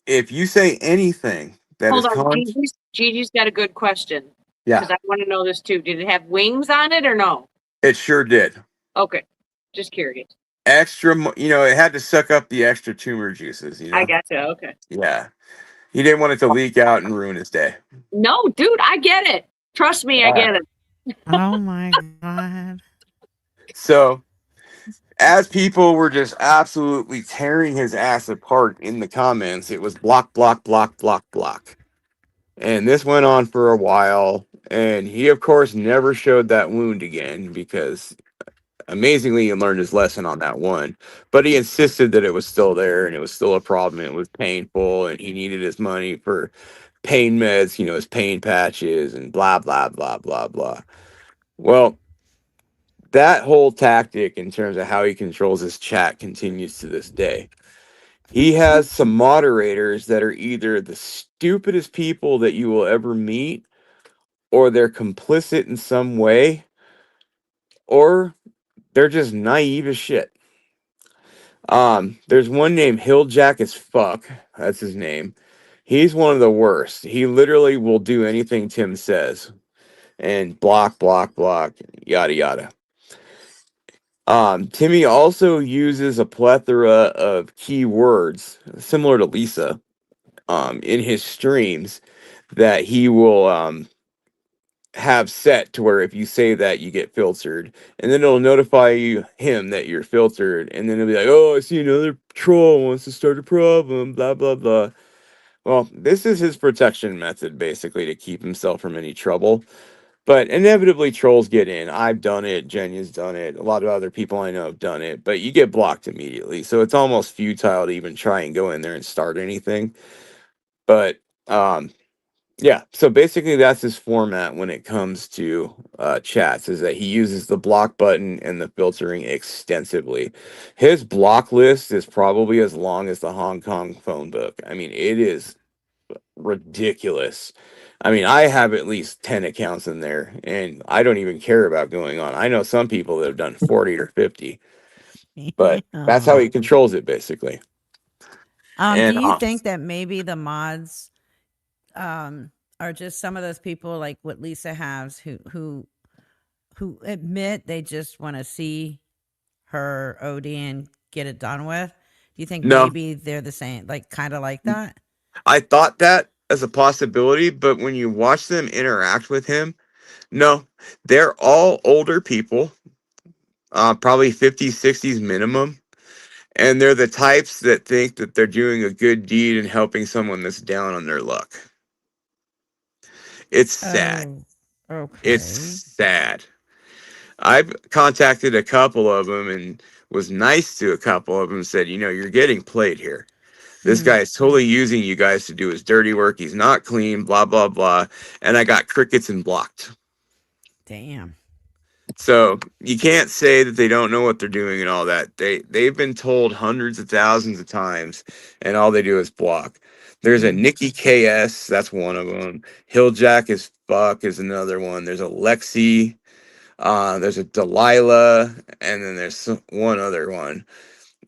if you say anything that Hold is on, Gigi's got a good question. yeah, Because I want to know this too. Did it have wings on it or no? it sure did. Okay, just curious. Extra, it had to suck up the extra tumor juices. I gotcha. Okay. Yeah, he didn't want it to leak out and ruin his day. No, dude, I get it. Trust me, I get it. Oh my God. So, as people were just absolutely tearing his ass apart in the comments, it was block, block, block, block, block. And this went on for a while. And he, of course, never showed that wound again because amazingly he learned his lesson on that one. But he insisted that it was still there and it was still a problem. It was painful and he needed his money for pain meds, his pain patches and blah, blah, blah, blah, blah. Well, that whole tactic in terms of how he controls his chat continues to this day. He has some moderators that are either the stupidest people that you will ever meet, or they're complicit in some way, or they're just naive as shit. There's one named Hilljack as fuck. That's his name. He's one of the worst. He literally will do anything Tim says. And block, block, block, yada yada. Timmy also uses a plethora of keywords, similar to Lisa, in his streams that he will have set to where if you say that, you get filtered. And then it'll notify him that you're filtered. And then it'll be like, oh, I see another troll wants to start a problem, blah, blah, blah. Well, this is his protection method, basically, to keep himself from any trouble. But inevitably, trolls get in. I've done it. Jenya's done it. A lot of other people I know have done it. But you get blocked immediately. So it's almost futile to even try and go in there and start anything. But, yeah. So basically, that's his format when it comes to chats, is that he uses the block button and the filtering extensively. His block list is probably as long as the Hong Kong phone book. I mean, it is ridiculous. I mean, I have at least 10 accounts in there, and I don't even care about going on. I know some people that have done 40 or 50, but that's how he controls it, basically. And, Do you think that maybe the mods are just some of those people like what Lisa has who admit they just want to see her OD and get it done with? Do you think No. maybe they're the same, like kind of like that? I thought that as a possibility, but when you watch them interact with him, no, they're all older people, probably 50s, 60s minimum. And they're the types that think that they're doing a good deed and helping someone that's down on their luck. It's sad. Oh, okay. It's sad. I've contacted a couple of them and was nice to a couple of them, said, you're getting played here. This guy is totally using you guys to do his dirty work. He's not clean, blah, blah, blah. And I got crickets and blocked. Damn. So you can't say that they don't know what they're doing and all that. They've been told hundreds of thousands of times, and all they do is block. There's a Nikki KS, that's one of them. Hilljack as fuck is another one. There's a Lexi, there's a Delilah, and then there's one other one.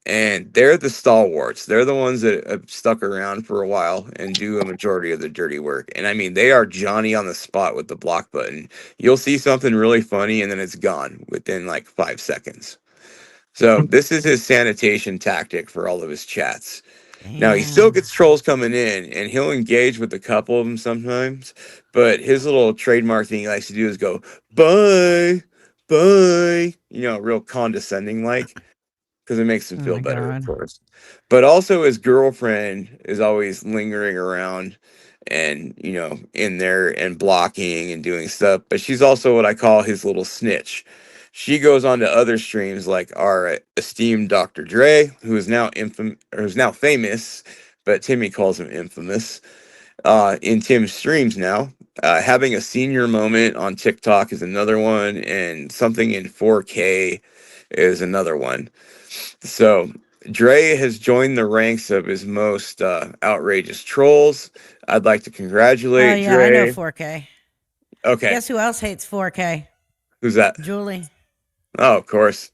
And they're the stalwarts. They're the ones that have stuck around for a while and do a majority of the dirty work. And I mean, they are Johnny on the spot with the block button. You'll see something really funny and then it's gone within like 5 seconds. So this is his sanitation tactic for all of his chats. Now, he still gets trolls coming in, and he'll engage with a couple of them sometimes. But his little trademark thing he likes to do is go, bye, bye, real condescending like. Because it makes him feel better, of course. But also his girlfriend is always lingering around and, in there and blocking and doing stuff. But she's also what I call his little snitch. She goes on to other streams like our esteemed Dr. Dre, who is now famous, but Timmy calls him infamous. In Tim's streams now. Having a senior moment on TikTok is another one, and something in 4K is another one. So Dre has joined the ranks of his most outrageous trolls. I'd like to Oh congratulate yeah, I know Dre. 4K. Okay, Guess who else hates 4K? who's that? Julie. Oh, of course.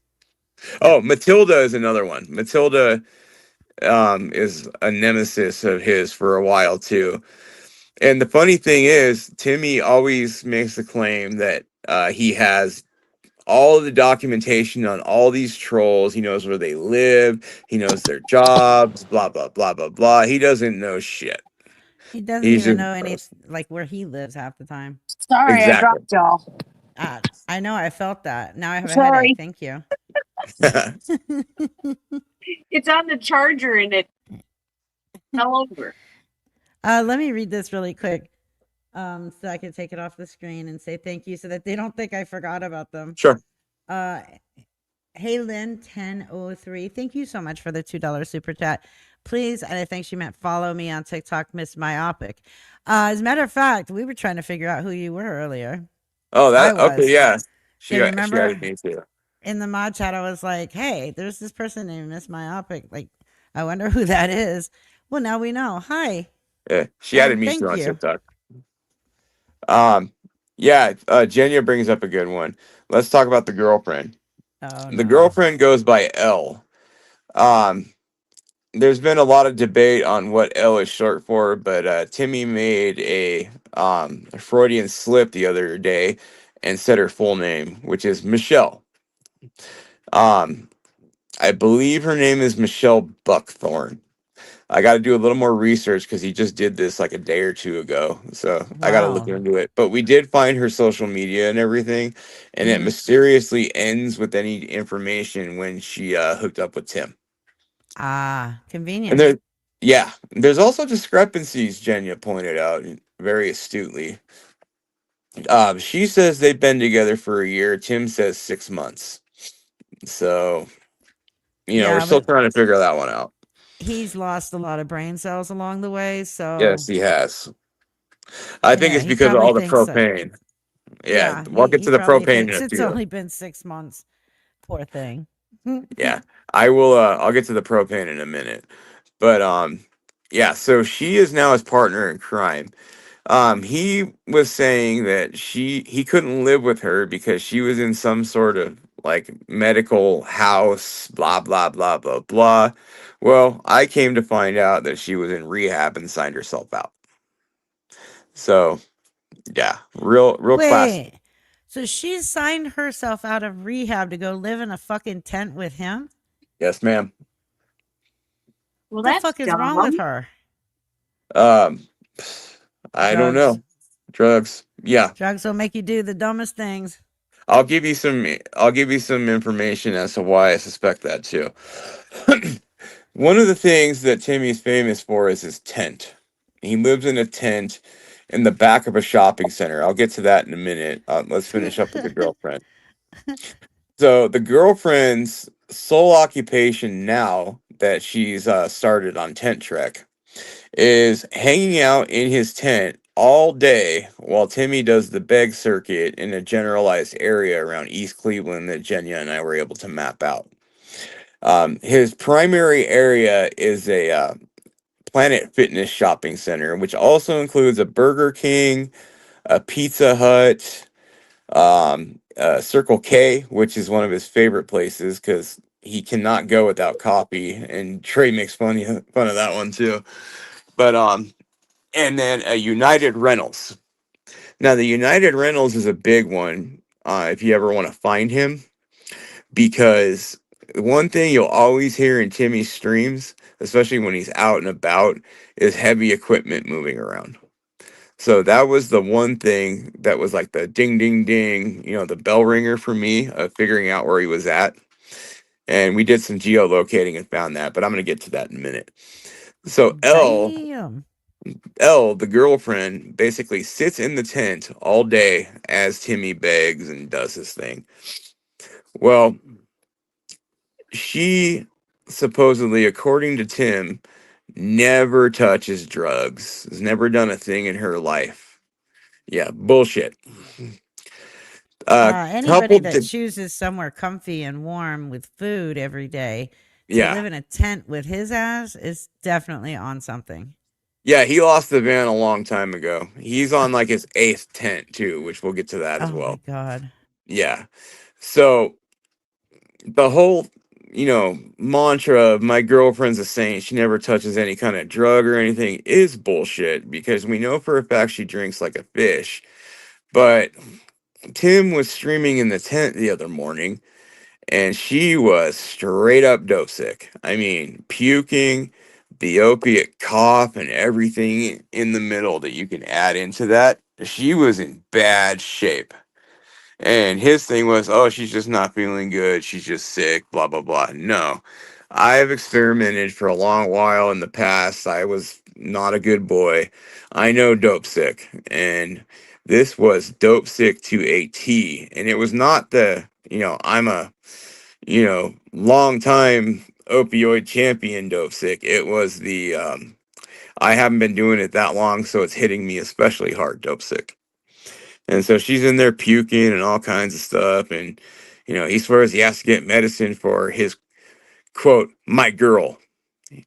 Oh, Matilda is another one. Matilda is a nemesis of his for a while too. And the funny thing is, Timmy always makes the claim that he has all of the documentation on all these trolls. He knows where they live. He knows their jobs, blah, blah, blah, blah, blah. He doesn't know shit. He doesn't He's even just know any like where he lives half the time. Sorry, I exactly. dropped y'all. I know, I felt that. Now I have a Sorry. headache. Thank you. It's on the charger and it fell over. Let me read this really quick. So I can take it off the screen and say thank you so that they don't think I forgot about them. Sure. Hey Lynn 1003, thank you so much for the $2 super chat. Please, and I think she meant follow me on TikTok, Miss Myopic. As a matter of fact, we were trying to figure out who you were earlier. Oh, I that was. okay, yeah. They remember added me too. in the mod chat, I was like, hey, there's this person named Miss Myopic. Like, I wonder who that is. Well, now we know. Hi. Yeah, she added me thank too on you. TikTok. Yeah, Jenya brings up a good one. Let's talk about the girlfriend. Oh, The no. girlfriend goes by L. There's been a lot of debate on what L is short for, but Timmy made a Freudian slip the other day and said her full name, which is Michelle. I believe her name is Michelle Buckthorn. I got to do a little more research because he just did this like a day or two ago. So I got to look Wow. into it. But we did find her social media and everything. And it Mhm. mysteriously ends with any information when she hooked up with Tim. Ah, And convenient. there's also discrepancies, Jenya pointed out very astutely. She says they've been together for a year. Tim says 6 months. So, we're Yeah, still but trying to figure that one out. he's lost a lot of brain cells along the way. So, Yes, he has. I think yeah, it's he because of probably all the thinks that. propane. Yeah, Yeah, we'll get he to the probably propane in thinks a it's few. only been 6 months. Poor thing. Yeah, I will. I'll get to the propane in a minute. But yeah. So she is now his partner in crime. He was saying that he couldn't live with her because she was in some sort of like medical house. Blah blah blah blah blah. Well, I came to find out that she was in rehab and signed herself out. So yeah, real classy. Wait. So she signed herself out of rehab to go live in a fucking tent with him? Yes, ma'am. Well, What the that's fuck is wrong with her? I don't Drugs. know. Drugs. Yeah. Drugs will make you do the dumbest things. I'll give you some information as to why I suspect that too. One of the things that Timmy's famous for is his tent. He lives in a tent in the back of a shopping center. I'll get to that in a minute. Let's finish up with the girlfriend. So the girlfriend's sole occupation now that she's started on Tent Trek is hanging out in his tent all day while Timmy does the beg circuit in a generalized area around East Cleveland that Jenya and I were able to map out. His primary area is a Planet Fitness shopping center, which also includes a Burger King, a Pizza Hut, Circle K, which is one of his favorite places because he cannot go without coffee, and Trey makes fun of that one too. But and then a United Rentals. Now the United Rentals is a big one if you ever want to find him, because one thing you'll always hear in Timmy's streams, especially when he's out and about, is heavy equipment moving around. So that was the one thing that was like the ding, ding, ding, the bell ringer for me of figuring out where he was at. And we did some geolocating and found that, but I'm going to get to that in a minute. So Damn. L, the girlfriend, basically sits in the tent all day as Timmy begs and does his thing. Well, she supposedly, according to Tim, never touches drugs, has never done a thing in her life. Yeah, bullshit. Anybody Coupled that to, chooses somewhere comfy and warm with food every day to yeah, live in a tent with his ass is definitely on something. yeah, he lost the van a long time ago. He's on like his 8th tent too, which we'll get to that as Oh my well. god. Yeah. So the whole, mantra of my girlfriend's a saint, she never touches any kind of drug or anything is bullshit because we know for a fact she drinks like a fish. But Tim was streaming in the tent the other morning and she was straight up dope sick. I mean, puking, the opiate cough, and everything in the middle that you can add into that. She was in bad shape. And his thing was, oh, she's just not feeling good. She's just sick, blah, blah, blah. No, I have experimented for a long while in the past. I was not a good boy. I know dope sick. And this was dope sick to a T. And it was not I'm a, long time opioid champion dope sick. It was I haven't been doing it that long, so it's hitting me especially hard dope sick. And so she's in there puking and all kinds of stuff. And, he swears he has to get medicine for his quote, my girl.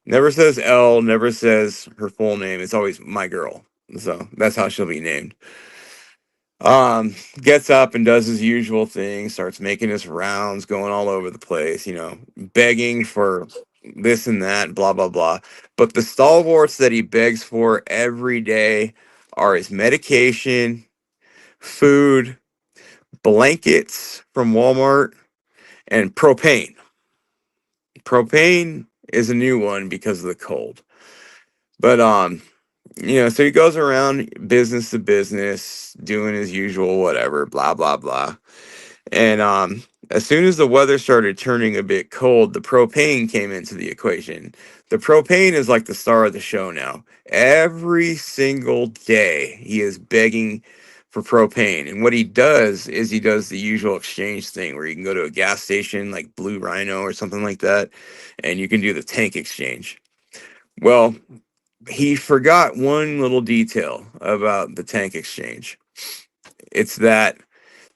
Never says L, never says her full name. It's always my girl. So that's how she'll be named. Gets up and does his usual thing, starts making his rounds, going all over the place, begging for this and that, blah, blah, blah. But the stalwarts that he begs for every day are his medication, food, blankets from Walmart, and propane. Propane is a new one because of the cold. But so he goes around business to business, doing his usual whatever, blah blah blah. And as soon as the weather started turning a bit cold, the propane came into the equation. The propane is like the star of the show now. Every single day he is begging for propane. And what he does is he does the usual exchange thing where you can go to a gas station like Blue Rhino or something like that, and you can do the tank exchange. Well, he forgot one little detail about the tank exchange. It's that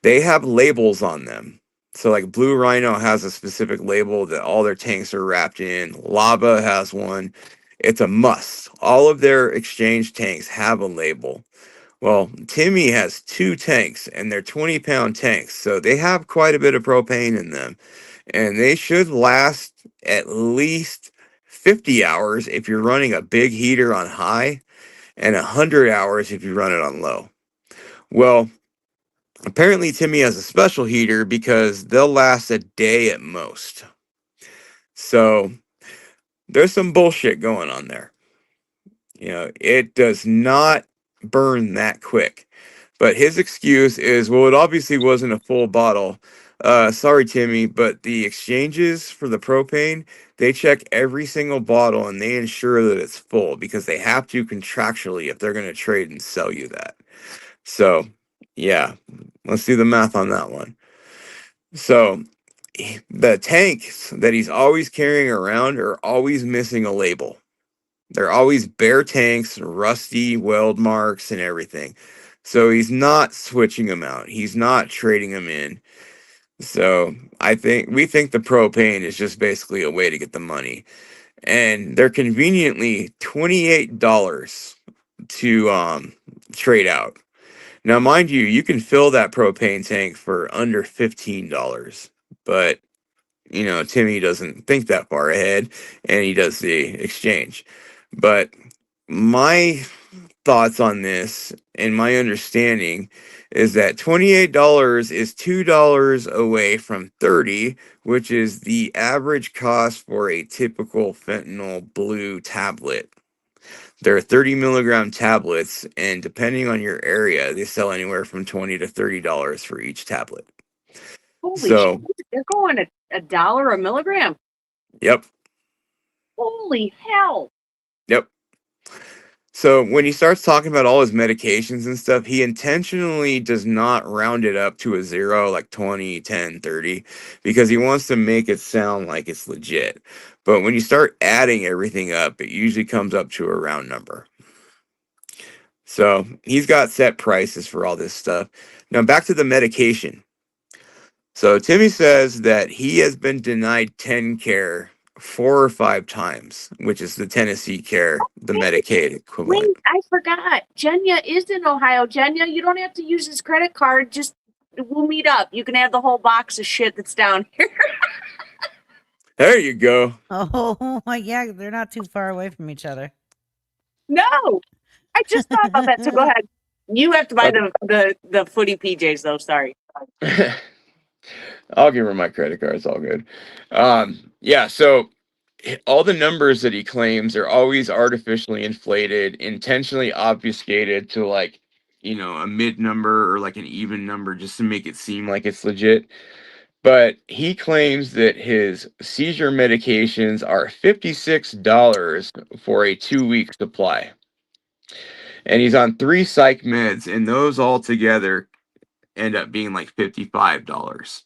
they have labels on them. So like Blue Rhino has a specific label that all their tanks are wrapped in. Lava has one. It's a must. All of their exchange tanks have a label. Well, Timmy has 2 tanks and they're 20-pound tanks. So they have quite a bit of propane in them. And they should last at least 50 hours if you're running a big heater on high and 100 hours if you run it on low. Well, apparently Timmy has a special heater because they'll last a day at most. So there's some bullshit going on there. It does not burn that quick. But his excuse is, well, it obviously wasn't a full bottle. Sorry, Timmy, but the exchanges for the propane, they check every single bottle and they ensure that it's full because they have to contractually if they're going to trade and sell you that. So, yeah, let's do the math on that one. So, the tanks that he's always carrying around are always missing a label. They're always bare tanks, rusty weld marks, and everything. So he's not switching them out. He's not trading them in. So we think the propane is just basically a way to get the money. And they're conveniently $28 to trade out. Now, mind you, you can fill that propane tank for under $15. But, Timmy doesn't think that far ahead and he does the exchange. But my thoughts on this and my understanding is that $28 is $2 away from 30, which is the average cost for a typical fentanyl blue tablet. There are 30 milligram tablets, and depending on your area, they sell anywhere from $20 to $30 for each tablet. Holy So, shit, they're going at $1 a milligram. yep. Holy hell. Yep. So when he starts talking about all his medications and stuff, he intentionally does not round it up to a zero, like 20, 10, 30, because he wants to make it sound like it's legit. But when you start adding everything up, it usually comes up to a round number. So he's got set prices for all this stuff. Now back to the medication. So Timmy says that he has been denied TennCare 4 or 5 times, which is the Tennessee Care, the Medicaid equivalent. Wait, I forgot. Jenya is in Ohio. Jenya, you don't have to use his credit card. Just we'll meet up. You can have the whole box of shit that's down here. There you go. Oh, yeah, they're not too far away from each other. No, I just thought about that. So go ahead. You have to buy the footy PJs though. Sorry. I'll give her my credit card. It's all good. Yeah, so all the numbers that he claims are always artificially inflated, intentionally obfuscated to like, a mid number or like an even number just to make it seem like it's legit. But he claims that his seizure medications are $56 for a 2-week supply. And he's on 3 psych meds, and those all together end up being like $55.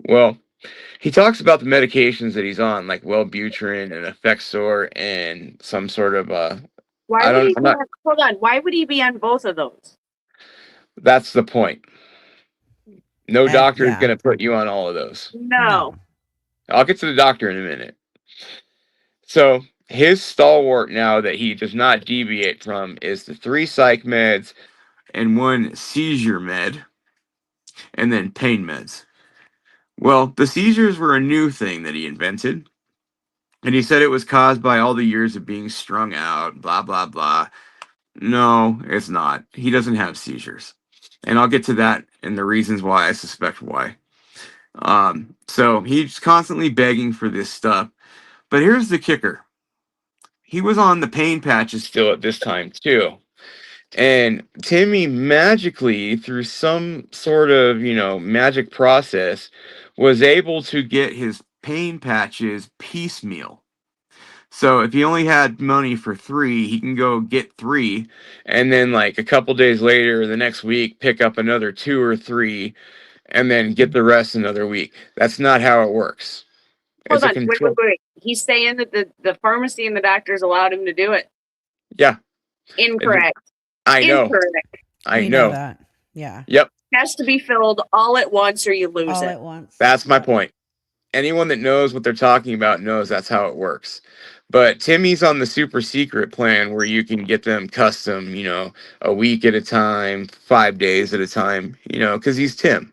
Well, he talks about the medications that he's on, like Wellbutrin and Effexor and some sort of Why would he hold on? Why would he be on both of those? That's the point. No doctor is yeah. going to put you on all of those. No. I'll get to the doctor in a minute. So his stalwart now that he does not deviate from is the 3 psych meds and 1 seizure med and then pain meds. Well, the seizures were a new thing that he invented. And he said it was caused by all the years of being strung out, blah, blah, blah. No, it's not. He doesn't have seizures. And I'll get to that and the reasons why I suspect why. So he's constantly begging for this stuff. But here's the kicker. He was on the pain patches still at this time, too. And Timmy magically, through some sort of, magic process, was able to get his pain patches piecemeal. So if he only had money for 3, he can go get 3, and then like a couple days later, the next week, pick up another 2 or 3, and then get the rest another week. That's not how it works. Hold on, wait. He's saying that the pharmacy and the doctors allowed him to do it. Yeah. Incorrect. I know. Incorrect. I know. That. Yeah. Yep. It has to be filled all at once or you lose All it. at once. That's my point. Anyone that knows what they're talking about knows that's how it works. But Timmy's on the super secret plan where you can get them custom, a week at a time, 5 days at a time, because he's Tim.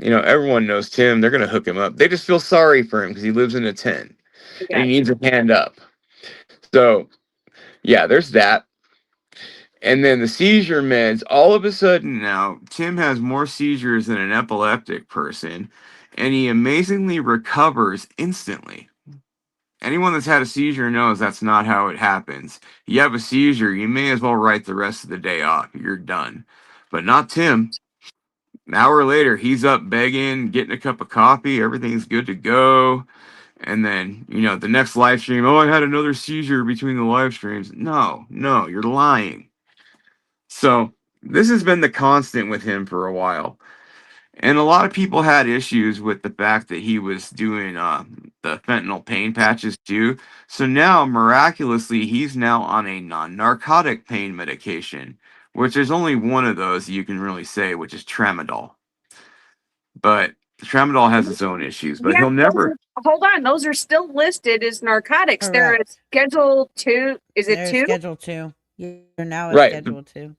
Everyone knows Tim. They're going to hook him up. They just feel sorry for him because he lives in a 10 and he needs a hand up. So, yeah, there's that. And then the seizure meds, all of a sudden now, Tim has more seizures than an epileptic person, and he amazingly recovers instantly. Anyone that's had a seizure knows that's not how it happens. You have a seizure, you may as well write the rest of the day off. You're done. But not Tim. An hour later, he's up begging, getting a cup of coffee, everything's good to go. And then, the next live stream, I had another seizure between the live streams. No, you're lying. So this has been the constant with him for a while. And a lot of people had issues with the fact that he was doing the fentanyl pain patches too. So now, miraculously, he's now on a non-narcotic pain medication, which there's only one of those you can really say, which is tramadol. But tramadol has its own issues, but he'll never... Hold on, those are still listed as narcotics. They're at Schedule 2. Is it 2? Schedule 2. You're now at Right. Schedule 2.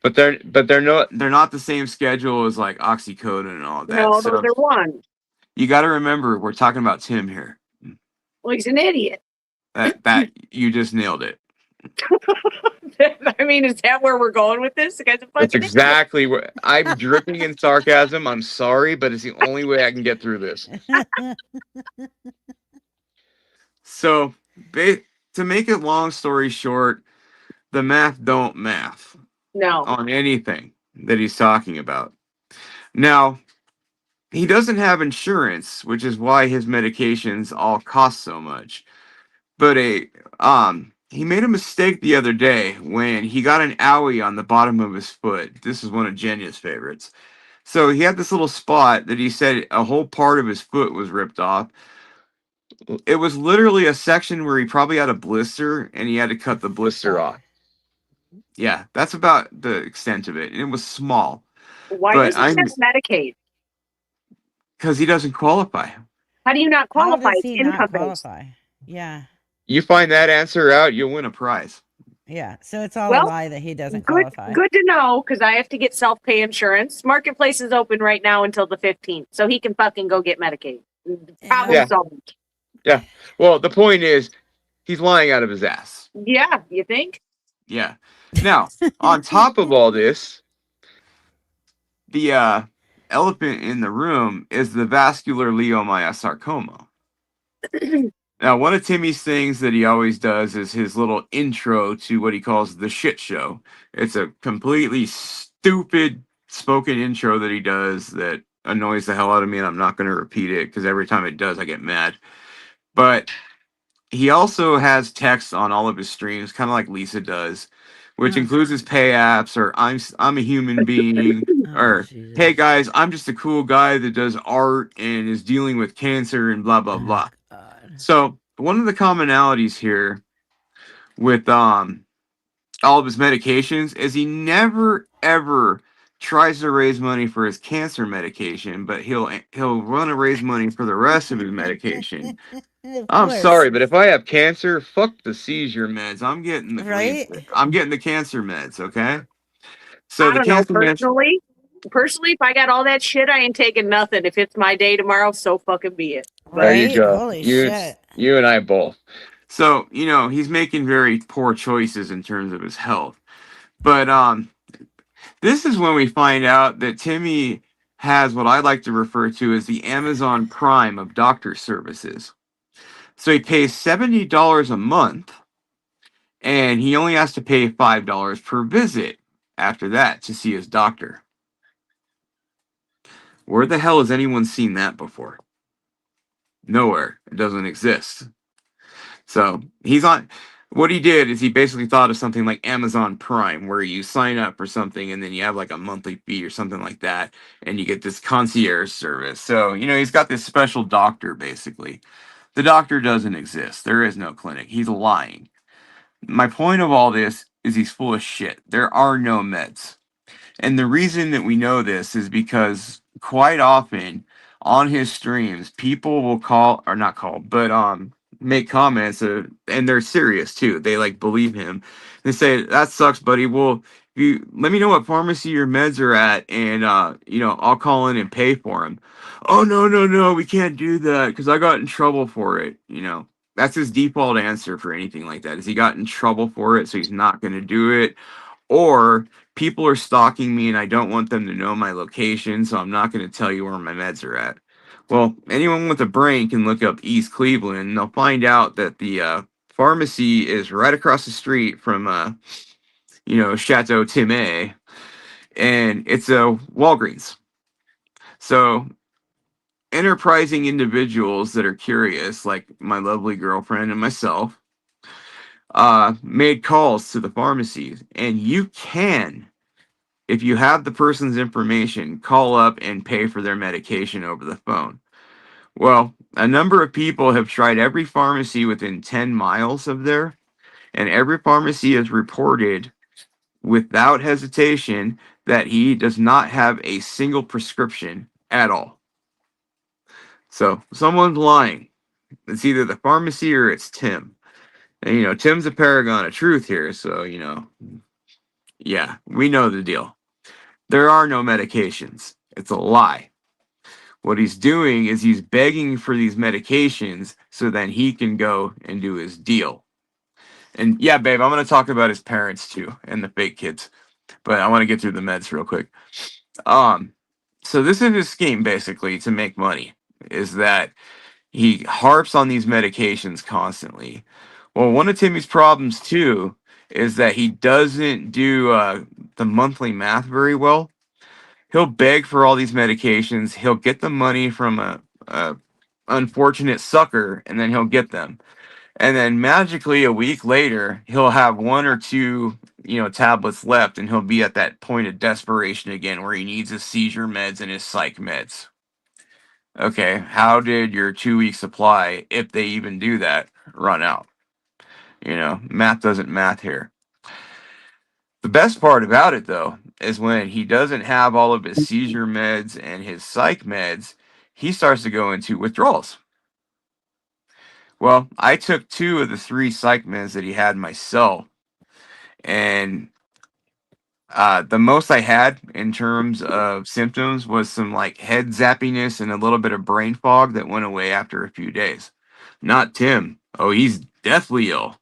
But they're not the same schedule as like oxycodone and all that. No, so those are 1. You got to remember, we're talking about Tim here. Well, he's an idiot. That you just nailed it. I mean, is that where we're going with this? The guy's a That's fucking exactly where I'm dripping in sarcasm. I'm sorry, but it's the only way I can get through this. So, to make it long story short, the math don't math. No. On anything that he's talking about. Now, he doesn't have insurance, which is why his medications all cost so much. But he made a mistake the other day when he got an owie on the bottom of his foot. This is one of Jenya's favorites. So he had this little spot that he said a whole part of his foot was ripped off. It was literally a section where he probably had a blister and he had to cut the blister off. Yeah, that's about the extent of it. And it was small Why But does he I'm- get Medicaid? because he doesn't qualify. How do you not How qualify does as he income not based? qualify? Yeah. You find that answer out, you'll win a prize. Yeah. So it's all Well, a lie that he doesn't Good, qualify. good to know because I have to get self pay insurance. Marketplace is open right now until the 15th, so he can fucking go get Medicaid. Problem Yeah. solved. Well, the point is, he's lying out of his ass. Yeah, you think? Yeah. Now, on top of all this, the elephant in the room is the vascular leiomyosarcoma. Now, one of Timmy's things that he always does is his little intro to what he calls the shit show. It's a completely stupid spoken intro that he does that annoys the hell out of me, and I'm not going to repeat it because every time it does, I get mad. But he also has text on all of his streams, kind of like Lisa does, which Oh. includes his pay apps or I'm a human being Oh, or Jesus. hey guys, I'm just a cool guy that does art and is dealing with cancer and blah blah blah. Oh, God. So one of the commonalities here with all of his medications is he never ever tries to raise money for his cancer medication, but he'll want to raise money for the rest of his medication. Of I'm course. sorry, but if I have cancer, fuck the seizure meds. I'm getting the Right? I'm getting the cancer meds, okay? So I the don't know. cancer meds, Personally, if I got all that shit, I ain't taking nothing. If it's my day tomorrow, so fucking be it. there you Right? go. Holy you, shit. you and I both. So, he's making very poor choices in terms of his health. But this is when we find out that Timmy has what I like to refer to as the Amazon Prime of doctor services. So he pays $70 a month, and he only has to pay $5 per visit after that to see his doctor. Where the hell has anyone seen that before? Nowhere. It doesn't exist. So he's on. What he did is he basically thought of something like Amazon Prime, where you sign up for something and then you have like a monthly fee or something like that, and you get this concierge service. So, he's got this special doctor basically. The doctor doesn't exist. There is no clinic. He's lying. My point of all this is he's full of shit. There are no meds. And the reason that we know this is because quite often on his streams, people will call or not call, but make comments and they're serious too. They like believe him. They say, "That sucks, buddy. Well, you let me know what pharmacy your meds are at and I'll call in and pay for them." "Oh, no, we can't do that because I got in trouble for it." That's his default answer for anything like that. Is he got in trouble for it, so he's not going to do it, or people are stalking me and I don't want them to know my location, so I'm not going to tell you where my meds are at. Well, anyone with a brain can look up East Cleveland and they'll find out that the pharmacy is right across the street from Chateau Timé, and it's a Walgreens. So enterprising individuals that are curious, like my lovely girlfriend and myself, made calls to the pharmacies, and you can, if you have the person's information, call up and pay for their medication over the phone. Well, a number of people have tried every pharmacy within 10 miles of there, and every pharmacy has reported without hesitation that he does not have a single prescription at all. So someone's lying. It's either the pharmacy or it's Tim. And Tim's a paragon of truth here, so yeah, we know the deal. There are no medications. It's a lie. What he's doing is he's begging for these medications so then he can go and do his deal. And yeah, babe, I'm going to talk about his parents too and the fake kids, but I want to get through the meds real quick. So this is his scheme basically to make money, is that he harps on these medications constantly. Well, one of Timmy's problems too is that he doesn't do the monthly math very well. He'll beg for all these medications. He'll get the money from a unfortunate sucker, and then he'll get them. And then magically a week later, he'll have one or two, tablets left, and he'll be at that point of desperation again where he needs his seizure meds and his psych meds. Okay, how did your 2 week supply, if they even do that, run out? Math doesn't math here. The best part about it, though, is when he doesn't have all of his seizure meds and his psych meds, he starts to go into withdrawals. Well, I took 2 of the 3 psych meds that he had myself, and the most I had in terms of symptoms was some like head zappiness and a little bit of brain fog that went away after a few days. Not Tim. Oh, he's deathly ill.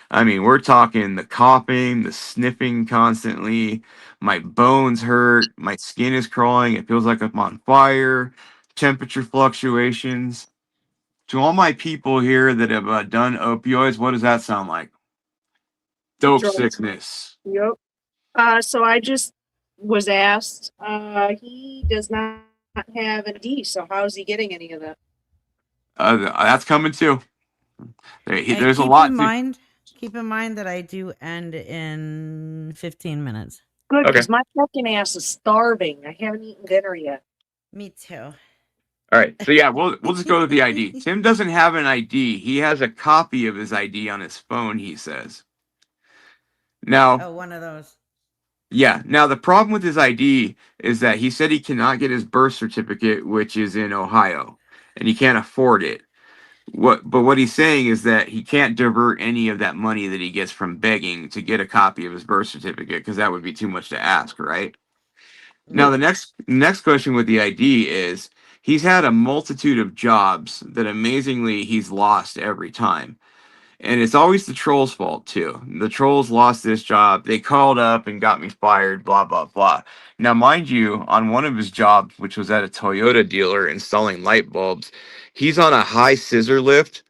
I mean, we're talking the coughing, the sniffing constantly. My bones hurt. My skin is crawling. It feels like I'm on fire. Temperature fluctuations. To all my people here that have done opioids, what does that sound like? Dope Drugs. sickness. Yep. So I just was asked, he does not have a D, so how is he getting any of that? That's coming too. And There's a keep lot in to. mind. Keep in mind that I do end in 15 minutes. Good, Okay. because my fucking ass is starving. I haven't eaten dinner yet. Me too. All right. So yeah, we'll just go with the ID. Tim doesn't have an ID. He has a copy of his ID on his phone, he says. Now, Oh, one of those. yeah. Now the problem with his ID is that he said he cannot get his birth certificate, which is in Ohio, and he can't afford it. But what he's saying is that he can't divert any of that money that he gets from begging to get a copy of his birth certificate because that would be too much to ask, right? Now the next question with the ID is he's had a multitude of jobs that amazingly he's lost every time. And it's always the trolls' fault too. The trolls lost this job. They called up and got me fired, blah, blah, blah. Now, mind you, on one of his jobs, which was at a Toyota dealer installing light bulbs, he's on a high scissor lift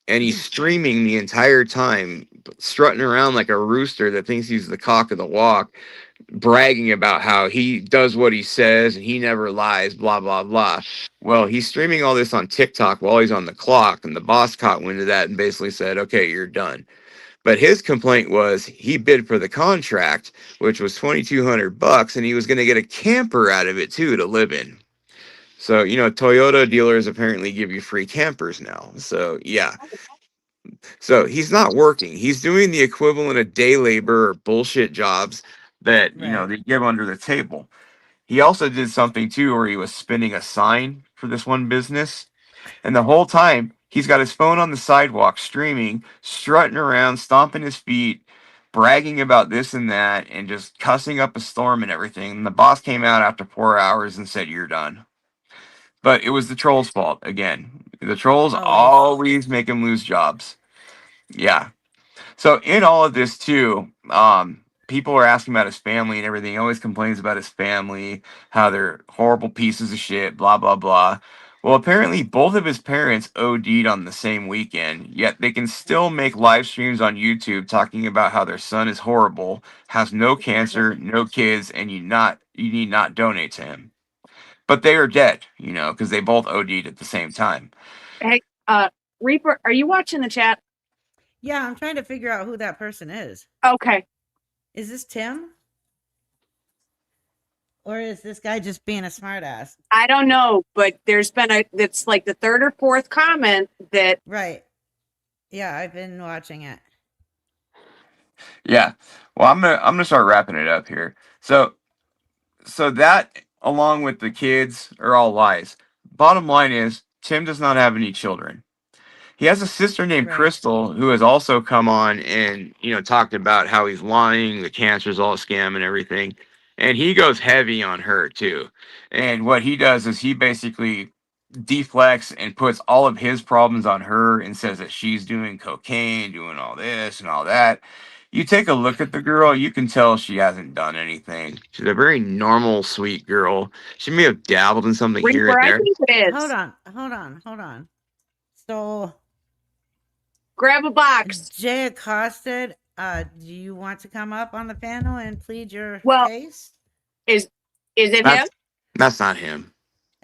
and he's streaming the entire time, strutting around like a rooster that thinks he's the cock of the walk, bragging about how he does what he says and he never lies, blah, blah, blah. Well, he's streaming all this on TikTok while he's on the clock, and the boss caught wind of that and basically said, okay, you're done. But his complaint was he bid for the contract, which was $2,200, and he was going to get a camper out of it too to live in. So, Toyota dealers apparently give you free campers now. So, yeah. So he's not working. He's doing the equivalent of day labor or bullshit jobs that, Right. they give under the table. He also did something too where he was spinning a sign for this one business. And the whole time he's got his phone on the sidewalk streaming, strutting around, stomping his feet, bragging about this and that, and just cussing up a storm and everything. And the boss came out after 4 hours and said, you're done. But it was the trolls' fault again. The trolls always make him lose jobs. Yeah. So in all of this too, people are asking about his family and everything. He always complains about his family, how they're horrible pieces of shit, blah, blah, blah. Well, apparently both of his parents OD'd on the same weekend, yet they can still make live streams on YouTube talking about how their son is horrible, has no cancer, no kids, and you need not donate to him. But they are dead, because they both OD'd at the same time. Hey, Reaper, are you watching the chat? Yeah, I'm trying to figure out who that person is. Okay. Is this Tim? Or is this guy just being a smartass? I don't know, but there's been it's like the third or fourth comment that. Right. Yeah, I've been watching it. Yeah. Well, I'm gonna start wrapping it up here. So that, along with the kids, are all lies. Bottom line is, Tim does not have any children. He has a sister named Right. Crystal who has also come on and, talked about how he's lying, the cancer's all a scam and everything. And he goes heavy on her too. And what he does is he basically deflects and puts all of his problems on her and says that she's doing cocaine, doing all this and all that. You take a look at the girl, you can tell she hasn't done anything. She's a very normal, sweet girl. She may have dabbled in something here Reaper, and I there. think it is. Hold on. So Grab a box. Jay accosted. Do you want to come up on the panel and plead your Well, case? Is it him? That's not him.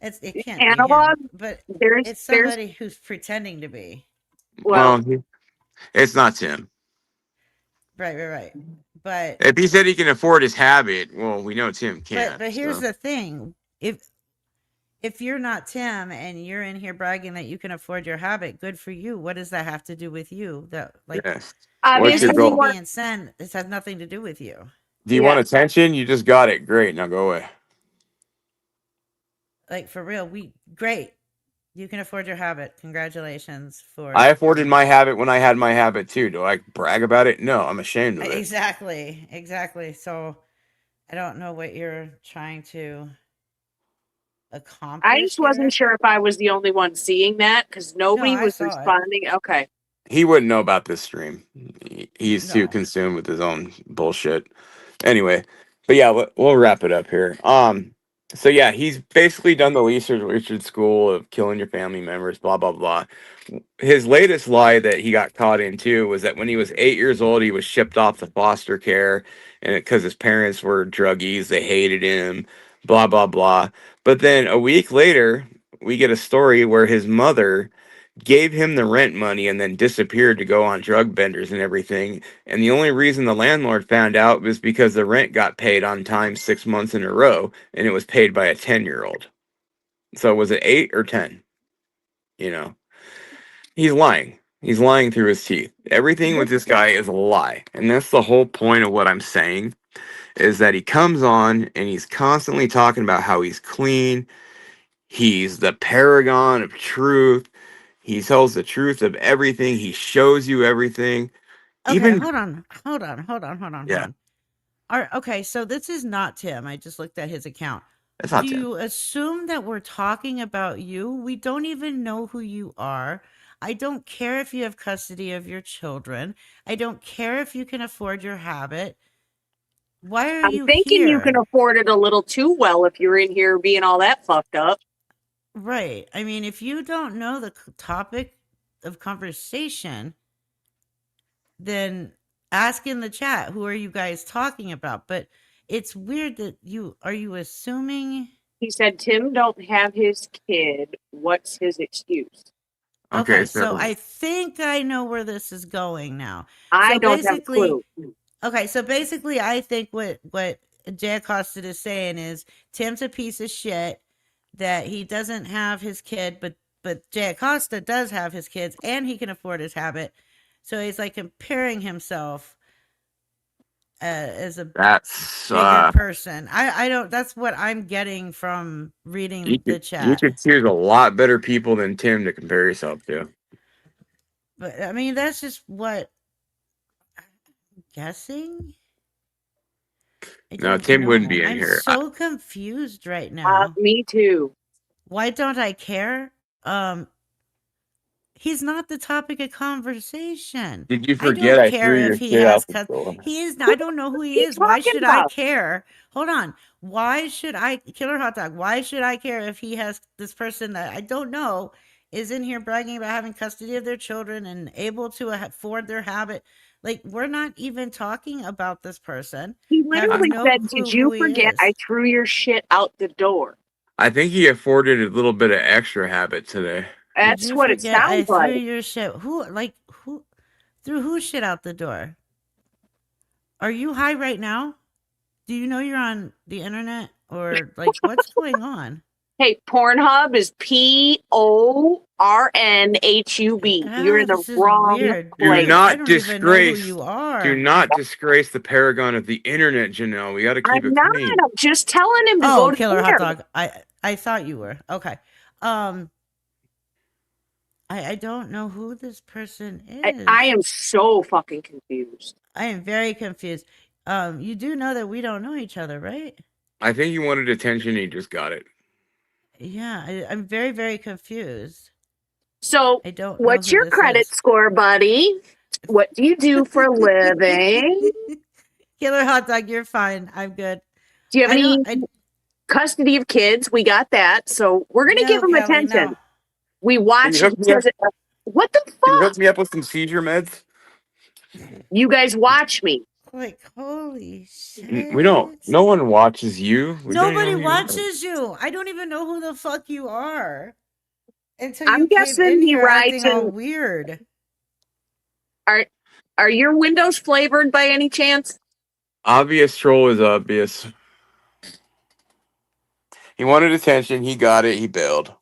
It can't Analog? be him, but There's it's somebody who's pretending to be. well, It's not Tim. Right. But If he said he can afford his habit, well, we know Tim can't. but here's so. the thing. If you're not Tim and you're in here bragging that you can afford your habit, good for you. What does that have to do with you? That like Yes. the What's your Obviously, goal? message being sent, this has nothing to do with you. Do you want attention? You just got it. Great. Now go away. Like for real, great. You can afford your habit. Congratulations for I afforded my habit when I had my habit too. Do I brag about it? No, I'm ashamed of it. Exactly. So I don't know what you're trying to accomplish. I just wasn't sure if I was the only one seeing that because nobody I was saw it. responding. Okay. He wouldn't know about this stream. He's too No. consumed with his own bullshit. Anyway, but yeah, we'll wrap it up here. So yeah, he's basically done the Richard school of killing your family members, blah blah blah. His latest lie that he got caught in too was that when he was 8 years old, he was shipped off to foster care, and because his parents were druggies, they hated him, blah blah blah. But then a week later, we get a story where his mother gave him the rent money and then disappeared to go on drug benders and everything. And the only reason the landlord found out was because the rent got paid on time 6 months in a row, and it was paid by a 10-year-old. So was it 8 or 10? You know, he's lying. He's lying through his teeth. Everything with this guy is a lie. And that's the whole point of what I'm saying, is that he comes on and he's constantly talking about how he's clean. He's the paragon of truth. He tells the truth of everything. He shows you everything. Okay, Even hold on. Yeah. Okay, so this is not Tim. I just looked at his account. It's not Do Tim. you assume that we're talking about you? We don't even know who you are. I don't care if you have custody of your children. I don't care if you can afford your habit. Why are I'm you thinking here? you can afford it a little too well if you're in here being all that fucked up. Right. I mean, if you don't know the topic of conversation, then ask in the chat, who are you guys talking about? But it's weird that are you assuming? He said Tim don't have his kid. What's his excuse? Okay, so I think I know where this is going now. I So don't have a basically- clue. Okay, so basically, I think what Jay Acosta is saying is Tim's a piece of shit, that he doesn't have his kid, but Jay Acosta does have his kids and he can afford his habit. So he's like comparing himself as a That's bigger person. I don't. That's what I'm getting from reading the chat. you could choose a lot better people than Tim to compare yourself to. But I mean, that's just what I'm guessing. I No, don't Tim wouldn't know. be in I'm here. so confused right now. Me too. Why don't I care? He's not the topic of conversation. Did you I don't forget I care threw your if he shit has out the cut. door? He is. I don't know who he you is. Why talking should I about? care? Hold on. Why should I, Killer Hot Dog? Why should I care if he has this person that I don't know is in here bragging about having custody of their children and able to afford their habit? Like, we're not even talking about this person. He literally no said, clue "Did you who he forget is." I threw your shit out the door?" I think he afforded a little bit of extra habit today. Did That's you what it forget I sounds threw like. your shit? Who threw who shit out the door? Are you high right now? Do you know you're on the internet or like what's going on? Hey, Pornhub is PORNHUB. You're in the This is wrong weird. Do place. I not don't even know who disgrace. you are. Do not disgrace the paragon of the internet, Janelle. We got to keep I'm it not. clean. I'm just telling him to go Oh, to Killer there. Hot Dog. I thought you were. Okay. I don't know who this person is. I am so fucking confused. I am very confused. You do know that we don't know each other, right? I think he wanted attention. He just got it. Yeah, I'm very, very confused. So, I don't know what's who your this credit is. score, buddy? What do you do for a living? Killer Hot Dog, you're fine. I'm good. Do you have I any don't- custody of kids? We got that. So, we're going to give him Kelly, attention. no. We watch. Can you hook me up? What the Can you fuck? hook me up with some seizure meds? You guys watch me. Like, holy shit. We don't. No one watches you. We don't Nobody know who you are. watches you. I don't even know who the fuck you are. Until I'm you came guessing in he here rides acting all in- weird. Are your windows flavored by any chance? Obvious troll is obvious. He wanted attention. He got it. He bailed.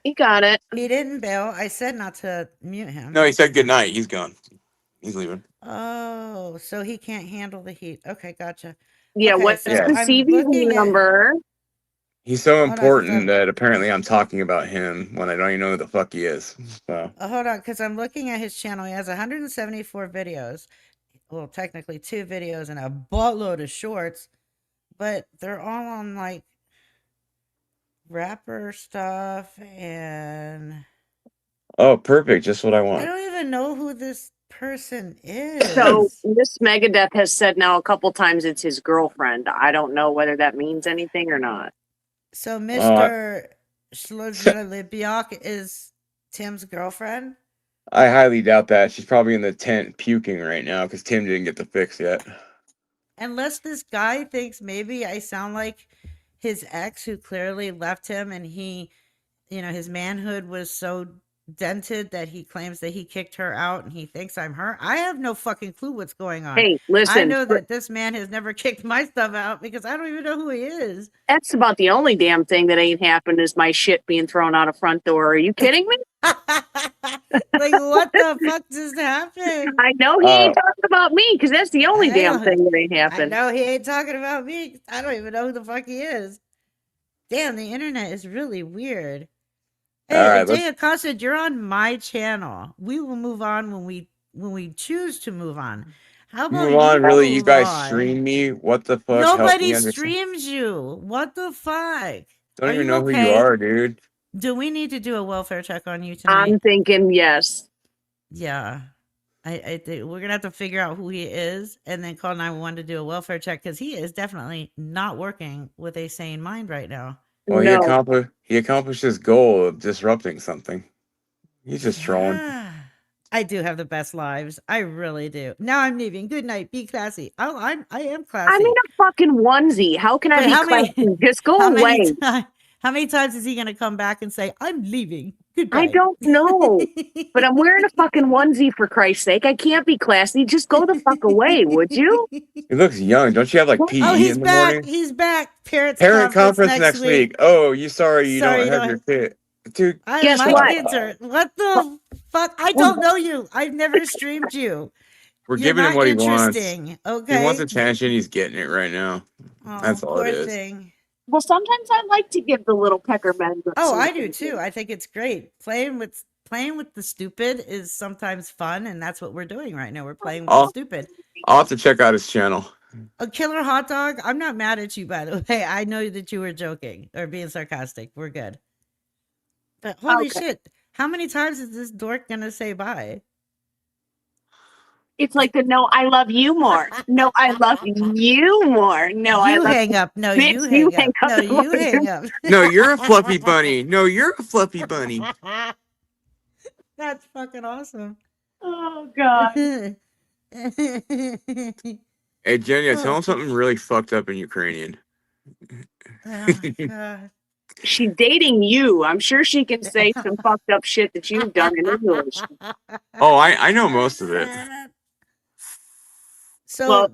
You got it. He didn't bail. I said not to mute him. No, he said good night. He's gone. He's leaving. Oh, so he can't handle the heat. Okay, gotcha. Yeah, Okay, what's so the I'm CVV looking at- number? He's so Hold on, 'cause important I'm- that apparently I'm talking about him when I don't even know who the fuck he is. So Hold on, because I'm looking at his channel. He has 174 videos. Well, technically 2 videos and a buttload of shorts, but they're all on like rapper stuff, and oh, perfect. Just what I I want. don't even know who this person is. So Miss Megadeth has said now a couple times it's his girlfriend. I don't know whether that means anything or not. So Mr. Schlozbiak is Tim's girlfriend? I highly doubt that. She's probably in the tent puking right now because Tim didn't get the fix yet. Unless this guy thinks maybe I sound like his ex who clearly left him, and he, his manhood was so dented that he claims that he kicked her out and he thinks I'm her. I have no fucking clue what's going on. Hey, listen. I know that this man has never kicked my stuff out because I don't even know who he is. That's about the only damn thing that ain't happened is my shit being thrown out a front door. Are you kidding me? Like, what the fuck just happened? I know he ain't talking about me because that's the only I damn know. thing that ain't I happened. know he ain't talking about me. I don't even know who the fuck he is. Damn, the internet is really weird. Hey, All right, Jay Acosta, you're on my channel. We will move on when we choose to move on. How about Move on, really? You move guys on? stream me? What the fuck? Help me Nobody understand. streams you. What the fuck? Don't Are even you know who you okay? are, dude. Do we need to do a welfare check on you tonight? I'm thinking yes. Yeah. I think we're gonna have to figure out who he is and then call 911 to do a welfare check because he is definitely not working with a sane mind right now. Well, No. he accomplished his goal of disrupting something. He's just trolling. Yeah. I do have the best lives. I really do. Now I'm leaving. Good night. Be classy. Oh, I am classy. I'm in a fucking onesie. How can I But be how many- classy? Just go how away. many times is he gonna come back and say, I'm leaving? Goodbye. I don't know. But I'm wearing a fucking onesie for Christ's sake. I can't be classy. Just go the fuck away, would you? He looks young. Don't you have like PE Oh, he's in the back. morning? He's back. Parent Conference next week. Oh, you sorry you Sorry, don't have your kid. Dude, Guess my what? kids are. What the fuck? I don't know you. I've never streamed you. we're You're giving him not what he wants. interesting, okay? He wants attention. He's getting it right now. Oh, That's all poor it is. thing. Well, sometimes I like to give the little pecker men. Oh, I do too. I think it's great. Playing with the stupid is sometimes fun, and that's what we're doing right now. We're playing with the Oh. stupid. I'll have to check out his channel. A killer hot dog. I'm not mad at you, by the way. I know that you were joking or being sarcastic. We're good. But holy Okay. shit, how many times is this dork gonna say bye? It's like the no, I love you more. No, I love you more. No, I You love hang up. No, Bitch, you you hang up. hang No, up. you hang up. No, you're a fluffy bunny. No, you're a fluffy bunny. That's fucking awesome. Oh God. Hey, Jenya, tell him something really fucked up in Ukrainian. Oh, God. She's dating you. I'm sure she can say some fucked up shit that you've done in English. Oh, I know most of it. So Well-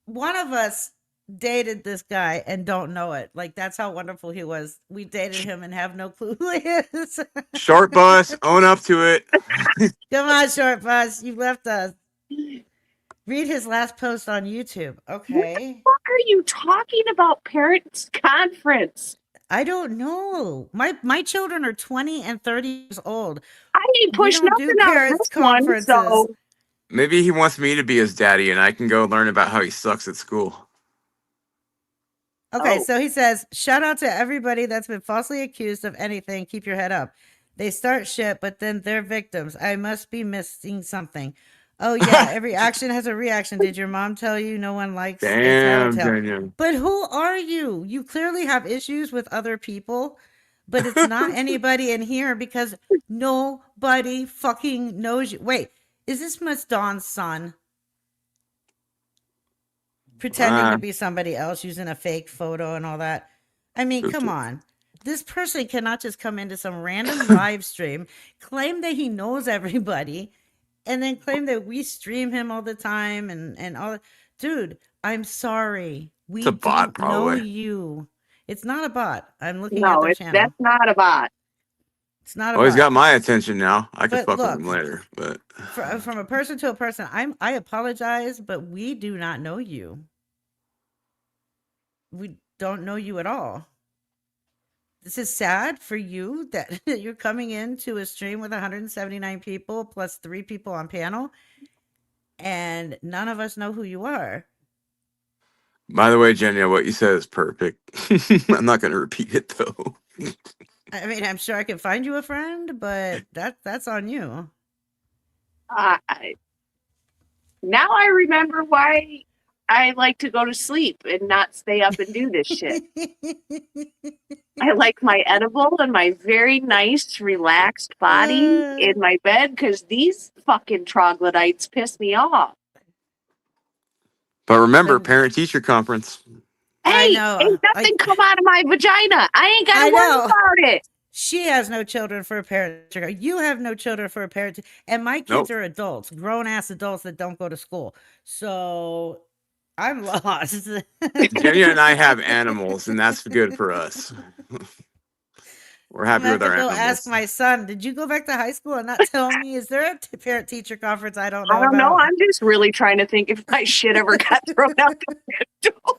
one of us dated this guy and don't know it. Like, that's how wonderful he was. We dated him and have no clue who he is. Short bus, own up to it. Come on, short bus. You left us. Read his last post on YouTube. Okay. What are you talking about? Parents conference. I don't know. My children are 20 and 30 years old. I didn't We push don't do nothing out parents' this one, conferences. so Maybe he wants me to be his daddy and I can go learn about how he sucks at school. Okay, Oh. so he says, shout out to everybody that's been falsely accused of anything. Keep your head up. They start shit, but then they're victims. I must be missing something. Oh, yeah, every action has a reaction. Did your mom tell you no one likes a Damn, tattletale? Jenya. But who are you? You clearly have issues with other people, but it's not anybody in here because nobody fucking knows you. Wait, is this Miss Dawn's son? Pretending to be somebody else using a fake photo and all that. I mean, come on. This person cannot just come into some random live stream, claim that he knows everybody, and then claim that we stream him all the time and all. Dude, I'm sorry. We It's a bot, don't know probably. you. It's not a bot. I'm looking at No, their it's channel. that's not a bot. It's not a Well, he's bot. got my attention now. I can But fuck with look, him later, but from a person to a person, I apologize, but we do not know you. We don't know you at all. This is sad for you that you're coming into a stream with 179 people plus 3 people on panel, and none of us know who you are. by the way, Jenny, what you said is perfect. I'm not going to repeat it though. I mean, I'm sure I can find you a friend, but that's on you. Now I remember why I like to go to sleep and not stay up and do this shit. I like my edible and my very nice, relaxed body in my bed because these fucking troglodytes piss me off. But remember, Then- parent-teacher conference. I Hey, know. ain't nothing come out of my vagina. I ain't got I to worry know. about it. She has no children for a parent. You have no children for a parent. And my kids Nope. are adults, grown ass adults that don't go to school. So I'm lost. Jenny and I have animals, and that's good for us. We're I'm happy gonna with have our to go animals. ask my son. Did you go back to high school and not tell me? Is there a parent teacher conference I don't know I don't know. about? I'm just really trying to think if my shit ever got thrown out the door.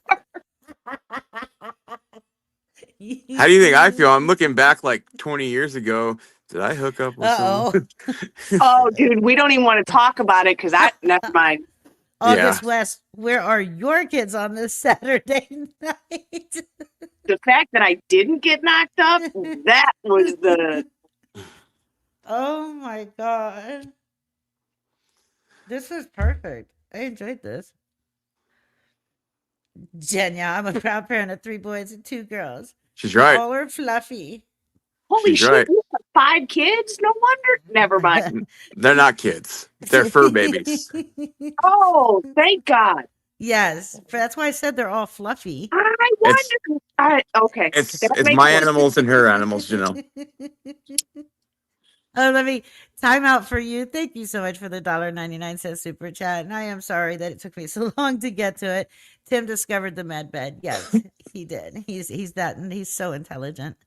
How do you think I feel? I'm looking back like 20 years ago. Did I hook up with Uh-oh. someone? Oh, dude, we don't even want to talk about it because never mind. August West, where are your kids on this Saturday night? The fact that I didn't get knocked up, that was the. Oh my god. This was perfect. I enjoyed this. Jenya, I'm a proud parent of 3 boys and 2 girls. She's right. All are fluffy. Holy She's shit, right. you have 5 kids? No wonder. Never mind. They're not kids. They're fur babies. Oh, thank God. Yes, that's why I said they're all fluffy. I It's- wonder. Okay. It's that it's makes my sense. animals and her animals, Janelle. Oh, let me time out for you. Thank you so much for the $1.99 super chat. And I am sorry that it took me so long to get to it. Tim discovered the med bed. Yes, he did. He's that, and he's so intelligent.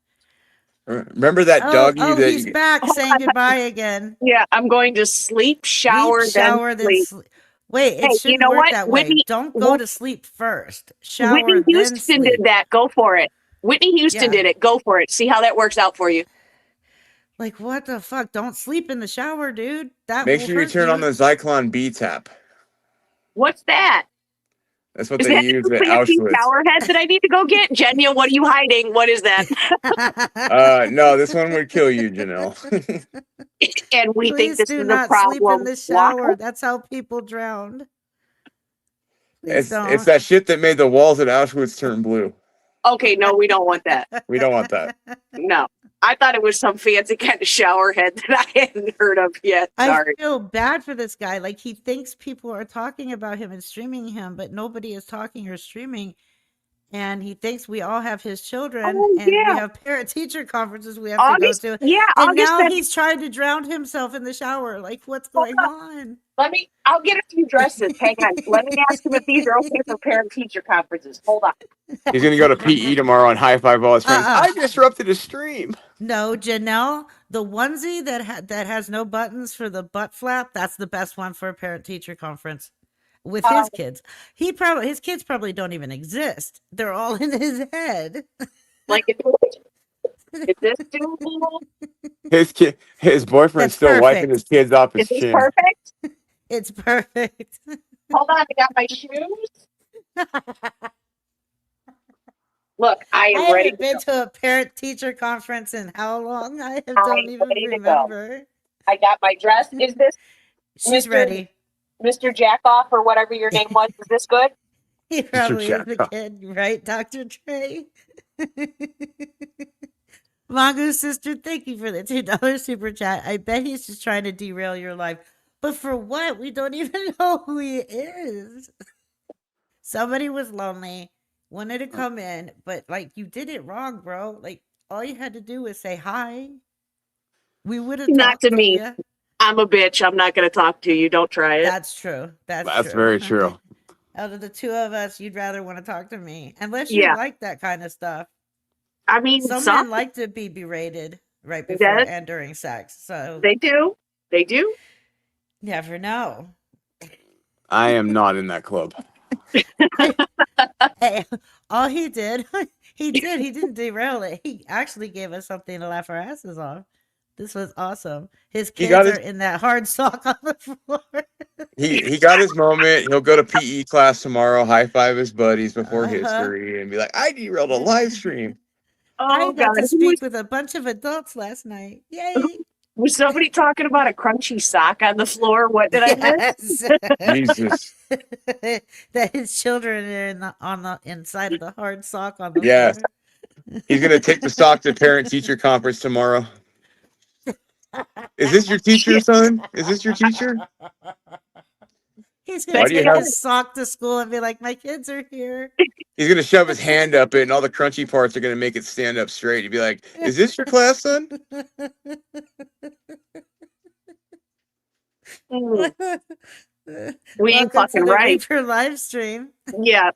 Remember that doggy that he's back saying goodbye again. Yeah, I'm going to sleep, shower, shower, then sleep. sleep. Wait, Hey, it shouldn't know work what? that way. Whitney- Don't go Whit- to sleep first. Shower, Whitney then Houston sleep. did that. Go for it. Whitney Houston Yeah. did it. Go for it. See how that works out for you. Like, what the fuck? Don't sleep in the shower, dude. That Make will sure you hurt turn on the Zyklon B tap. What's that? That's what Is they that use the at fancy Auschwitz. shower head that I need to go get? Jenya, what are you hiding? What is that? No, this one would kill you, Janelle. And we think Please this do is a not problem. sleep in the shower. That's how people drowned. Please don't. It's that shit that made the walls at Auschwitz turn blue. Okay, no, we don't want that. We don't want that. No. I thought it was some fancy kind of shower head that I hadn't heard of yet. Sorry. I feel bad for this guy. Like, he thinks people are talking about him and streaming him, but nobody is talking or streaming. And he thinks we all have his children, Oh, and yeah. we have parent-teacher conferences we have August, to go to. yeah, And August. now he's trying to drown himself in the shower. Like, what's going on? I'll get a few dresses. Hang on. Let me ask him if these are okay for parent teacher conferences. Hold on. He's gonna go to PE tomorrow and high five all his friends. Uh-uh. I disrupted a stream. No, Janelle, the onesie that has no buttons for the butt flap, that's the best one for a parent-teacher conference. With his kids. His kids probably don't even exist. They're all in his head. Like, is this doable? His boyfriend's That's still wiping perfect. his kids off his Is this chin. perfect? It's perfect. Hold on. I got my shoes. Look, I I am ready. haven't been to a parent-teacher conference in how long? I I'm don't even ready to go. remember. I got my dress. Is this She's Mr. ready. Mr. Jackoff or whatever your name was? Is this good? He probably is the Jackoff. kid, right, Dr. Trey? Mongoose sister, thank you for the $2 super chat. I bet he's just trying to derail your life. But for what? We don't even know who he is. Somebody was lonely, wanted to come in, but like, you did it wrong, bro. Like, all you had to do was say hi. We would have Not talked to me. ya. I'm a bitch. I'm not going to talk to you. Don't try it. That's true. That's very true. Out of the two of us, you'd rather want to talk to me, unless you Yeah. like that kind of stuff. I mean, Some men like to be berated right before That- and during sex. So they do. They do. never know. I am not in that club. Hey, all he did, he didn't derail it. He actually gave us something to laugh our asses off. This was awesome. His He kids got are his- in that hard sock on the floor. He got his moment. He'll go to PE class tomorrow, high five his buddies before Uh-huh. history, and be like, "I derailed a live stream." I Oh, got God. to speak with a bunch of adults last night. Yay! Was somebody talking about a crunchy sock on the floor? What did I miss? Yes. Jesus. That his children are on the inside of the hard sock on the Yes. floor. He's gonna take the sock to parent teacher conference tomorrow. Is this your teacher, son? Is this your teacher? He's Why gonna do you take have- his sock to school and be like, "My kids are here." He's gonna shove his hand up it, and all the crunchy parts are gonna make it stand up straight. He'd be like, "Is this your class, son?" Mm, we ain't Welcome to fucking the right. Reaper live stream. Yeah.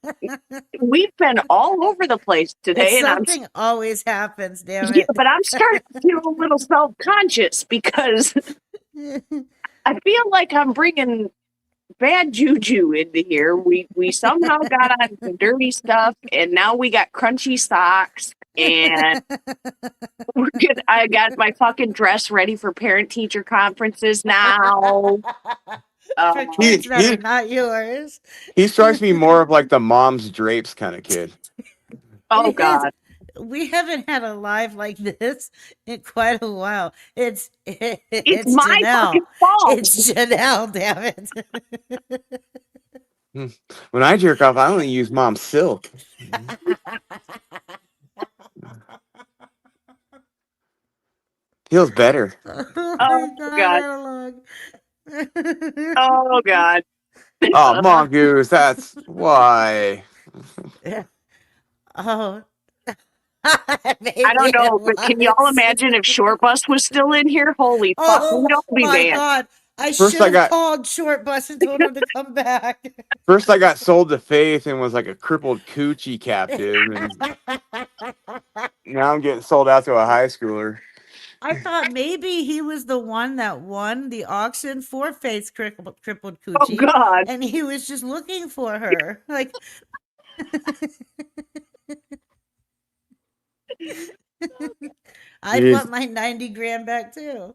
We've been all over the place today, and I'm Something always happens, damn yeah, it. but I'm starting to feel a little self-conscious because I feel like I'm bringing bad juju into here. We somehow got on some dirty stuff, and now we got crunchy socks, and I got my fucking dress ready for parent-teacher conferences now. For kids that he- are not yours. He strikes me more of like the mom's drapes kind of kid. Oh It is- God. We haven't had a live like this in quite a while. It's It's my Janelle. fucking fault. It's Janelle, damn it. When I jerk off, I only use mom's silk. Feels better. Oh, God. Analog. Oh God. Oh, mongoose, that's why. Oh. I don't know, but can y'all imagine if Short Bus was still in here? Holy fuck, Oh we'd all be my banned. god. I First should I have got- called Short Bus and told him to come back. First, I got sold to Faith and was like a crippled coochie captive, and now I'm getting sold out to a high schooler. I thought maybe he was the one that won the auction for Faith's crippled Oh coochie. God. And he was just looking for her. Like I'd Jeez. want my 90 grand back too.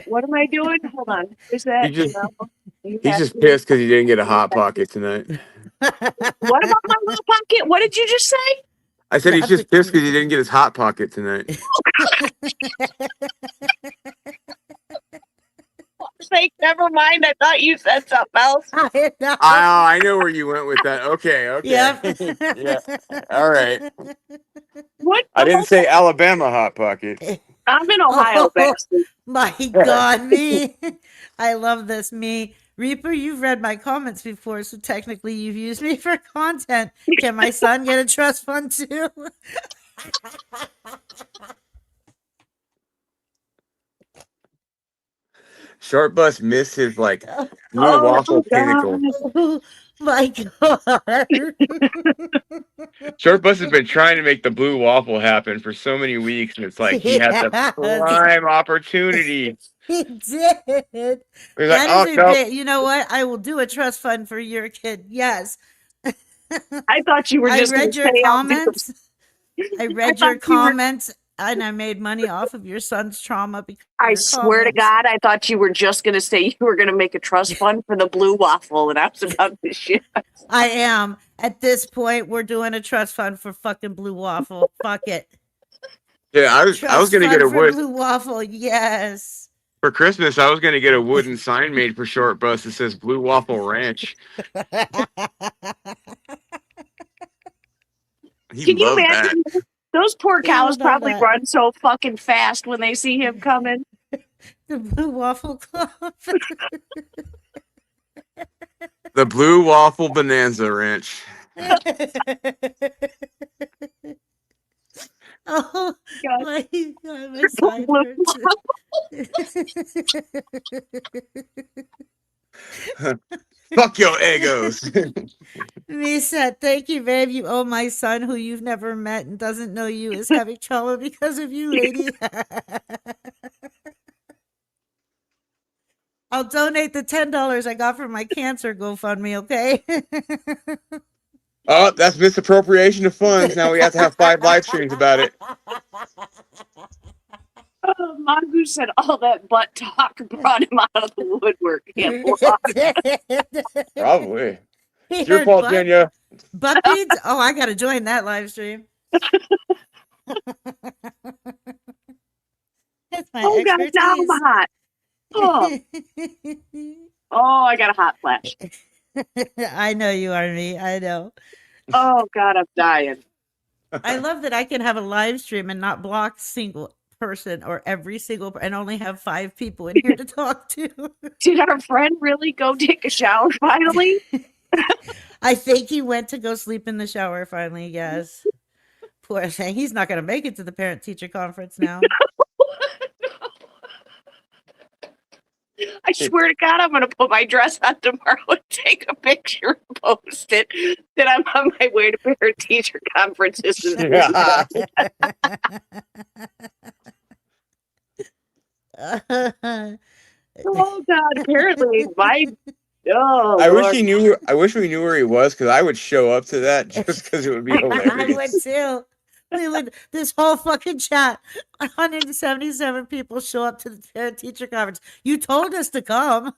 What am I doing? Hold on. Is that He just- no, you He's have just to- pissed because he didn't get a hot pocket tonight. What about my hot pocket? What did you just say? I said he's just Nothing. pissed because he didn't get his hot pocket tonight. Sake, never mind. I thought you said something else. I know. I know where you went with that. Okay. Yep. Yeah. All right. What? I didn't say Alabama hot pocket. I'm in Ohio, bastard. My God, me. I love this. Me. Reaper, you've read my comments before, so technically you've used me for content. Can my son get a trust fund too? Short Bus missed his like blue Oh, waffle God. pinnacle. Oh my God. Short Bus has been trying to make the blue waffle happen for so many weeks, and it's like he had the Yes. prime opportunity. He did. He's like, That oh is a no, bit, you know what? I will do a trust fund for your kid. Yes. I thought you were I just read gonna your say I'll do- comments. I read thought your you were- comments and I made money off of your son's trauma because of I your swear to comments. God, I thought you were just gonna say you were gonna make a trust fund for the blue waffle, and I was about to shit. I am. At this point, we're doing a trust fund for fucking Blue Waffle. Fuck it. yeah, I was Trust gonna get fund a for wood Blue Waffle. Yes. for Christmas. I was gonna get a wooden sign made for Short Bus that says Blue Waffle Ranch. He Can you loved that. imagine? Those poor Yeah, cows about probably that. run so fucking fast when they see him coming. The Blue Waffle Club. The Blue Waffle Bonanza Ranch. Oh, God. my God, my side hurts. Fuck your egos. Misa, thank you, babe. You owe my son, who you've never met and doesn't know you, is having trauma because of you, lady. I'll donate the $10 I got from my cancer GoFundMe, okay? Oh, that's misappropriation of funds. Now we have to have 5 live streams about it. Oh, Mongoose said all that butt talk brought him out of the woodwork. Can't lie. Probably. He It's your had fault, Jenya. butt beads? Oh, I gotta join that live stream. That's my Oh god, now I'm hot. Oh, oh, I got a hot flash. I know you are me. I know. Oh god, I'm dying. I love that I can have a live stream and not block single person or every single and only have 5 people in here to talk to. Did our friend really go take a shower finally? I think he went to go sleep in the shower finally. Yes. Poor thing. He's not going to make it to the parent teacher conference now. I swear to God, I'm going to put my dress on tomorrow and take a picture and post it that I'm on my way to parent teacher conferences. Yeah. Oh God, apparently my oh I wish Lord. he knew. I wish we knew where he was, because I would show up to that just because it would be I would hilarious. too. We would, this whole fucking chat, 177 people show up to the parent teacher conference. You told us to come.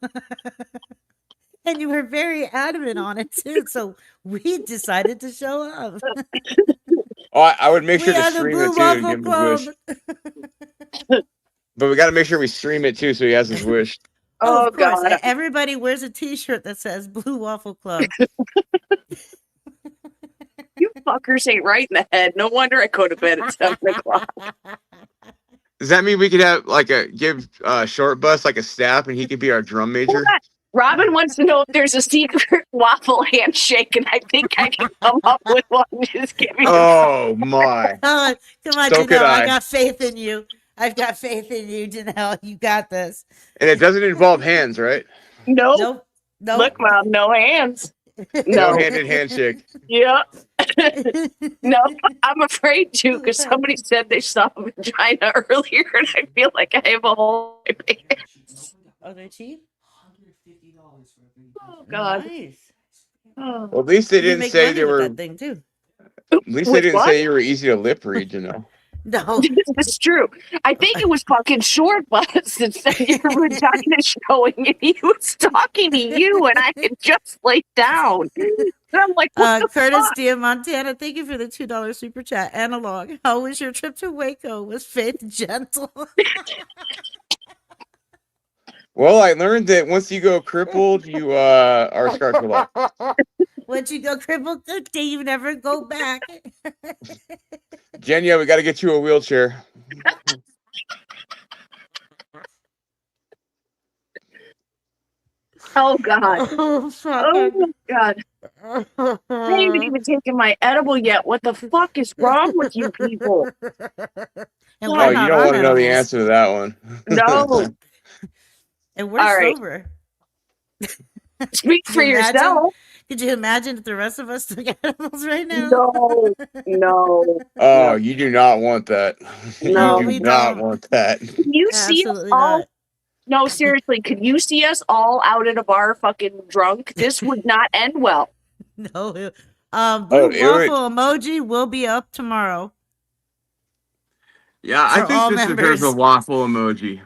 And you were very adamant on it too. So we decided to show up. Oh, I would make We sure to are the stream Blue it too and Waffle give him his wish. Club. But we got to make sure we stream it too, so he has his wish. Oh of course. God. Everybody wears a t-shirt that says Blue Waffle Club. You fuckers ain't right in the head. No wonder I go to bed at 7 o'clock. Does that mean we could have give Short Bus like a staff, and he could be our drum major? Robin wants to know if there's a secret waffle handshake, and I think I can come up with one. Just give me. Oh my! Oh, come on, So could Janelle. I I. got faith in you. I've got faith in you, Janelle. You got this. And it doesn't involve hands, right? Nope. Nope. Nope. Look, Mom, no hands. No No. handed handshake. Yeah. No, I'm afraid to, because somebody said they saw a vagina earlier, and I feel like I have a hole in my pants. Oh, they're cheap? Oh God. Nice. Oh. Well, at least they You didn't make say money they with were. that thing too. At least they With didn't what? say you were easy to lip read. You know. No. It's true. I think it was fucking Short Bus that said your vagina showing, and he was talking to you, and I had just laid down. And I'm like, what the Curtis fuck? Diamantana, thank you for the $2 super chat. Analog. How was your trip to Waco? Was Faith gentle? Well, I learned that once you go crippled, you are scarred for life. Once you go crippled cookie, you never go back. Jenya, we got to get you a wheelchair. Oh God. Oh, fuck. Oh my God. I haven't even taken my edible yet. What the fuck is wrong with you people? And Oh, we're you not don't on want to know the edibles. answer to that one. No. And we're All right. sober. Speak for Could you imagine? yourself. Could you imagine if the rest of us took edibles right now? No. No. Oh, you do not want that. No, You we do not don't. want that. Can you see us Absolutely all? not. No, seriously, could you see us all out at a bar fucking drunk? This would not end well. No. Blue Oh, it would- waffle emoji will be up tomorrow. Yeah, I For all think this deserves a members. waffle emoji.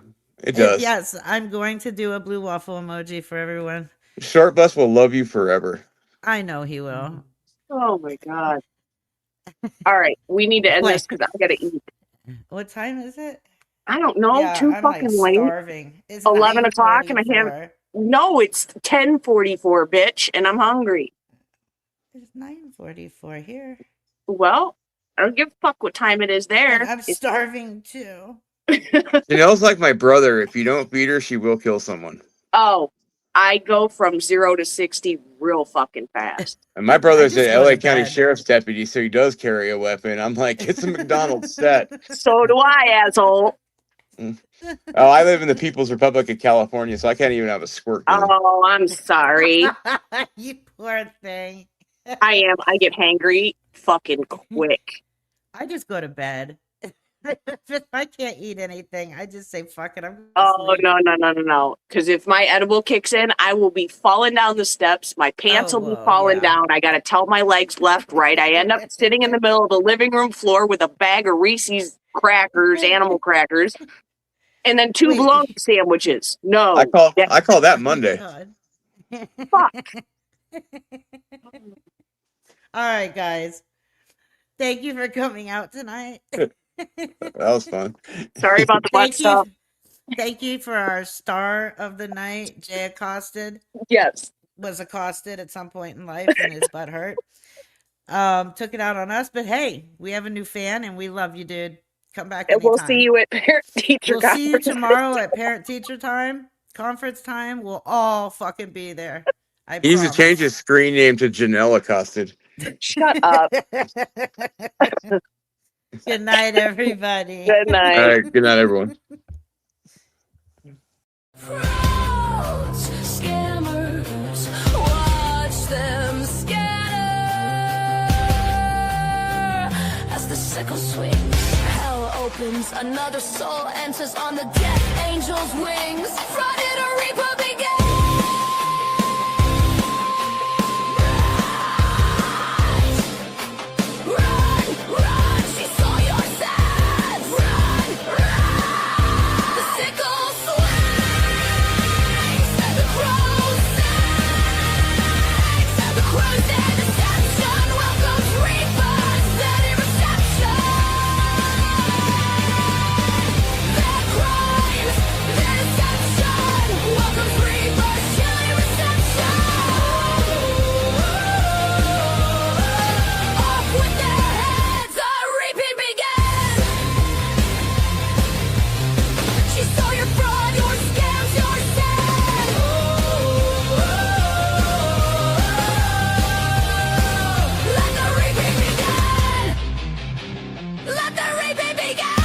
It does. Yes, I'm going to do a blue waffle emoji for everyone. Short Bus will love you forever. I know he will. Oh my God. All right, we need to end this because I gotta eat. What time is it? I don't know, Yeah, too I'm fucking like late. starving. It's 11 o'clock and I haven't- 9:44. No, it's 10:44, bitch, and I'm hungry. It's 9:44 here. Well, I don't give a fuck what time it is there. And I'm starving too. Janelle's like my brother. If you don't feed her, she will kill someone. Oh, I go from 0 to 60 real fucking fast. And my brother's just an go LA to County bed. Sheriff's deputy, so he does carry a weapon. I'm like, it's a McDonald's set. So do I, asshole. Oh, I live in the People's Republic of California, so I can't even have a squirt gun. Oh, I'm sorry. You poor thing. I am. I get hangry fucking quick. I just go to bed. If I can't eat anything, I just say fuck it. I'm gonna Oh, sleep. no. Because if my edible kicks in, I will be falling down the steps. My pants Oh, will be whoa, falling yeah. down. I got to tell my legs left, right. I end up sitting in the middle of the living room floor with a bag of Reese's crackers, animal crackers, and then 2 Wait. bologna sandwiches. No. I call that Monday. God. Fuck. All right, guys. Thank you for coming out tonight. That was fun. Sorry about the butt Thank stuff. you. Thank you for our star of the night, Jay Accosted. Yes. Was accosted at some point in life and his butt hurt. Took it out on us, but hey, we have a new fan and we love you, dude. Come back And anytime. we'll see you at parent teacher We'll see you conference. tomorrow at parent teacher time, conference time. We'll all fucking be there. I He needs to promise. change his screen name to Janelle Accosted. Shut up. Good night, everybody. Good night. All right, good night, everyone. Frauds, scammers, watch them scatter. As the sickle swings, hell opens, another soul enters on the death angel's wings. Friday the Reaper begins. Run, she saw your side. Run, the sickle swings, the crow sings, the crow's and deception welcomes reapers, steady reception. Their crimes, their deception welcomes reapers, steady reception. Off with their heads, the reaping begins. She saw your fraud, your scams, your sin. Let the reaping begin. Let the reaping begin.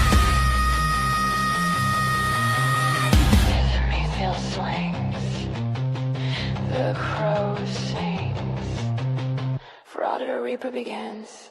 The Mayfield swings, the crow sings, Fraud or Reaper begins.